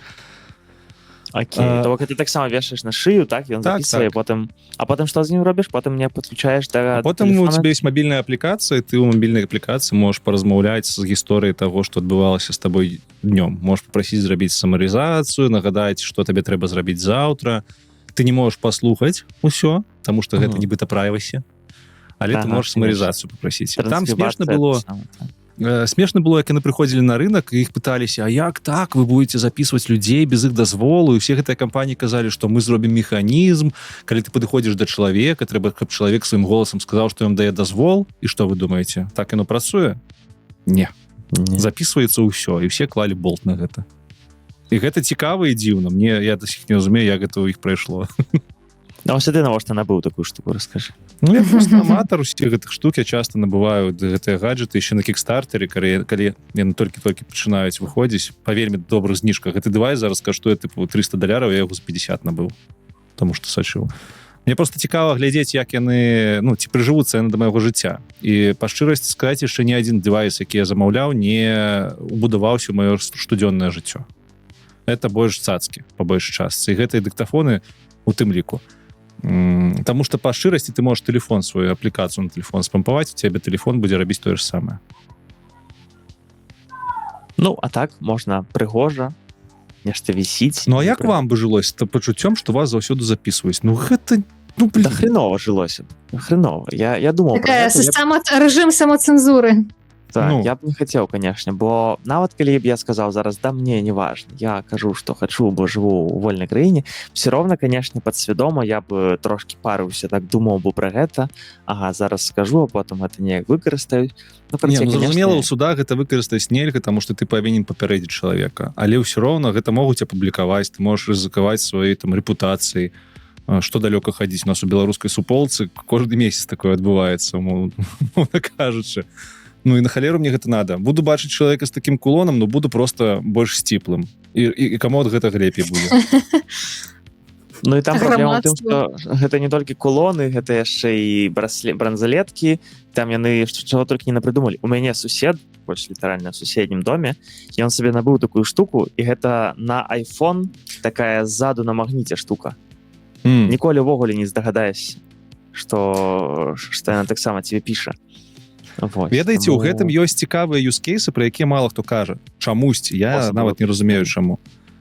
Speaker 1: Окей, то гэта таксама вешаеш на шыю, так, ён запісвае, а потым што з ім робіш? Потым не подключаеш да
Speaker 2: потым у цябе ёсць мабільная аплікацыя, ты ў мабільнай аплікацыі можаш паразмаўляць з гісторыяй таго, што адбывалася з табой днём. Можаш папрасіць зрабіць самарызацыю, нагадаць, што табе трэба зрабіць заўтра. Ты не можаш паслухаць усё, таму што гэта нібыта прайвасі, але ты можаш самарызацыю папрасіць. Там смешна было, як яны прыходзілі на рынок, і іх пыталіся, а як так вы будете записывать людзей без іх дазволу, і все гэтыя кампаніі казалі, што мы зробім механізм, калі ты падыходзіш да чалавека, трэба, каб чалавек сваім голасам сказаў, што ён дае дазвол, і што вы думаеце, так яно працуе? Не. Записываецца ўсё, і все клалі болт на гэта. І гэта цікава і дзіўна. Я да сих не разумею, як гэта ў іх прайшло.
Speaker 1: А ось ты навошта набыў такую штуку, раскажы.
Speaker 2: Я просто аматар усіх гэтых штук, я часта набываю гэтыя гаджеты яшчэ на кікстартере, калі яны толькі пачынаюць выходзіць па вельмі добрых зніжках. Гэты дэвайс зараз каштуе тыпу $300, я яго з 50 набыў, тому што сачыў. Мне просто цікава глядзець, як яны, ці прыжывуцца яны да майго жыцця. І па шчырасці сказаць, яшчэ ні адзін дэвайс, які я замаўляў, не убудаваўся ў маё штодзённае жыццё. Это больш цацкі, па большай частцы. І гэтыя дыктафоны у тым ліку. Таму што па шчырасці ты можаш телефон сваю аплікацыю на телефон спампаваць, у цябе телефон будзе рабіць тое ж самае.
Speaker 1: Ну, а так можна прыгожа, нешта вісіць.
Speaker 2: Ну а як вам бы жылося з пачуццём, што вас заўсёды записваюць? Ну гэта, ну блин.
Speaker 1: Да хреново жылося. Хреново. Я думаў про
Speaker 3: Такая
Speaker 1: гэта.
Speaker 3: рэжым самацэнзуры.
Speaker 1: Так,
Speaker 2: Ну.
Speaker 1: я б не хацеў, канешне, бо нават калі б я сказаў зараз, да мне не важна, я кажу, што хачу, бо жыву ў вольнай краіне, все роўна, канешне, падсвядома я б трошкі парыўся, так думаў бы пра гэта, ага, зараз скажу, а потым гэта неяк выкарыстаюць. Ну,
Speaker 2: Не, ну, зразумела, у судах гэта выкарыстаць нельга, таму што ты павінен папярэдзіць чалавека, але ўсё роўна гэта могуць апублікаваць, ты можаш рызыкаваць сваёй там рэпутацыі. Што далёка хадзіць, у нас у беларускай суполцы кожны месяц такое адбываецца, мовна кажучы. Ну і на халеру мне гэта надо. Буду бачыць чалавека з такім кулонам, но буду просто больш сціплым. І каму ад гэтага лепей будзе.
Speaker 1: Ну і там праблема ў тым,
Speaker 3: Грамадства.
Speaker 1: што гэта не толькі кулоны, гэта яшчэ і бранзалеткі, там яны чаго толькі не напрыдумалі. У мяне сусед, больш літаральна в суседнім доме, ён сабе набыў такую штуку, і гэта на iPhone такая ззаду на магніце штука. Ніколі ўвогуле не здагадаешся, што яна таксама тебе піша. Вот,
Speaker 2: Ведаеце, у гэтым ёсць цікавыя юзкейсы, пра якія мала хто кажа. Чамусьці, я нават не разумею чаму.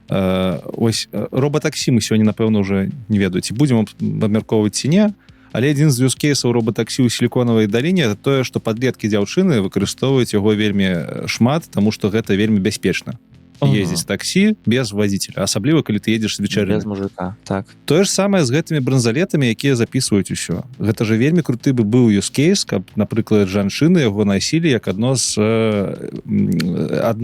Speaker 2: Ось робатаксі мы сёння, напэўна, уже не ведаю, ці будзем абмяркоўваць ці не, але адзін з юзкейсаў робатаксі ў сіліконавай даліне тое, што падлеткі дзяўчыны выкарыстоўваюць яго вельмі шмат, таму што гэта вельмі бяспечна. Ездзіць таксі без вазіцеля, асабліва калі ты едзеш з вечарыны.
Speaker 1: Без мужика, так.
Speaker 2: Тое ж самае з гэтымі бранзалетамі, якія записваюць усё. Гэта же вельмі круты бы быў юзкейс, каб, напрыклад, жанчыны яго насілі як адно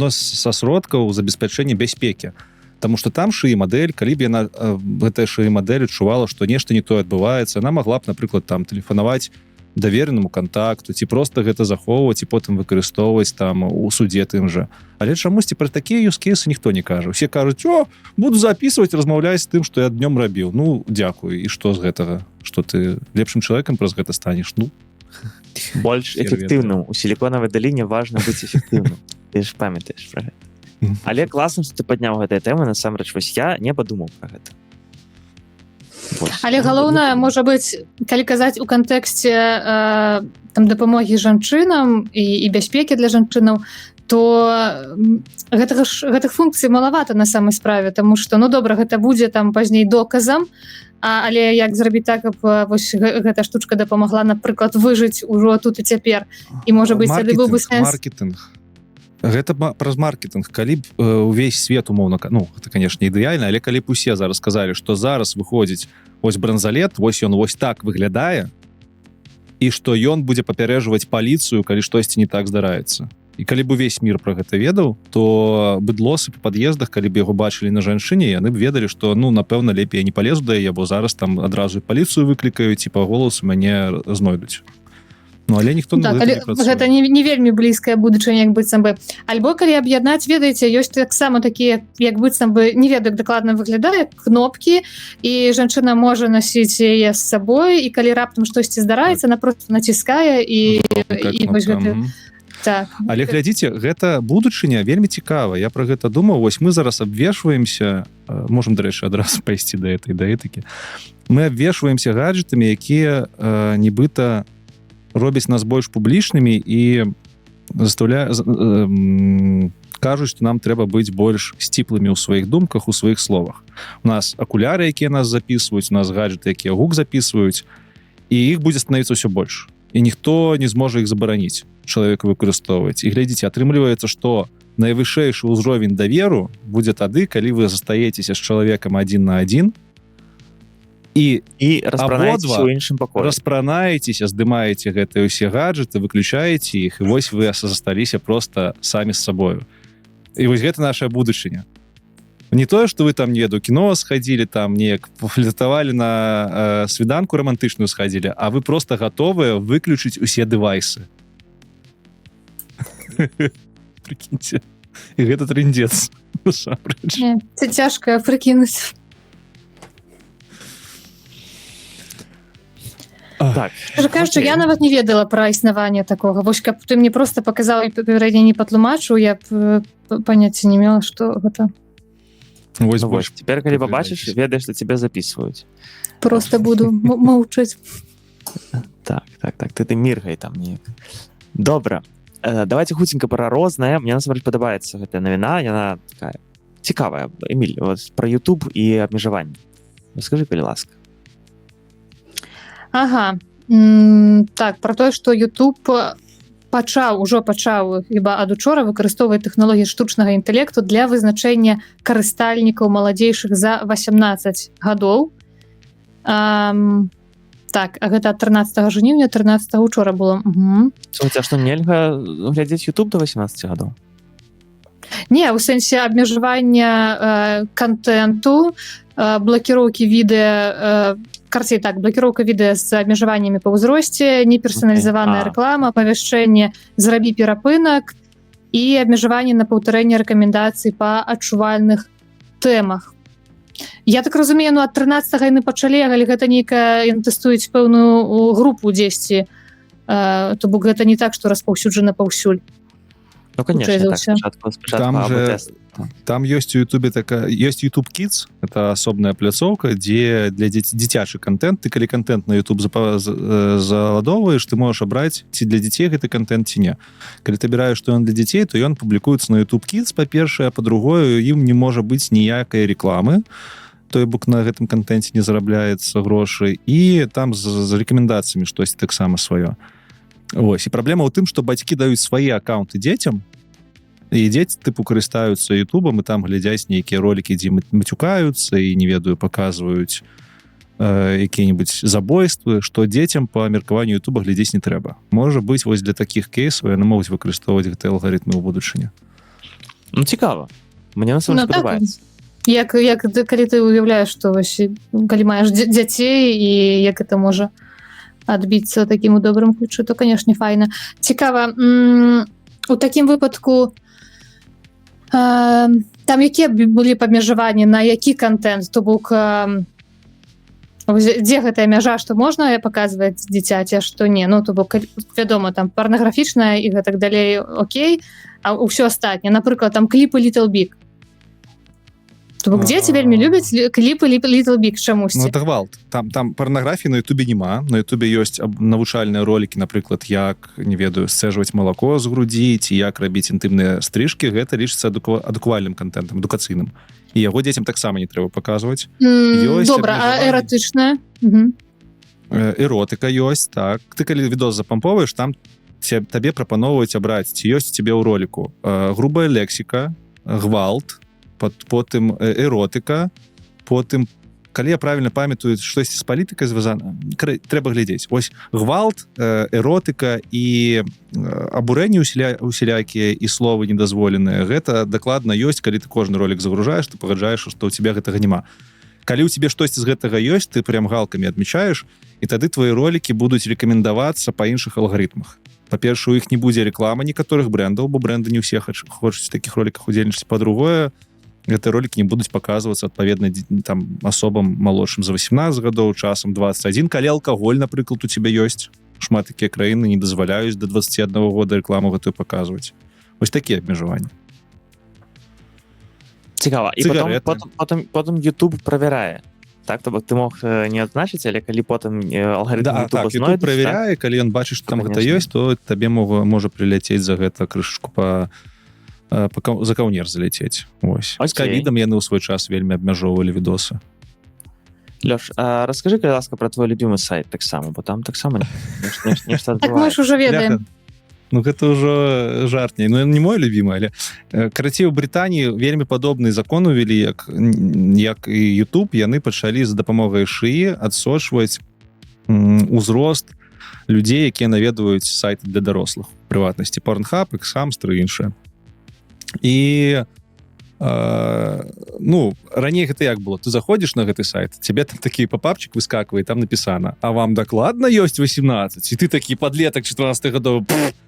Speaker 2: са сродкаў забеспячэння бяспекі. Таму што там шыі-мадэль, калі б яна гэтая шыі-мадэль адчувала, што нешта не тое адбываецца, яна магла б, напрыклад, там тэлефанаваць даверенаму кантакту, ці проста гэта захоўваць і потым выкарыстоўваць там у судзе тым жа. Але чамусьці пра такія юзкейсы ніхто не кажа. Усе кажуць: "О, буду записываць, размаўляць з тым, што я днём рабіў". Ну, дзякуй. І што з гэтага? Што ты лепшым чалавекам праз гэта станеш? Ну,
Speaker 1: больш эфектыўным. У сіліконавай даліне важна быць эфектыўным. Ты ж памятаеш пра гэта. Але класна, што ты падняў гэтыя тэмы, насамрэч, вось я не падумаў пра гэта.
Speaker 3: Але галоўнае, можа быць, калі казаць у кантэксце там дапамогі жанчынам і бяспекі для жанчынаў, то гэтых функцый малавата на самай справе, таму што, ну добра, гэта будзе там пазней доказам, але як зрабіць так, каб вось гэта штучка дапамагла, напрыклад, выжыць ужо тут і цяпер, і можа быць, тады быў бы сэнс.
Speaker 2: Маркетинг. Гэта праз маркетинг. Калі б увесь свет умоўна, ну, гэта, канешне, ідэальна, але калі б усе зараз сказалі, што зараз выходзіць ось бранзалет, вось ён вось так выглядае, і што ён будзе папярэджваць паліцыю, калі штосьці не так здараецца. І калі б увесь мір пра гэта ведаў, то быдлосы па пад'ездах, калі б яго бачылі на жанчыне, яны б ведалі, што, ну, напэўна, лепей я не палезу да яе, бо зараз там адразу паліцыю выклікаюць і па голасу мяне знойдуць. Ну, але ніхто
Speaker 3: так, але гэта не вельмі блізкая будучыня, як быццам бы. Альбо калі аб'яднаць, ведаеце, ёсць таксама такія, як быццам бы, не ведаю, дакладна выглядае, кнопкі, і жанчына можа насіць яе з сабой, і калі раптам штосьці здараецца, она просто націскае і вось гэта. Так.
Speaker 2: Але глядзіце, гэта будучыня вельмі цікава. Я пра гэта думаў. Вось мы зараз абвешваемся, можам, дарэчы, адразу пайсці да этыкі. Мы абвешваемся гаджетамі, якія нібыта робяць нас больш публічнымі і кажуць, што нам трэба быць больш сціплымі ў сваіх думках, у сваіх словах. У нас акуляры, якія нас записваюць, у нас гаджеты, якія гук записваюць, і іх будзе становіцца ўсё больш. І ніхто не зможа іх забараніць чалавека выкарыстоўваць. І глядзіце, атрымліваецца, што найвышэйшы ўзровень даверу будзе тады, калі вы застаецеся з чалавекам адзін на адзін, і
Speaker 1: распранаецеся ў іншым пакоі.
Speaker 2: Распранаецеся, здымаеце гэтыя ўсе гаджеты, выключаеце іх, і вось вы засталіся проста самі з сабою. І вось гэта наша будучыня. Не тое, што вы там, не ведаю, кіно схадзілі, там неяк пафліртавалі на свіданку рамантычную схадзілі, а вы проста гатовыя выключыць усе дэвайсы. Прыкіньце. І гэта трындзец.
Speaker 3: Це цяжка прыкінуць.
Speaker 1: Так.
Speaker 3: Кажучы, я нават не ведала пра існаванне такога. Вось каб ты мне просто паказаў і папярэдне не патлумачыў, я б паняцця не мела, што гэта.
Speaker 2: Вось
Speaker 1: Ну,
Speaker 2: больш
Speaker 1: вот, теперь, калі
Speaker 2: выглядаюць.
Speaker 1: побачиш, ведаешь, что тебя записывают.
Speaker 3: Просто буду мовчаць.
Speaker 1: Так, ты міргай там неяк. Добра. Давайте хутенька пра рознае. Мне насамрэч падабаецца гэтая навіна, яна такая цікавая. Эміль, вот, про YouTube і абмежаванні. Раскажы, калі ласка.
Speaker 3: Ага. Так, про тое, што YouTube ужо пачаў хіба ад учора выкарыстоўваць тэхналогіі штучнага інтэлекту для вызначэння карыстальнікаў маладзейшых за 18 гадоў. Так, а гэта ад 13 жніўня, 13 учора было. Угу.
Speaker 1: Слухайте, а што нельга глядзець YouTube до 18 гадоў?
Speaker 3: Не, у сэнсе абмежавання контенту, блакіроўкі відэа, карцей так, блакіроўка відэа з абмежаваннямі па ўзросце, неперсаналізаваная рэклама, павяшчэнне «зрабі перапынак» і абмежаванне на паўтарэнне рэкамендацый па адчувальных тэмах. Я так разумею, ад 13-го яны пачалі, але гэта нейкая, яны тэстуюць пэўную групу дзесьці, то бок гэта не так, што распаўсюджана паўсюль.
Speaker 1: Ну, конечно, так, спочатку
Speaker 2: там же, там есть у YouTube есть YouTube Kids, это особная пляцоўка, дзе для дзіцячы контент, ты калі контент на YouTube заладоўваеш, ты можаш абраць, ці для дзяцей гэты контент ці не. Калі ты абіраеш, што ён для дзяцей, то ён публікуецца на YouTube Kids, па-першае, а па-другое, ім не можа быць ніякай рекламы, той бок на гэтым контенце не зарабляецца грошы, і там з рэкамендацыямі штосьці таксама сваё. Вось, і праблема ў тым, што бацькі даюць свае аккаунты дзецям, і дзеці тыпу карыстаюцца Ютубам, і там глядзяць нейкія ролікі, дзе мацюкаюцца і, не ведаю, паказваюць якія-небудзь забойствы, што дзецям па меркаванню Ютуба глядзець не трэба. Можа быць, вось для такіх кейсаў яны могуць выкарыстоўваць гэтыя алгарытмы ў будучыні.
Speaker 1: Ну, цікава. Мне насамрэч падабаецца.
Speaker 3: Як калі ты уяўляеш, што калі маеш дзяцей і як это можа адбіцца такім у добрым ключу, то, канешне, файна. Цікава, у такім выпадку там якія былі пабмежаванні, на які контент, то бок дзе гэтая мяжа, што можна паказваць дзіцяці, а што не, ну, то бок, вядома, там парнаграфічная і гэтак далей, окей, а ўсё астатняе, напрыклад, там кліпы Little Big. То бок дзеці вельмі любяць кліпы Little Big чамусьці.
Speaker 2: Ну, это гвалт. Там парнаграфіі на Ютубе няма. На Ютубе ёсць навучальныя ролікі, напрыклад, як, не ведаю, сцэжваць малако з грудзі, ці як рабіць інтымныя стрижкі. Гэта лічыцца адукавальным контентам, адукацыйным. І яго дзецям таксама не трэба паказваць.
Speaker 3: Добра, а эратычная?
Speaker 2: Эротыка ёсць, так. Ты калі відос запамповаеш, там табе прапаноўваюць абраць, ці ёсць у цябе ў роліку грубая лексіка, гвалт, потым эротыка, потым, калі я правильно памятаю, штосьці з палітыкай звязана, трэба глядзець. Вось гвалт, эротыка і абурэнні усялякія і словы недазволеныя, гэта дакладна ёсць, калі ты кожны ролик загружаеш, ты пагаджаеш, што ў цябе гэтага няма. Калі ў цябе штосьці з гэтага ёсць, ты прям галкамі адмічаеш, і тады твои ролики будуць рэкамендавацца па іншых алгарытмах. Па-першае, у іх не будзе рэклама некаторых брэндаў, бо брэнды не ўсе хочуць в такіх роликах удзельнічаць. Па-другое, гэтыя ролики не будуць паказвацца адпаведна там асобам малодшым за 18 гадоў, часам 21, калі алкаголь, напрыклад, у цябе ёсць. Шмат такія краіны не дазваляюць до 21 года рэкламу гэтую паказваць. Вось такія абмежаванні.
Speaker 1: Цікава. І потым YouTube правярае. Так, то бок ты мог не адзначыць, але калі потым алгарытм
Speaker 2: YouTube знойдзе, правярае, калі ён бачыць, што там гэта ёсць, то табе можа прыляцець за гэта крышачку за каўнер заляцець. Вось. З ковідам яны ў свой час вельмі абмяжоўвалі відосы.
Speaker 1: Лёш, а раскажы, калі ласка, пра твой любімы сайт таксама, бо там таксама нешта адбываецца.
Speaker 3: Так мы ж ужо ведаем.
Speaker 2: Ну, гэта ўжо жартней. Ну, не мой любімы, але карацей, у Брытаніі вельмі падобны закон увялі, як і YouTube, яны пачалі за дапамогай шыі адсочваць узрост людзей, якія наведваюць сайты для дарослых. Прыватнасці Pornhub, Xhamster і іншае. І раней гэта як было, ты заходзіш на гэты сайт, тебе там такі папапчик выскаквае, там напісана, а вам дакладна ёсць 18, і ты такі падлетак 14 гадоў,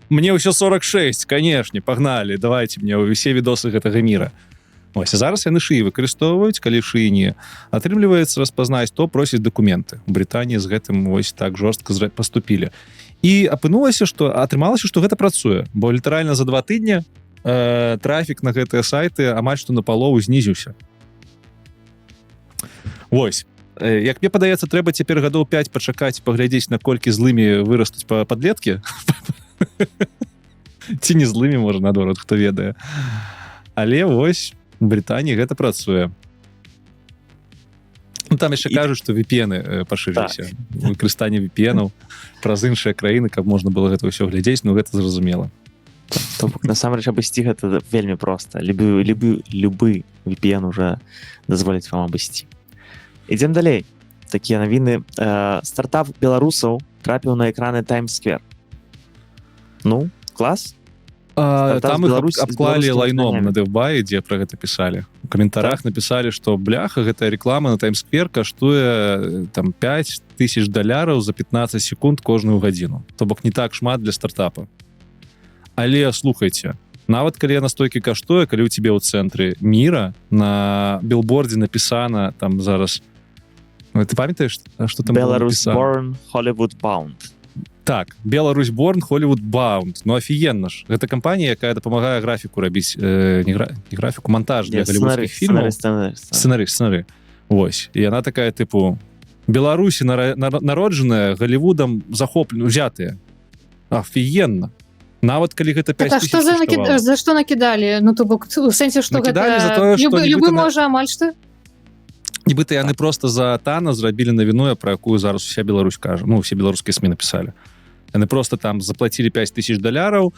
Speaker 2: мне ўсё 46, канешне, пагналі, давайте мне усе відосы гэтага міра. Ось, а зараз яны шыі выкарыстоўваюць, калі шыі не атрымліваецца распазнаць, то просяць дакументы. У Брытаніі з гэтым вось так жорстка паступілі. І атрымалася, што гэта працуе, бо літаральна за 2 тыдні трафік на гэтыя сайты амаль што напалову знізіўся. Вось. Як мне падаецца, трэба цяпер гадоў 5 пачакаць, паглядзець, наколькі злымі вырастуць падлеткі. Ці не злымі, можа, наадварот, хто ведае. Але вось, у Брытаніі гэта працуе. Ну, там яшчэ кажуць, што VPN пашырыліся. Выкарыстанне VPN-аў праз іншыя краіны, каб можна было гэта ўсё глядзець, ну гэта зразумела.
Speaker 1: То бок насамрэч абысці гэта вельмі проста. Любы VPN уже дазволіць вам абысці. Ідзем далей. Такія навіны. Стартап беларусаў трапіў на экраны Таймс-сквер. Ну, клас.
Speaker 2: Там іх абклалі лайном на Девбай, дзе пра гэта пісалі. У каментарах напісалі, што бляха, гэтая реклама на Таймс-сквер каштуе там $5000 за 15 секунд кожную гадзіну. То бок не так шмат для стартапа. Але слухайце, нават калі яна столькі каштуе, калі ў цябе ў цэнтры міра на билбордзе напісана там зараз... Ты памятаеш, што там было напісана?
Speaker 1: Belarus-born, Hollywood-bound.
Speaker 2: Так, Belarus-born, Hollywood-bound. Ну, офігенна ж. Гэта кампанія, якая дапамагае графіку рабіць, не графіку, монтаж для голливудскіх фільмаў. Сцэнарый. Вось. І яна такая, типу, Беларусі народжаная, Голливудам захоплена, взятыя. Офігенна. Нават калі гэта 5
Speaker 3: так,
Speaker 2: тысяч
Speaker 3: коштавала. За што накідалі? Ну, то бок, у сэнсе, што гэта... Любы можа, амаль што?
Speaker 2: Нібыта яны просто за Тана зрабілі навіну, про якую зараз уся Беларусь кажа. Ну, все беларускія СМІ напісалі. Яны просто там заплатілі $5000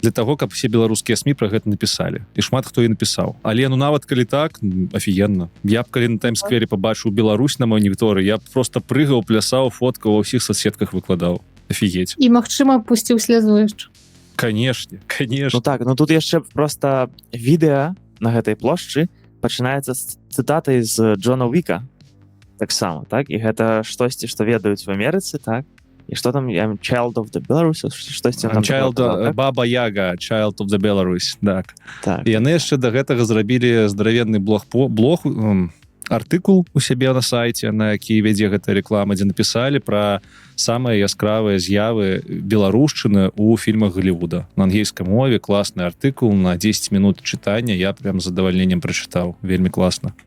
Speaker 2: для того, каб все беларускія СМІ про гэта напісалі. І шмат хто і напісаў. Але ну нават калі так, офігенна. Я б калі на Таймс-сквере побачыў Беларусь на моніторы, я б просто прыгаў, плясаў, фоткаў, ва ўсіх соцсетках выкладаў. Офігеть.
Speaker 3: І, магчыма, пусціў слезу яшчэ.
Speaker 2: Конечно.
Speaker 1: Ну так, ну тут яшчэ просто відэа на гэтай плошчы пачынаецца з цытатай з Джона Уіка таксама, так? І гэта штосьці, што ведаюць в Амерыцы, так? І што там, Child of the Belarus, штосьці там...
Speaker 2: Баба Яга, Child of the Belarus, так. І яны яшчэ да гэтага зрабілі здаравенны блог артыкул у сябе на сайце, на які вядзе гэта реклама, дзе напісалі пра самыя яскравыя з'явы беларушчыны ў фільмах Голливуда. На ангельскай мове класны артыкул на 10 минут чытання, я прям з задавальненнем прачытаў. Вельмі класна.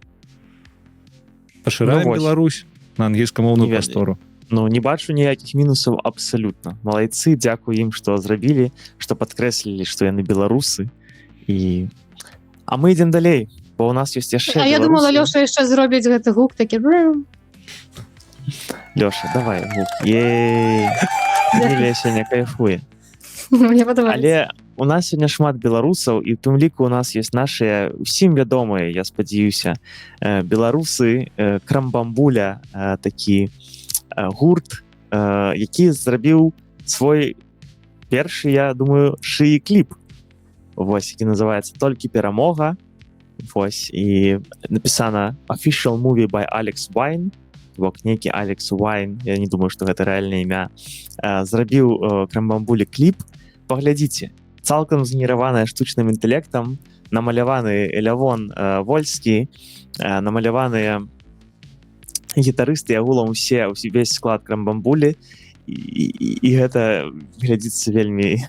Speaker 2: Пашыраем Беларусь на ангельскамоўную прастору.
Speaker 1: Ну, не бачу ніякіх мінусаў абсалютна. Малайцы, дзякую ім, што зрабілі, што падкрэслілі, што яны беларусы. А мы ідзем далей. Бо у нас ёсць яшчэ беларусы.
Speaker 3: А я думала, Лёша яшчэ зробіць гэты гук такі...
Speaker 1: Лёша, давай гук. Ей! Емілія сёння кайфуе.
Speaker 3: Мне падабаецца.
Speaker 1: Але у нас сёння шмат беларусаў, і ў тым ліку у нас ёсць нашыя усім вядомыя, я спадзяюся, беларусы, Крамбамбуля, такі гурт, які зрабіў свой першы, я думаю, шыі-кліп. Вось, які называецца «Толькі перамога». Вось, і напісана Official Movie by Alex Wine. Бок, нейкі Алекс Wine, я не думаю, што гэта рэальнае імя, зрабіў Крамбамбулі кліп. Паглядзіце, цалкам згенераваная штучным інтэлектам, намаляваны Лявон Вольскі, намаляваныя гітарысты, агулам увесь склад Крамбамбулі, і гэта глядзіцца вельмі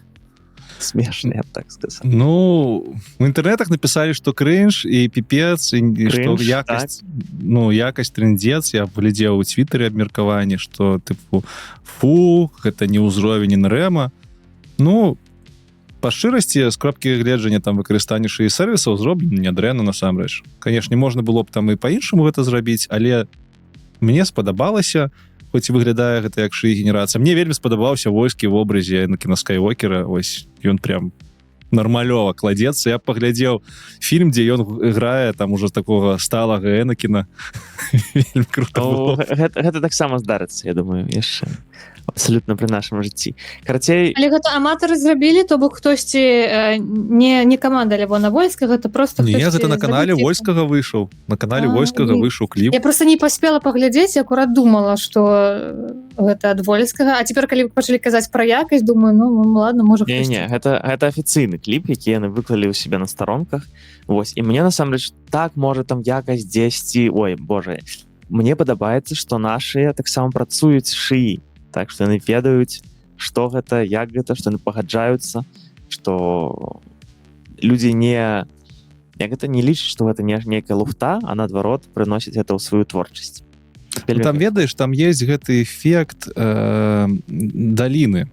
Speaker 1: смешна, я б так сказал.
Speaker 2: Ну, в інтэрнетах напісалі, што крынж і піпец, і што якасць, ну, якасць трындзец. Я глядзеў у Твіттары абмеркаванне, што, тыпу, фу, гэта не ўзровень НРЭМа. Ну, па шчырасці, з кропкі гледжання там выкарыстання шыі-сервісаў зроблена нядрэнна насамрэч. Канешне, можна было б там і па-іншаму гэта зрабіць, але мне спадабалася, хоць і выглядае гэта як шыі-генерацыя. Мне вельмі спадабаўся Вольскі в образе Энакіна Скайуокера. Ось, ён прям нармалёва кладзецца. Я паглядзеў фільм, дзе ён грае там уже такога сталага Энакіна. Вельмі круто было.
Speaker 1: Гэта таксама здарыцца, я думаю, яшчэ. Абсолютно при нашым жыцці. Карацей...
Speaker 3: Але гэта аматары зрабілі, то бок хтосьці не каманда Лявона Вольскага, гэта просто
Speaker 2: хтосьці... Не, гэта на канале Вольскага выйшаў. На канале Вольскага выйшаў кліп.
Speaker 3: Я просто не паспела паглядзець, я акурат думала, што гэта ад Вольскага. А цяпер, калі пачалі казаць пра якасць, думаю, ну, ладно, можа хтосьці.
Speaker 1: Не, гэта афіцыйны кліп, які яны выклалі ў себе на старонках. Вось. І мне, насамрэч, так, можа, там якасць дзесьці... Ой, боже. Мне падабаецца, што нашыя таксама працуюць шыі. Так, што яны ведаюць, што гэта, як гэта, што яны пагаджаюцца, што людзі не як гэта не лічыць, што гэта нейкая лухта, а наадварот прыносіць гэта ў сваю творчасць.
Speaker 2: Ну, там ведаеш, там есть гэты эфект даліны.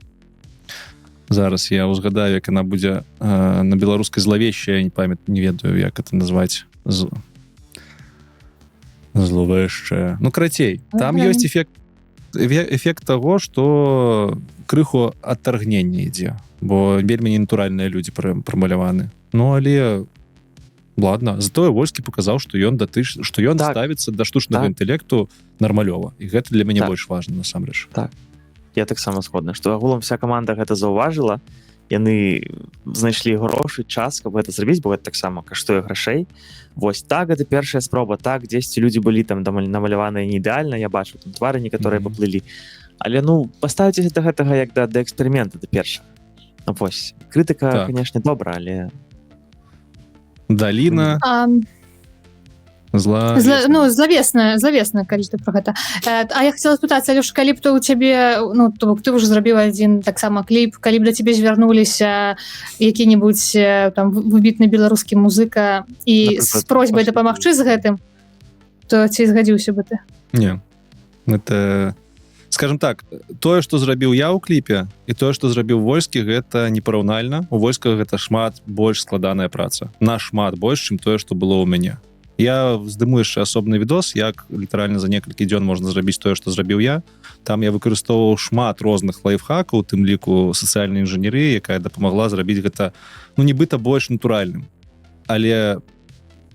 Speaker 2: Зараз я узгадаю, як яна будзе на беларускай злавещая, я не ведаю, як это назваць. Зловещая. Ну, карацей, там ёсць эфект таго, што крыху адтаргнення ідзе, бо вельмі ненатуральныя людзі прамаляваны. Ну, але ладно, затое Вольскі паказаў, што ён ставіцца да штучнага інтэлекту нармалёва, і гэта для мяне больш важна насамрэч.
Speaker 1: Так, я таксама згодна, што агулам вся каманда гэта заўважыла, яны знайшлі грошы, час, каб гэта зрабіць, бо гэта таксама каштуе грашэй. Вось так, гэта першая спроба, так, дзесьці людзі былі там намаляваныя не ідэальна, я бачу там твары некаторыя паплылі, але ну паставіцеся да гэтага як да эксперымента, да першага. Ну, вось, крытыка, канешне, добра, але
Speaker 2: Даліна
Speaker 3: злавесна, калі ты про гэта. А я хацела спытаць, Алёш, калі б то ў цябе, ну, то бок ты ўжо зрабіў адзін таксама кліп, калі б да цябе звярнуліся які-небудзь там выбітны беларускі музыка і з просьбай дапамагчы з гэтым, то ці згадзіўся бы ты?
Speaker 2: Не. Это, скажем так, тое, што зрабіў я ў кліпе, і тое, што зрабіў Вольскі, гэта непараўнальна. У Вольскага гэта шмат больш складаная праца. Нашмат больш, чым тое, што было ў мяне. Я здыму яшчэ асобны відос, як літаральна за некалькі дзён можна зрабіць тое, што зрабіў я. Там я выкарыстоўваў шмат розных лайфхакаў, у тым ліку сацыяльнай інжынерыі, якая дапамагла зрабіць гэта, ну, нібыта больш натуральным. Але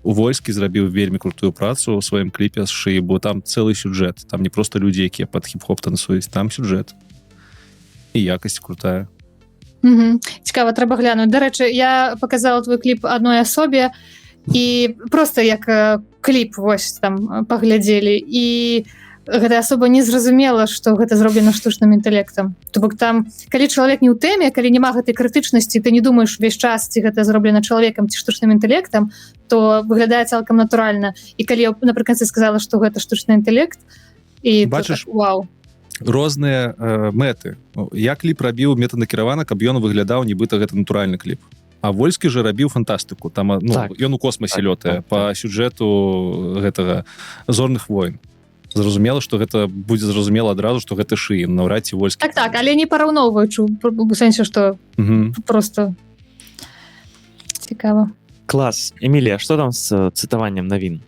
Speaker 2: Вольскі зрабіў вельмі крутую працу ў сваім кліпе з шыі, бо там цэлы сюжэт. Там не проста людзі, якія пад хіп-хоп танцуюць, там сюжэт. І якасць крутая.
Speaker 3: Цікава, трэба глянуць. Дарэчы, я паказала твой кліп адной асобе, і просто як кліп вось там паглядзелі, і гэта асоба не зразумела, што гэта зроблена штучным інтэлектам. То бок там, калі чалавек не ў тэме, калі няма гэтай крытычнасці, ты не думаеш увесь час, ці гэта зроблена чалавекам ці штучным інтэлектам, то выглядае цалкам натуральна. І калі я напрыканцы сказала, што гэта штучны інтэлект, і
Speaker 2: бачыш,
Speaker 3: так, вау.
Speaker 2: Розныя мэты. Я кліп рабіў метанакіравана, каб ён выглядаў, нібыта гэта натуральны кліп. А Вольскі же рабіў фантастыку. Там, ну, ён у космосе лётае па сюжэту гэтага зорных войн. Зразумела, што гэта будзе зразумела адразу, што гэта шыі, наўрад ці Вольскі.
Speaker 3: Так, але не параўноўваючы, у сэнсе, што просто цікава.
Speaker 1: Клас. Эмілія, што там з цытаваннем навін?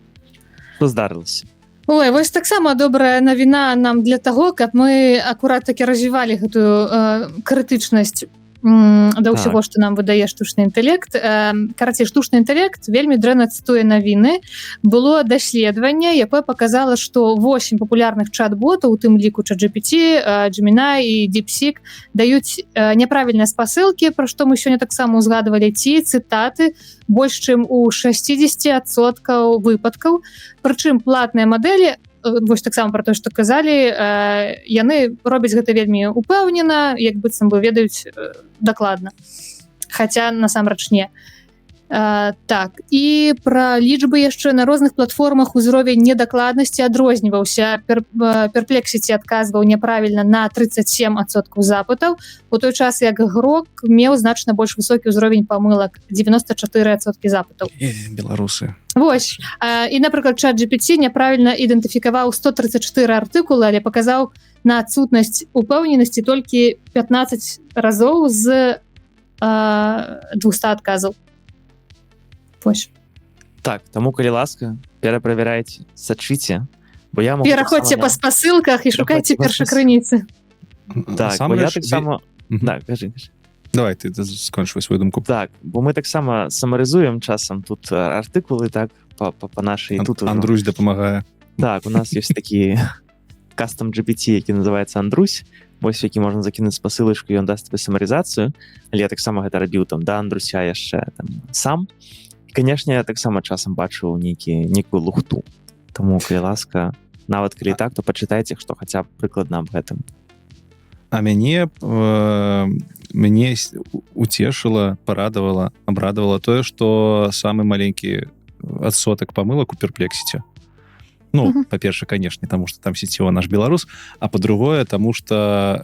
Speaker 1: Што здарылася?
Speaker 3: Ой, вось таксама добрая навіна нам для таго, каб мы акурат такі развівалі гэтую крытычнасць да ўсяго, што нам выдае штучны інтэлект. Карацей, штучны інтэлект вельмі дрэнна цытуе навіны. Было даследаванне, якое паказала, што 8 папулярных чат-ботаў, у тым ліку ChatGPT, Gemini і DeepSeek, даюць няправільныя спасылкі, пра што мы сёння таксама узгадвалі, ці цытаты больш чым у 60% выпадкаў. Прычым платныя мадэлі, вось таксама пра тое, што казалі, яны робяць гэта вельмі упэўнена, як быццам бы ведаюць дакладна. Хаця насамрэч не. Так, і пра лічбы яшчэ на розных платформах узровень недакладнасці адрозніваўся. Perplexity адказваў няправільна на 37% запытаў, у той час як Grok меў значна больш высокі ўзровень памылак, 94% запытаў.
Speaker 2: Беларусы.
Speaker 3: Вось. І, напрыклад, ChatGPT няправільна ідэнтыфікаваў 134 артыкулы, але паказаў на адсутнасць упэўненасці толькі 15 разоў з 200 адказаў. Вось.
Speaker 1: Так, таму, калі ласка, пераправярайце, сачыце, бо я могу...
Speaker 3: Пераходзьце па спасылках і шукайце першакрыніцы.
Speaker 1: Так, бо я таксама... Так, кажы.
Speaker 2: Давай, ты скончвай свою думку.
Speaker 1: Так, бо мы таксама самарызуем часам тут артыкулы, так, па нашай...
Speaker 2: Андрусь дапамагае.
Speaker 1: Так, у нас ёсць такі кастом GPT, які называецца Андрусь, вось які можна закінуць спасылачку, ён даст тебе самарызацыю, але я таксама гэта рабіў там да Андруся яшчэ там сам. І, канешне, я таксама часам бачыў нейкую лухту. Таму, калі ласка, нават калі так, то пачытайце, што хаця б прыкладна аб гэтым.
Speaker 2: А мяне уцешыла, парадавала, абрадавала тое, што самы маленькі адсотак памылак у Perplexity. Ну,
Speaker 3: Мгм.
Speaker 2: па-першае, канешне, таму што там CTO наш беларус, а па-другое, таму што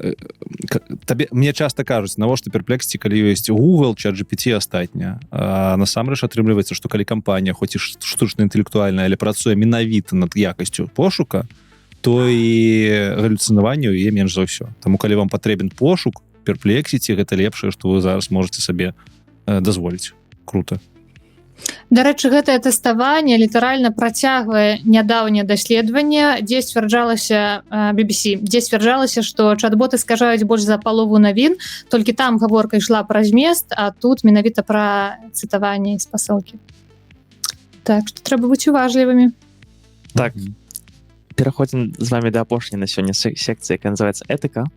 Speaker 2: мне часта кажуць, навошта Perplexity, калі ёсць Google, ChatGPT і астатняе. Насамрэч атрымліваецца, што калі кампанія хоць і штучна-інтэлектуальная, але працуе менавіта над якасцю пошука, то і галюцынаванне ў яе менш за ўсё. Таму калі вам патрэбен пошук, Perplexity гэта лепшае, што вы зараз можете сабе дазволіць. Круто.
Speaker 3: Дарэчы, гэтае тэставанне літаральна працягвае нядаўняе даследаванне, дзе сцвярджалася BBC, дзе сцвярджалася, што чат-боты скажаюць больш за палову навін, толькі там гаворка ішла пра змест, а тут менавіта пра цытаванне і спасылкі. Так што трэба быць уважлівымі.
Speaker 1: Так, пераходзім з вами да апошняй на сёння секцыі, якая называецца этыка.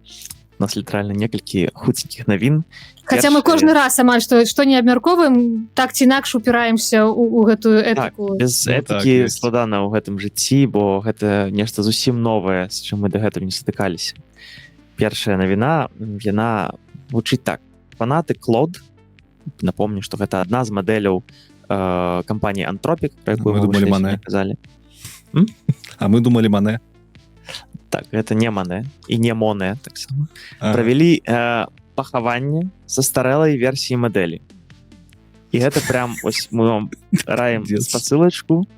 Speaker 1: У нас літаральна некалькі хуценькіх навін.
Speaker 3: Хаця мы кожны раз амаль што не абмярковаем, так ці інакш упіраемся ў гэтую этыку.
Speaker 1: Так, без
Speaker 2: Ну,
Speaker 1: этыкі
Speaker 2: так,
Speaker 1: складана ў гэтым жыцці, бо гэта нешта зусім новае, з чым мы дагэтуль не сутыкаліся. Першая навіна, яна гучыць так. Фанаты Claude, напомню, што гэта адна з мадэляў кампаніі Anthropic, пра якую
Speaker 2: Мы думалі, Мане.
Speaker 1: казалі.
Speaker 2: А мы думалі Мане.
Speaker 1: Так, гэта не Мане і не Моне таксама. Правялі пахаванне састарэлай версіі мадэлі. І гэта прям, ось мы вам раім
Speaker 2: Молодец.
Speaker 1: спасылачку.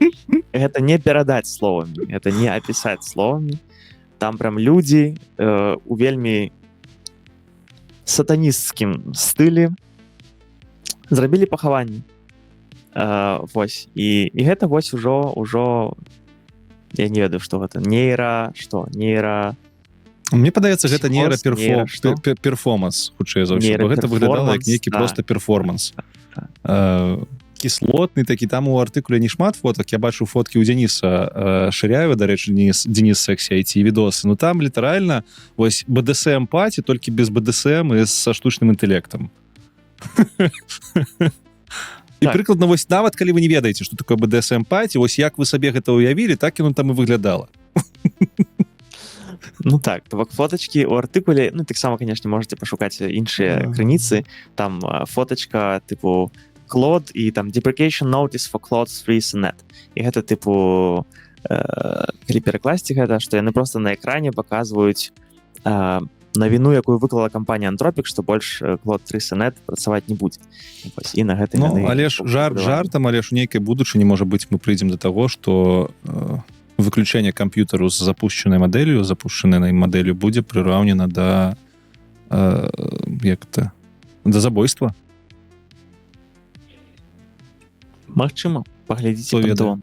Speaker 1: Гэта не перадаць словамі, гэта не апісаць словамі. Там прям людзі у вельмі сатанісцкім стылі зрабілі пахаванне. Вось. І гэта вось ужо я не ведаю, што гэта. Нейра.
Speaker 2: Мне падаецца, гэта
Speaker 1: Што?
Speaker 2: перформанс, хутчэй за ўсё. Бо гэта выглядала як нейкі проста перформанс. Кіслотны такі, там у артыкуле не шмат фотак, я бачу фоткі ў Дзеніса Шыряева, дарэчы, Дзеніс Сексі IT відосы, ну там літаральна вось BDSM паці, толькі без BDSM і са штучным інтэлектам. І
Speaker 1: Так.
Speaker 2: прыкладна, вось нават калі вы не ведаеце, што такое BDSM паці, вось як вы сабе гэта ўявілі, так яно там і выглядала.
Speaker 1: Ну так, то бок фотачкі ў артыкуле, ну таксама, канешне, можете пашукаць іншыя крыніцы, там фотачка тыпу Claude і там deprecation notice for Claude 3 Sonnet. І гэта тыпу, калі перакласці гэта, што яны проста на экране паказваюць навіну, якую выклала кампанія Anthropic, што больш Claude 3 Sonnet працаваць не будзе. Вось, і на гэтай
Speaker 2: Ну,
Speaker 1: яны
Speaker 2: але ж жартам, але ж у нейкай будучыні, можа быць, мы прыйдзем да таго, што выключэнне камп'ютару з запушчанай мадэллю, запушчанай мадэллю будзе прыраўнена да да забойства.
Speaker 1: Магчыма, паглядзіце
Speaker 2: Хто ведае.
Speaker 1: Пантеон.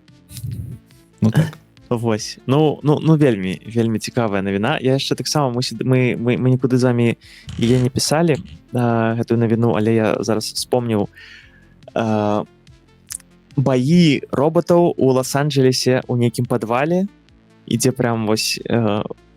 Speaker 2: Ну так.
Speaker 1: Вось. Ну вельмі цікавая навіна. Я яшчэ таксама мы нікуды з вамі яе не пісалі гэтую навіну, але я зараз вспомніў баі роботаў у Лос-Анджелесе у нейкім падвале, ідзе прям вось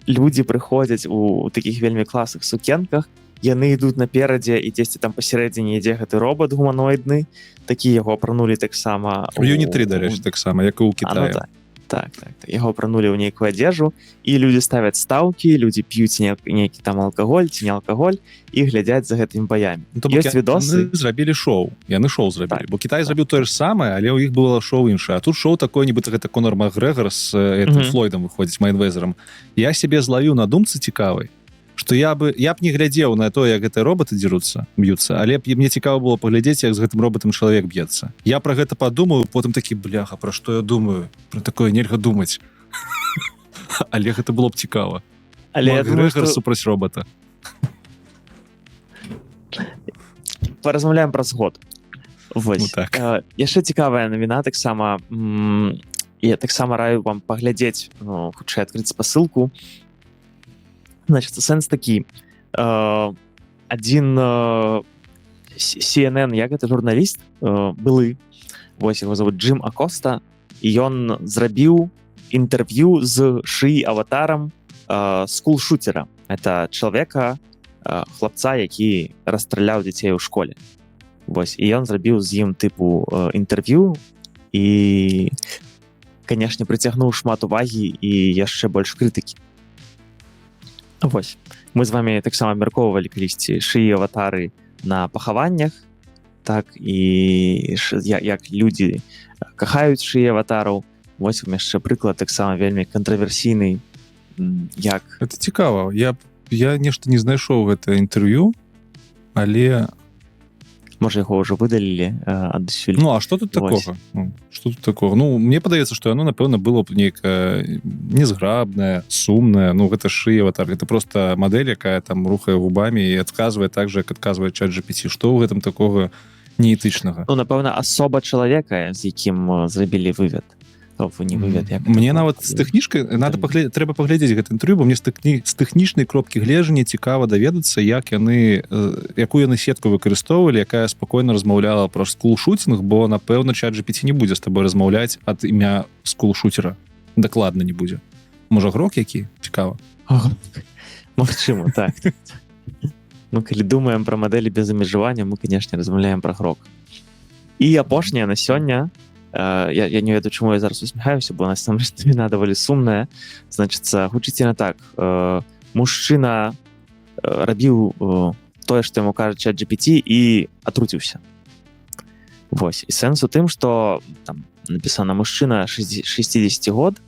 Speaker 1: людзі прыходзяць у такіх вельмі класных сукенках, яны ідуць наперадзе і дзесьці там пасярэдзіне ідзе гэты робот гуманоідны, такі яго апранулі таксама
Speaker 2: У Юні 3, дарэчы, таксама, як і ў Кітаі.
Speaker 1: Так. Яго апранулі ў нейкую адзежу, і людзі ставяць стаўкі, людзі п'юць нейкі там алкаголь ці не алкаголь і глядзяць за гэтымі баямі.
Speaker 2: Ну, то бок
Speaker 1: Ёсць відосы.
Speaker 2: зрабілі шоу. Яны шоу зрабілі.
Speaker 1: Так.
Speaker 2: Бо Кітай зрабіў тое ж самае, але ў іх было шоу іншае. А тут шоу такое, нібыта гэта Конор Макгрэгор з Флойдам выходзіць, Майнвезерам. Я сябе злавіў на думцы цікавай, што я б не глядзеў на то, як гэтыя роботы б'юцца, але мне цікава было паглядзець, як з гэтым робатам чалавек б'ецца. Я пра гэта падумаю, потым такі, бляха, пра што я думаю? Пра такое нельга думаць. Але гэта было б цікава.
Speaker 1: Але я думаю,
Speaker 2: Макгрэгор
Speaker 1: што
Speaker 2: супраць робота.
Speaker 1: паразмаўляем праз год. Вось.
Speaker 2: Ну, так.
Speaker 1: Яшчэ цікавая навіна таксама. Я таксама раю вам паглядзець, хутчэй адкрыць спасылку. Значит, сэнс такі. Адзін CNN, як гэта журналіст, былы, вось яго зовут Джим Акоста, і ён зрабіў інтэрв'ю з шыі-аватарам скул-шутера. Это чалавека, хлапца, які расстраляў дзяцей у школе. Вось, і ён зрабіў з ім тыпу інтэрв'ю і, канешне, прыцягнуў шмат увагі і яшчэ больш крытыкі. Вось. Мы з вами таксама абмяркоўвалі калісьці шыі-аватары на пахаваннях, так, і як людзі кахаюць шыі-аватараў. вось вам яшчэ прыклад таксама вельмі кантраверсійны, як
Speaker 2: Это цікава. Я нешта не знайшоў гэта інтэрв'ю, але
Speaker 1: можа яго ўжо выдалілі адсюль.
Speaker 2: ну а что тут
Speaker 1: Вось.
Speaker 2: такога? Что тут такога? Ну мне падаецца, што яно напэўна было б нейкае незграбнае, сумнае. Ну гэта ж і аватар, гэта просто мадэль, якая там рухае губамі і адказвае так же, як адказвае ChatGPT. Што ў гэтым такога неэтычнага?
Speaker 1: Ну напэўна асоба чалавека, з якім зрабілі вывед. Не вывед, як
Speaker 2: Мне
Speaker 1: это
Speaker 2: нават з тэхнічкай трэба паглядзець гэта інтэрв'ю, бо мне з тэхнічнай кропкі гледжання цікава даведацца, як яны якую яны сетку выкарыстоўвалі, якая спакойна размаўляла пра скул-шутінг, бо напэўна ChatGPT не будзе з табой размаўляць ад імя скул-шутера. Дакладна не будзе. Можа грок які? Цікава.
Speaker 1: Магчыма, так. Ну калі думаем пра мадэлі без абмежавання, мы канешне размаўляем пра грок. І апошняе на сёння, я не ведаю, чаму я зараз усміхаюся, бо у нас там навіна даволі сумная. Значыцца, гучыць на так. Мужчына рабіў тое, што яму кажа ChatGPT і атруціўся. Вось. І сэнс у тым, што там напісана мужчына 60 год,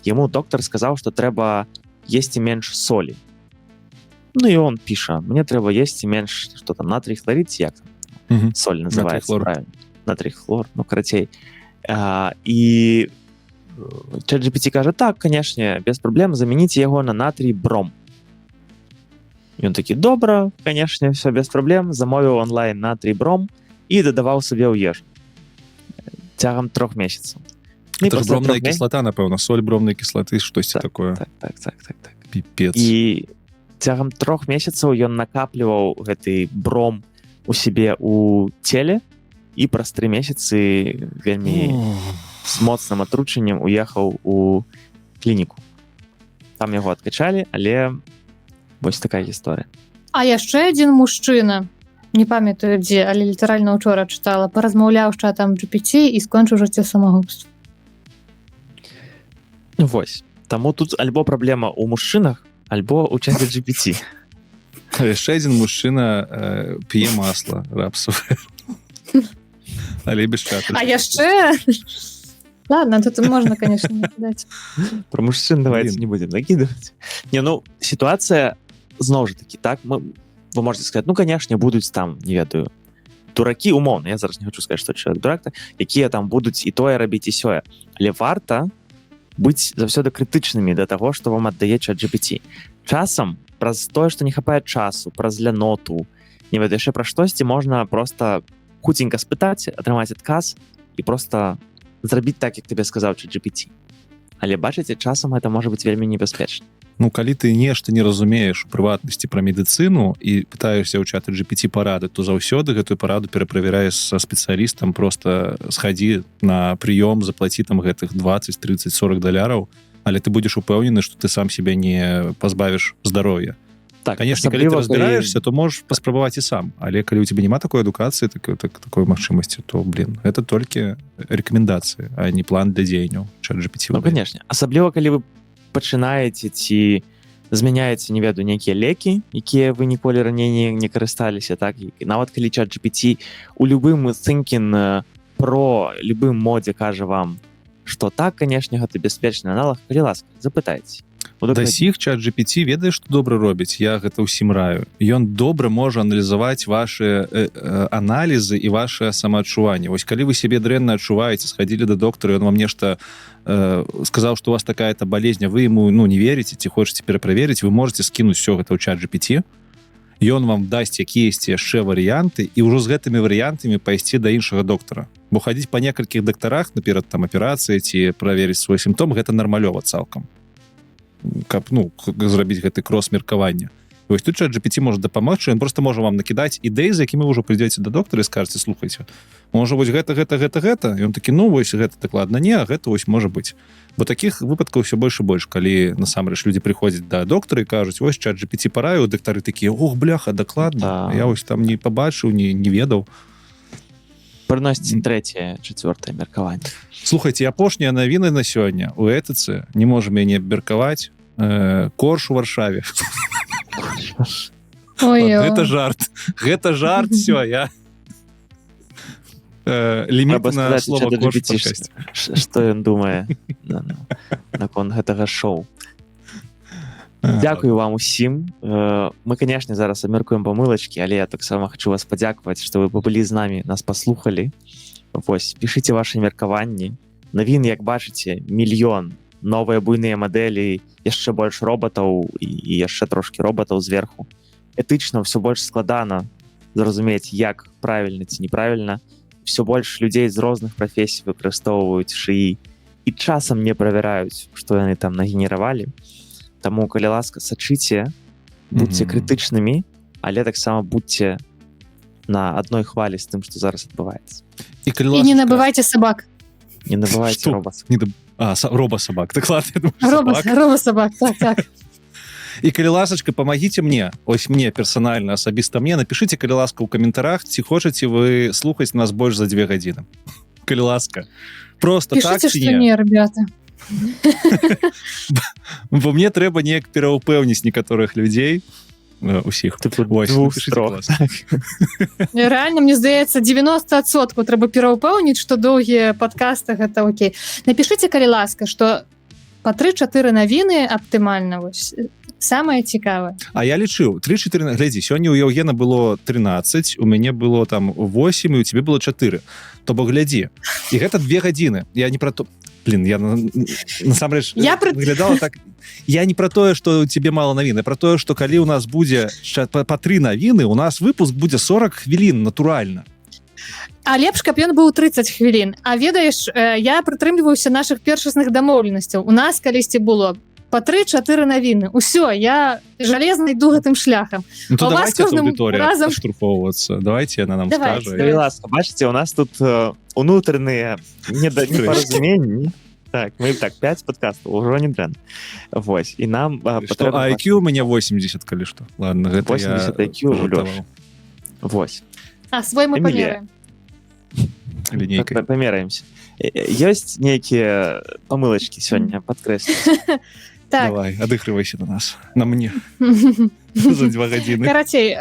Speaker 1: яму доктар сказаў, што трэба есці менш солі. Ну і он піша, мне трэба есці менш, што там, натрій хларид, як там соль называецца, правильно. Натрій хлор, ну карацей. І ChatGPT кажа, так, канешне, без праблем, замяніце яго на натрій бром. Ён такі, добра, канешне, все без праблем, замовіў онлайн натрій бром і дадаваў сабе ў ежу. Цягам 3 месяцаў.
Speaker 2: Это ж бромная кіслата, напэўна, соль бромнай кіслаты, штосьці такое.
Speaker 1: Так.
Speaker 2: Піпец.
Speaker 1: І цягам 3 месяцаў ён накапліваў гэты бром у сябе у целе, і праз 3 месяцы вельмі з моцным атручаннем уехаў у клініку. Там яго адкачалі, але вось такая гісторыя.
Speaker 3: А яшчэ адзін мужчына, не памятаю дзе, але літаральна учора чытала, паразмаўляў з чатам GPT і скончыў жыццё самагубства.
Speaker 1: Ну вось. Таму тут альбо праблема ў мужчынах, альбо ў чаце GPT.
Speaker 2: Яшчэ адзін мужчына п'е масла рапсавае. Але без чату.
Speaker 3: А яшчэ... Ладно, тут можна, конечно, не кидаць.
Speaker 1: Про мужчин давайте не будем накидывать. Не, ну, ситуация, зноў жа таки, так, вы можете сказать, ну, конечно, будуць там, не ведаю, дураки, умоўна, я зараз не хочу сказать, что человек дурак, якія там будуць і тое рабіць, і сёе. Але варта быць заўсёды крытычнымі да таго, што вам аддае ChatGPT. Часам, праз тое, што не хапае часу, праз ляноту, не ведаю, яшчэ пра штосьці можна просто хуценька спытаць, атрымаць адказ і просто зрабіць так, як тебе сказаў ChatGPT. Але бачыце, часам гэта можа быць вельмі небяспечна.
Speaker 2: Ну, калі ты нешта не разумееш у прыватнасці пра медыцыну і пытаешься ў ChatGPT парады, то заўсёды гэтую параду пераправяраеш са спецыялістам, просто схадзі на прыём, заплаці там гэтых 20, 30, 40 $, але ты будзеш упэўнены, што ты сам себе не пазбавіш здароўя.
Speaker 1: Так,
Speaker 2: конечно, калі ты разбіраешься, то можаш паспрабаваць і сам, але калі у тебе няма такой адукацыі, такой магчымасці, то, гэта толькі рэкамендацыі, а не план для дзеянняў ChatGPT.
Speaker 1: Ну, конечно. Асабліва, калі вы пачынаеце ці змяняеце, не ведаю, нейкія лекі, якія вы ніколі раней не карысталіся, так? І нават калі ChatGPT у любым thinking про любым модзе кажа вам, што так, канешне, гэта бяспечны аналаг, калі ласка, запытайце.
Speaker 2: Да сіх ChatGPT ведае, што добра робіць, я гэта ўсім раю. Ён добра можа аналізаваць ваши аналізы і ваше самаадчуванне. Вось калі вы себе дрэнна адчуваеце, схадзілі да доктара, ён вам нешта сказаў, што у вас такая-то болезня, вы ему не верыце, ці хочаце пераправерыць, вы можете скінуць все гэта ў ChatGPT. Ён вам дасць якіясьці яшчэ варыянты і ўжо з гэтымі варыянтамі пайсці да іншага доктара. Бо хадзіць па некалькіх дактарах наперад там аперацыі ці праверыць свой сімптом, гэта нармалёва цалкам. Каб, зрабіць гэты крос-меркавання. Вось тут ChatGPT можа дапамагчы, ён просто можа вам накідаць ідэі, з якімі вы ўжо прыйдзеце да доктара і скажаце, слухайце, можа вось гэта. Ён такі, вось гэта дакладна не, а гэта вось можа быць. Бо такіх выпадкаў ўсё больш і больш, калі насамрэч людзі прыходзяць да доктара і кажуць, вось ChatGPT параіў, дактары такія, ох, бляха, дакладна, я вось там не пабачыў, не ведаў.
Speaker 1: Прыносіць 3-е, 4-е меркаванне.
Speaker 2: Слухайце, апошнія навіны на сёння у этыцы, не можам яе абмеркаваць, корж у Варшаве.
Speaker 3: Ой,
Speaker 2: гэта жарт, все, ліміт
Speaker 1: Трэба
Speaker 2: на
Speaker 1: сказаць
Speaker 2: слова
Speaker 1: чату
Speaker 2: корж
Speaker 1: GPT,
Speaker 2: падкасці.
Speaker 1: што ён думае наконт гэтага шоу. Дзякую вам усім. Мы, канешне, зараз абмяркуем памылачкі, але я таксама хачу вас падзякаваць, што вы пабылі з намі, нас паслухалі. Вось, пішыце вашы меркаванні. Навін, як бачыце, мільён, новыя буйныя мадэлі, яшчэ больш робатаў і яшчэ трошкі робатаў зверху. Этычна ўсё больш складана зразумець, як правільна ці неправільна. Всё больш людзей з розных прафесій выкарыстоўваюць шыі і часам не правяраюць, што яны там нагенеравалі. Таму, калі ласка, сачыце, будьце крытычнымі, але таксама будьце на адной хвалі з тым, што зараз адбываецца.
Speaker 2: І
Speaker 3: І не набывайце сабак.
Speaker 1: Не набывайце
Speaker 2: Што?
Speaker 1: робас.
Speaker 2: Робасабак. Так ладно, я думаю, собак.
Speaker 3: Робасабак, так.
Speaker 2: І калі ласачка, памагіце мне, ось мне персанальна, асабіста мне, напішыце, калі ласка, у каментарах, ці хочаце вы слухаць нас больш за 2 гадзіны. Калі ласка. Просто
Speaker 3: Пішыце,
Speaker 2: так ці
Speaker 3: што
Speaker 2: не?
Speaker 3: не, ребята.
Speaker 2: Бо мне трэба неяк пераўпэўніць некаторых людзей, усіх. Ось, напішыце,
Speaker 1: двух
Speaker 2: ласка.
Speaker 3: Реально, мне здаецца, 90% трэба пераўпэўніць, што доўгія падкасты гэта окей. Напішыце, калі ласка, што па 3-4 навіны аптымальна, вось. Самае цікавае.
Speaker 2: А я лічыў 3-4, глядзі, сёння у Яўгена было 13, у мяне было там 8 і у тебе было 4. То бок глядзі. І гэта 2 гадзіны. Я не пра то... Блин, я насамрэч выглядала так. Я не пра тое, што у тебе мала навіны, пра тое, што калі у нас будзе па 3 навіны, у нас выпуск будзе 40 хвілін натуральна.
Speaker 3: А лепш, каб ён быў 30 хвілін. А ведаеш, я прытрымліваюся нашых першасных дамоўленасцяў. У нас калісьці было па 3-4 навіны. Усё, я жалезна іду гэтым шляхам.
Speaker 2: Ну то
Speaker 3: А у вас
Speaker 2: давайте
Speaker 3: кожным
Speaker 2: аудыторыя
Speaker 3: разам-
Speaker 2: штурхоўвацца. Давайте яна нам
Speaker 3: Давайте,
Speaker 2: скажа.
Speaker 1: Калі ласка, бачыце, у нас тут унутраныя непаразуменні. Так, мы так 5 подкастаў, ужо не дрэнна. Вось, і нам
Speaker 2: Што, IQ у мяне 80, калі што. Ладно, гэта
Speaker 1: 80 IQ,
Speaker 2: пажартаваў.
Speaker 1: Вось.
Speaker 3: А свой мы
Speaker 1: Эмілія.
Speaker 3: памераем.
Speaker 2: Лінейкай.
Speaker 1: Памераемся. Ёсць нейкія памылачкі сёння падкрэсліць?
Speaker 3: Так.
Speaker 2: Давай, адыгрывайся на нас. На мне. За 2 гадзіны.
Speaker 3: Карацей,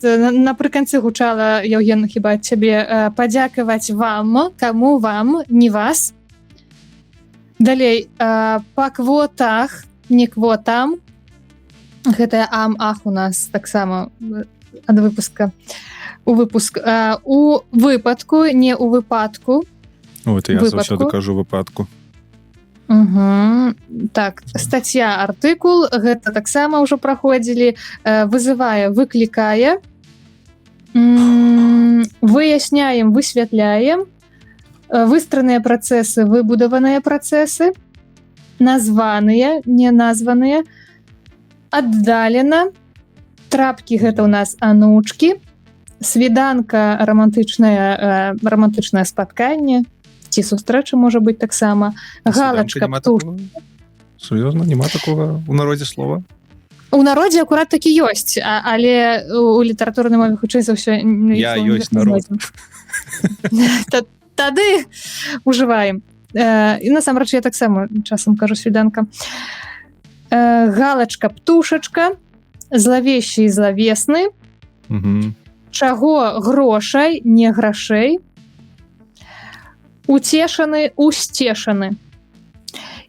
Speaker 3: напрыканцы гучала, Яўген, хіба цябе падзякаваць вам, каму вам, не вас. Далей, па квотах, не квотам. Гэтая ах у нас таксама ад выпуска. У выпуск. У выпадку, не у выпадку.
Speaker 2: Вот я
Speaker 3: Выпадку.
Speaker 2: заўсёды кажу выпадку.
Speaker 3: Угу. Так, статья, артыкул, гэта таксама ўжо праходзілі, вызывае, выклікае, выясняем, высвятляем, выстраныя працэсы, выбудаваныя працэсы, названыя, не названыя, аддалена, трапкі гэта ў нас анучкі, свіданка, романтычнае спатканне, ці сустрэча можа быць таксама, галачка, птушка.
Speaker 2: Сур'ёзна, няма такога у народзе слова?
Speaker 3: У народзе акурат такі ёсць, але у літаратурнай мове хутчэй за ўсё
Speaker 2: Я ёсць народ.
Speaker 3: Тады ужываем. І насамрэч я таксама часам кажу свіданка. Галачка, птушачка, злавещий, злавесны, чаго грошай, не грашэй, уцешаны, усцешаны.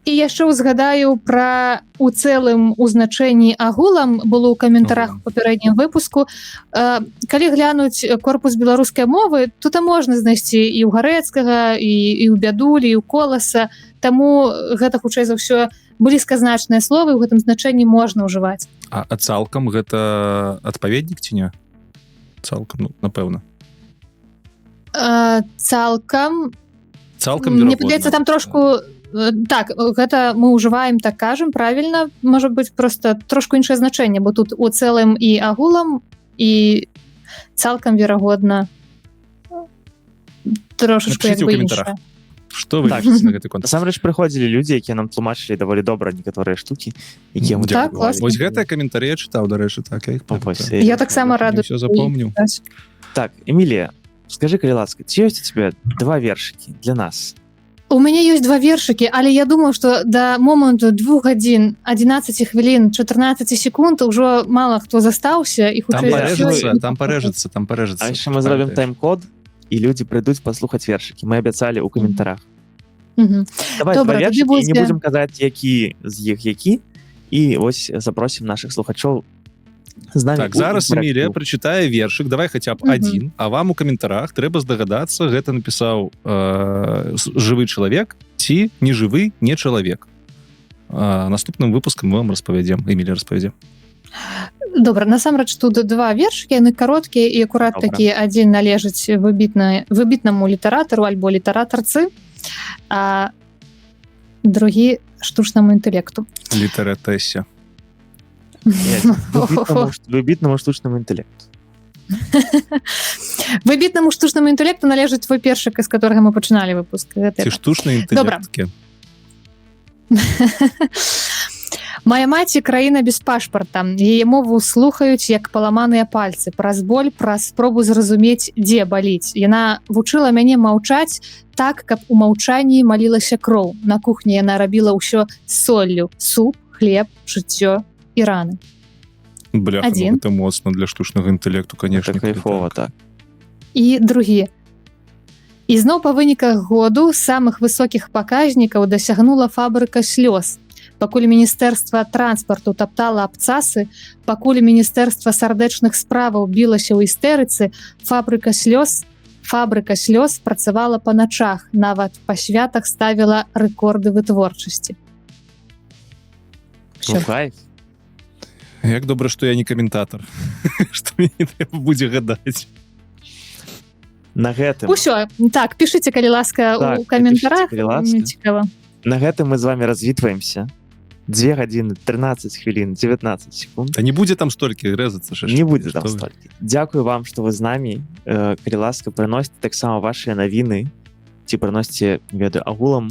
Speaker 3: І яшчэ ўзгадаю пра у цэлым у значэнні агулам, было ў каментарах у папярэднім выпуску. Калі глянуць корпус беларускай мовы, то там можна знайсці і ў Гарэцкага, і ў Бядулі, і ў Коласа. Таму гэта хутчэй за ўсё блізказначныя словы, у гэтым значэнні можна ўжываць.
Speaker 2: А цалкам гэта адпаведнік ці не? Цалкам, ну, напэўна.
Speaker 3: Цалкам
Speaker 2: верагодна.
Speaker 3: Мне падаецца, там трошку... Так, гэта мы ўжываем, так кажам, правільна, можа быць проста трошку іншае значэнне, бо тут у цэлым і агулам, і цалкам верагодна трошачку як бы іншае.
Speaker 2: Што вы лічыце на гэты конт?
Speaker 1: Насамрэч прыходзілі людзі, якія нам тлумачылі даволі добра некаторыя штукі, якія мы
Speaker 3: Так, класна.
Speaker 2: Вось гэтыя каментары я чытаў, дарэчы, так.
Speaker 3: Я таксама рада.
Speaker 2: Всё запомніў.
Speaker 1: Так, Эмілія, скажы, калі ласка, ці ёсць у цябе 2 вершыкі для нас?
Speaker 3: У мяне ёсць 2 вершыкі, але я думаю, што да моманту 2 гадзін, 11 хвілін, 14 секунд ўжо мала хто застаўся і хутчэй
Speaker 2: Там парэжыцца.
Speaker 1: А яшчэ мы зробім тайм-код, і людзі прыйдуць паслухаць вершыкі. Мы абяцалі ў каментарах.
Speaker 3: Мгм.
Speaker 1: Давай
Speaker 3: Добра,
Speaker 1: два
Speaker 3: тады
Speaker 1: вершыкі, і не
Speaker 3: будзе-
Speaker 1: будзем казаць, які з іх які. І вось запросім нашых слухачоў з намі.
Speaker 2: Так, зараз Эмілія прачытае вершык, давай хаця б
Speaker 3: Мгм.
Speaker 2: адзін, а вам у каментарах трэба здагадацца, гэта напісаў жывы чалавек ці не жывы, не чалавек. Наступным выпускам мы вам распавядзем, Эмілія распавядзе.
Speaker 3: Добра, насамрэч тут два вершыкі, яны кароткія і акурат
Speaker 1: Добра.
Speaker 3: такі адзін належыць выбітнаму літаратару альбо літаратарцы, а другі штучнаму інтэлекту.
Speaker 2: Літаратэся.
Speaker 1: Выбітнаму штучнаму інтэлекту.
Speaker 3: Выбітнаму штучнаму інтэлекту належыць твой першык, з которага мы пачыналі выпуск.
Speaker 2: Ці штучны
Speaker 3: Добра.
Speaker 2: інтэлекткі.
Speaker 3: Мая маці краіна без пашпарта. Яе мову слухаюць як паламаныя пальцы. Праз боль, праз спробу зразумець, дзе баліць. Яна вучыла мяне маўчаць так, каб у маўчанні малілася кроў. На кухні яна рабіла ўсё з соллю: суп, хлеб, жыццё і раны.
Speaker 2: Бляха,
Speaker 3: Адзін.
Speaker 2: гэта моцна для штучнага інтэлекту, конечно.
Speaker 1: Гэта кайфова, так.
Speaker 3: І другі. І зноў па выніках году самых высокіх паказнікаў дасягнула фабрыка слёз. Пакуль міністэрства транспарту таптала абцасы, пакуль міністэрства сардэчных справаў білася ў істэрыцы, фабрыка слёз працавала па начах, нават па святах ставіла рэкорды вытворчасці.
Speaker 1: Ну, кайф.
Speaker 2: Як добра, што я не каментатар. Што мне не трэба будзе гадаць.
Speaker 1: На гэтым.
Speaker 3: Усё, так, пішыце, калі ласка,
Speaker 1: Так,
Speaker 3: у каментарах.
Speaker 1: напішыце, калі ласка.
Speaker 3: Мне цікава.
Speaker 1: На гэтым мы з вами развітваемся. 2 гадзіны, 13 хвілін, 19 секунд.
Speaker 2: Та не будзе там столькі рэзацца.
Speaker 1: Не будзе там столькі. Дзякую вам, што вы з намі. Калі ласка, прыносіце таксама вашыя навіны, ці прыносіце, не ведаю, агулам,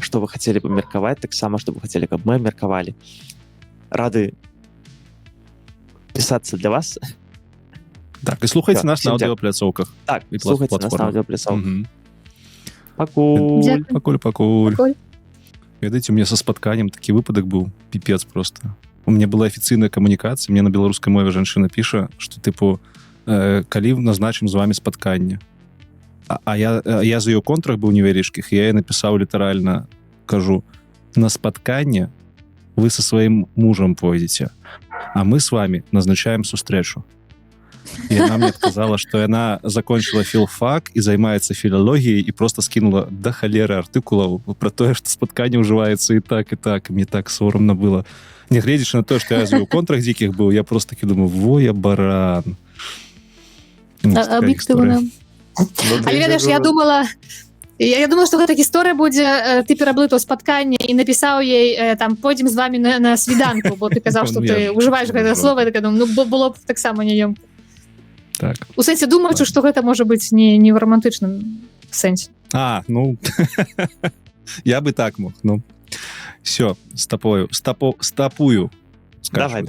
Speaker 1: што вы хацелі памеркаваць, таксама, што вы хацелі, каб мы абмеркавалі. Рады пісацца для вас.
Speaker 2: Так, і слухайце
Speaker 1: Так,
Speaker 2: нас на
Speaker 1: всім
Speaker 2: аўдыёпляцоўках.
Speaker 1: Так,
Speaker 2: І
Speaker 1: слухайце нас на
Speaker 2: платформах.
Speaker 1: аўдыёпляцоўках.
Speaker 2: Мгм.
Speaker 1: Пакуль.
Speaker 3: Дзякуй.
Speaker 2: Пакуль.
Speaker 3: Пакуль.
Speaker 2: Ведаеце, у меня са спатканнем такі выпадак быў, піпец просто. У меня была афіцыйная камунікацыя, мне на беларускай мове жанчына піша, што тыпу калі назначым з вами спатканне. А я за ее контрах быў невялічкіх, я напісаў літаральна, кажу: на спатканне вы со сваім мужам пойдзеце, а мы с вами назначаем сустрэчу. І яна мне адказала, што яна закончыла філфак і займаецца філалогіяй і просто скінула да халеры артыкулаў пра тое, што спатканне ўжываецца і так, мне так сорамна было. Нягледзячы на тое, што я ў контрах дзікіх быў, я просто такі думаю: во я баран.
Speaker 3: Аб'ектыўна. Але ведаеш, я думала, што гэта гісторыя будзе, ты пераблытаў спатканне і напісаў ей там: пойдзем з вами на свіданку, бо ты казаў, што ты ўжываеш гэта слова, і так думаю, ну было б таксама няёмка.
Speaker 2: Так.
Speaker 3: У сэнсе думаючы, што гэта можа быць не ў рамантычным сэнсе.
Speaker 2: Ну я бы так мог. Ну все, стапую.
Speaker 1: Давай.